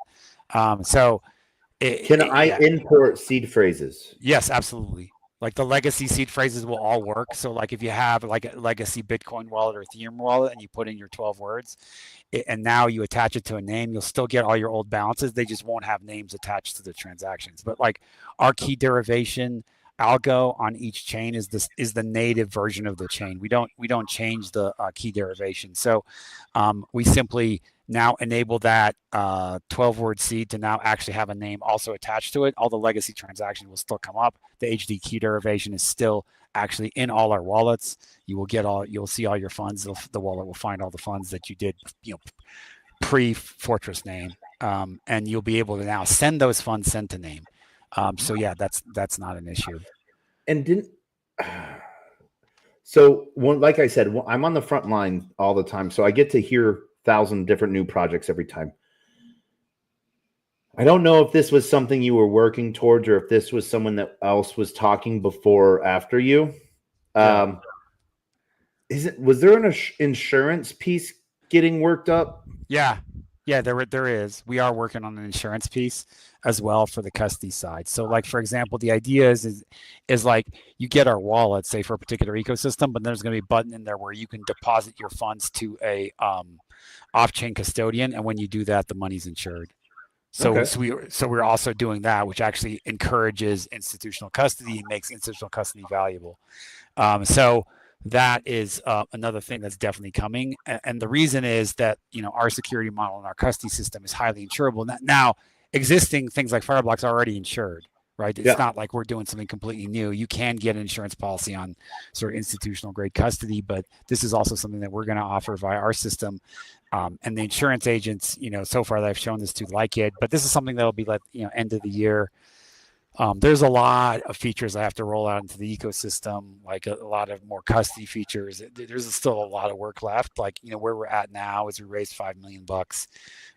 Can I import seed phrases? Yes, absolutely. Like the legacy seed phrases will all work. So like if you have like a legacy Bitcoin wallet or Ethereum wallet and you put in your 12 words and now you attach it to a name, you'll still get all your old balances. They just won't have names attached to the transactions. But like our key derivation algo on each chain is the native version of the chain. We don't change the key derivation. So we simply now enable that 12-word seed to now actually have a name also attached to it. All the legacy transactions will still come up. The HD key derivation is still actually in all our wallets. You'll see all your funds. The wallet will find all the funds that you did, pre-Fortress name, and you'll be able to now send those funds sent to name. So yeah, that's not an issue. And like I said, I'm on the front line all the time, so I get to hear 1,000 different new projects every time. I don't know if this was something you were working towards or if this was someone else was talking before or after you. Yeah. Was there an insurance piece getting worked up? Yeah. Yeah, there is. We are working on an insurance piece as well for the custody side. So, like for example, the idea is like you get our wallet, say for a particular ecosystem, but there's going to be a button in there where you can deposit your funds to a off-chain custodian, and when you do that, the money's insured. So, Okay. so we're also doing that, which actually encourages institutional custody, makes institutional custody valuable. So that is another thing that's definitely coming. And the reason is that, our security model and our custody system is highly insurable. Now, existing things like Fireblocks are already insured, right? It's Yeah. not like we're doing something completely new. You can get an insurance policy on sort of institutional grade custody, but this is also something that we're going to offer via our system. And the insurance agents, so far that I've shown this to like it, but this is something that'll be end of the year. There's a lot of features I have to roll out into the ecosystem, like a lot of more custody features. There's still a lot of work left. Like, where we're at now is we raised $5 million.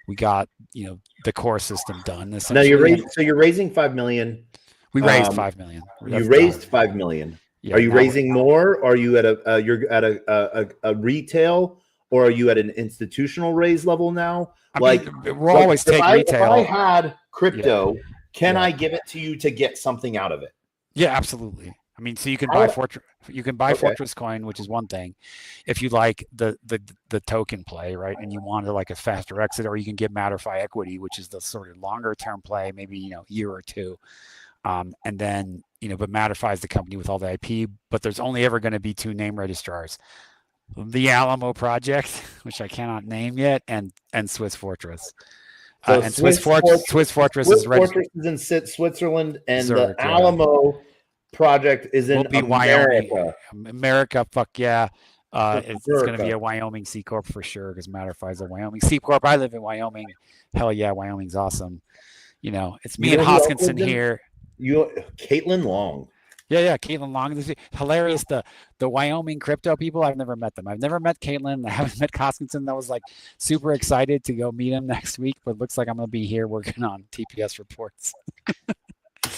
We got, the core system done. Now you're raising 5 million. We raised 5 million. You raised 5 million. Yeah, are you raising more? Are you at you're at a retail, or are you at an institutional raise level now? We'll always take retail. If I had crypto, can I give it to you to get something out of it? Yeah, absolutely. So you can buy Fortress. You can buy Fortress coin, which is one thing. If you like the token play, right, and you want like a faster exit, or you can get Matterify equity, which is the sort of longer term play, maybe year or two. And then but Matterify is the company with all the IP. But there's only ever going to be 2 name registrars: the Alamo Project, which I cannot name yet, and Swiss Fortress. So and Swiss Fortress is in Switzerland, and Zurich, the Alamo Project is in America. America, fuck yeah. It's going to be a Wyoming C Corp for sure, because Matterify is a Wyoming C Corp. I live in Wyoming. Hell yeah, Wyoming's awesome. It's me and Hoskinson here. Caitlin Long. Yeah, Caitlin Long. This is hilarious. The Wyoming crypto people, I've never met them. I've never met Caitlin. I haven't met Hoskinson. I was like super excited to go meet him next week, but looks like I'm going to be here working on TPS reports.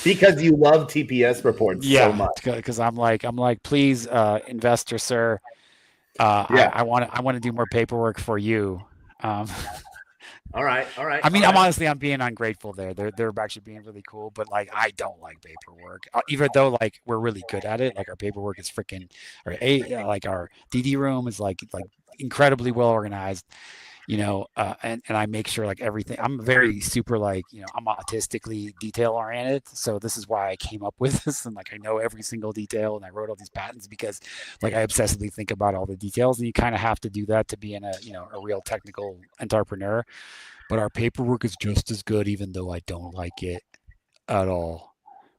Because you love TPS reports so much. Because I'm like, please, investor sir, I want to do more paperwork for you. All right. I'm being ungrateful there. They're actually being really cool, but like I don't like paperwork, even though like we're really good at it. Like our paperwork is freaking, like our DD room is like incredibly well organized. And I make sure like everything. I'm very super I'm autistically detail oriented, so this is why I came up with this, and like I know every single detail, and I wrote all these patents because like I obsessively think about all the details, and you kind of have to do that to be a real technical entrepreneur. But our paperwork is just as good, even though I don't like it at all.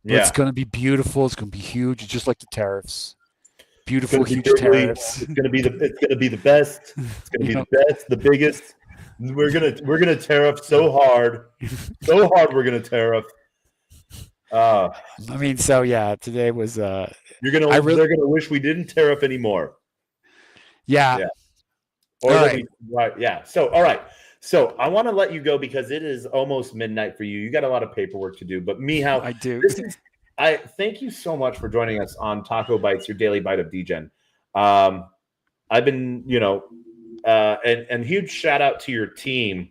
But it's going to be beautiful. It's going to be huge, just like the tariffs. Beautiful, huge tariffs. It's gonna be the best. It's gonna be the best, the biggest. We're gonna tariff so hard. We're gonna tariff. Today was they're gonna wish we didn't tariff anymore. Yeah. Right. Yeah. So all right. So I want to let you go because it is almost midnight for you. You got a lot of paperwork to do. But Michał, I do. I thank you so much for joining us on TacoBytes, your daily bite of Degen. I've been, and huge shout out to your team,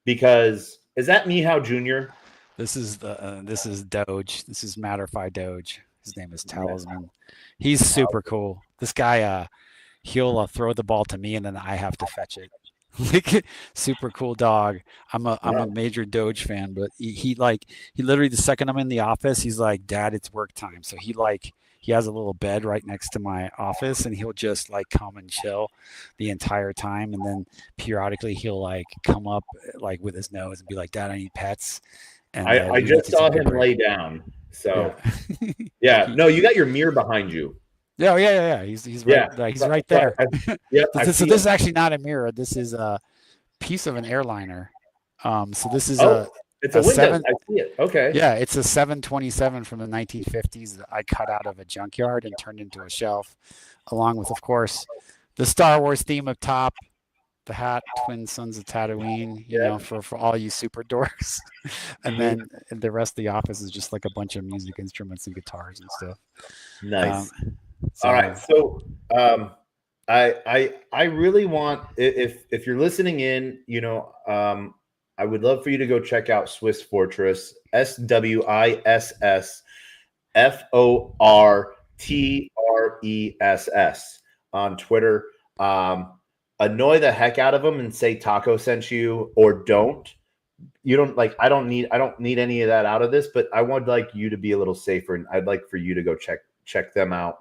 because is that Michał Jr.? This is Doge. This is Matterify Doge. His name is Talisman. He's super cool. This guy, he'll throw the ball to me and then I have to fetch it. Super cool dog. I'm a major Doge fan, but he literally the second I'm in the office, he's like, Dad, it's work time. So he has a little bed right next to my office, and he'll just like come and chill the entire time, and then periodically he'll like come up like with his nose and be like, Dad, I need pets. And I just saw him lay down. So no, you got your mirror behind you. Yeah. He's right. He's right there. This is actually not a mirror. This is a piece of an airliner. So this is it's a window. I see it. Okay. Yeah, it's a 727 from the 1950s that I cut out of a junkyard and turned into a shelf, along with, of course, the Star Wars theme up top, the hat, Twin Sons of Tatooine, for all you super dorks. And then the rest of the office is just like a bunch of music instruments and guitars and stuff. Nice. All right. So I really want, if you're listening in, I would love for you to go check out Swiss Fortress, SWISSFORTRESS on Twitter. Annoy the heck out of them and say Taco sent you, or don't. You don't like. I don't need any of that out of this. But I would like you to be a little safer, and I'd like for you to go check them out.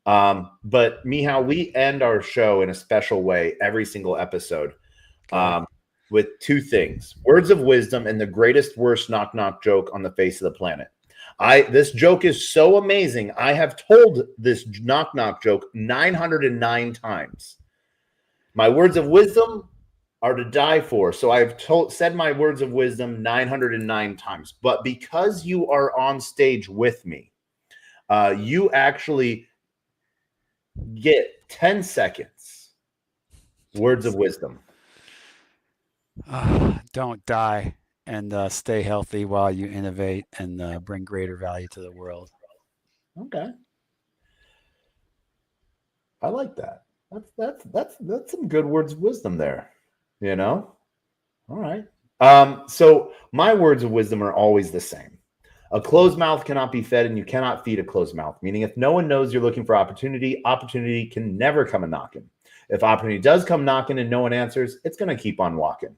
But Mihal, we end our show in a special way every single episode. With two things: words of wisdom and the greatest worst knock knock joke on the face of the planet. This joke is so amazing. I have told this knock knock joke 909 times. My words of wisdom are to die for. So I've said my words of wisdom 909 times. But because you are on stage with me, you actually get 10 seconds. Words of wisdom. Don't die, and stay healthy while you innovate and bring greater value to the world. Okay. I like that. That's some good words of wisdom there. All right. So my words of wisdom are always the same. A closed mouth cannot be fed, and you cannot feed a closed mouth. Meaning, if no one knows you're looking for opportunity can never come a knocking. If opportunity does come knocking and no one answers, it's going to keep on walking.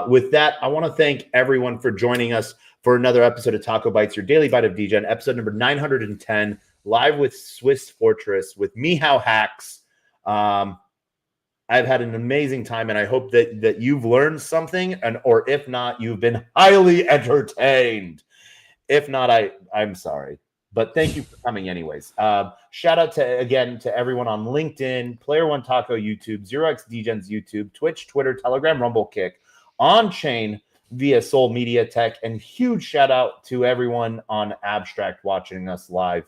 With that, I want to thank everyone for joining us for another episode of TacoBytes, your daily bite of Degen, episode number 910, live with Swiss Fortress with Mihal Hacks. I've had an amazing time, and I hope that you've learned something, or if not, you've been highly entertained. If not, I'm sorry, but thank you for coming anyways. Shout out to everyone on LinkedIn, Player One Taco YouTube, 0x Degens YouTube, Twitch, Twitter, Telegram, Rumble, Kick, on chain via Soul Media Tech, and huge shout out to everyone on Abstract watching us live.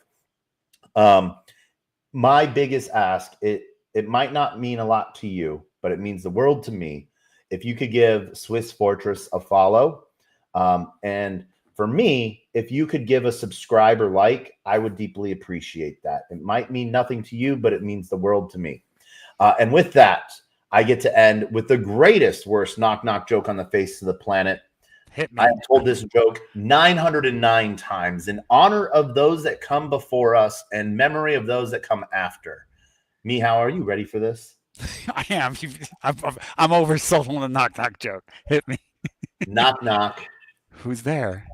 My biggest ask, it might not mean a lot to you, but it means the world to me. If you could give Swiss Fortress a follow, and for me, if you could give a subscribe or like, I would deeply appreciate that. It might mean nothing to you, but it means the world to me. And with that, I get to end with the greatest worst knock knock joke on the face of the planet. Hit me. I have told this joke 909 times in honor of those that come before us and memory of those that come after. Mihal, are you ready for this? I am. I'm oversold on the knock knock joke. Hit me. Knock knock. Who's there?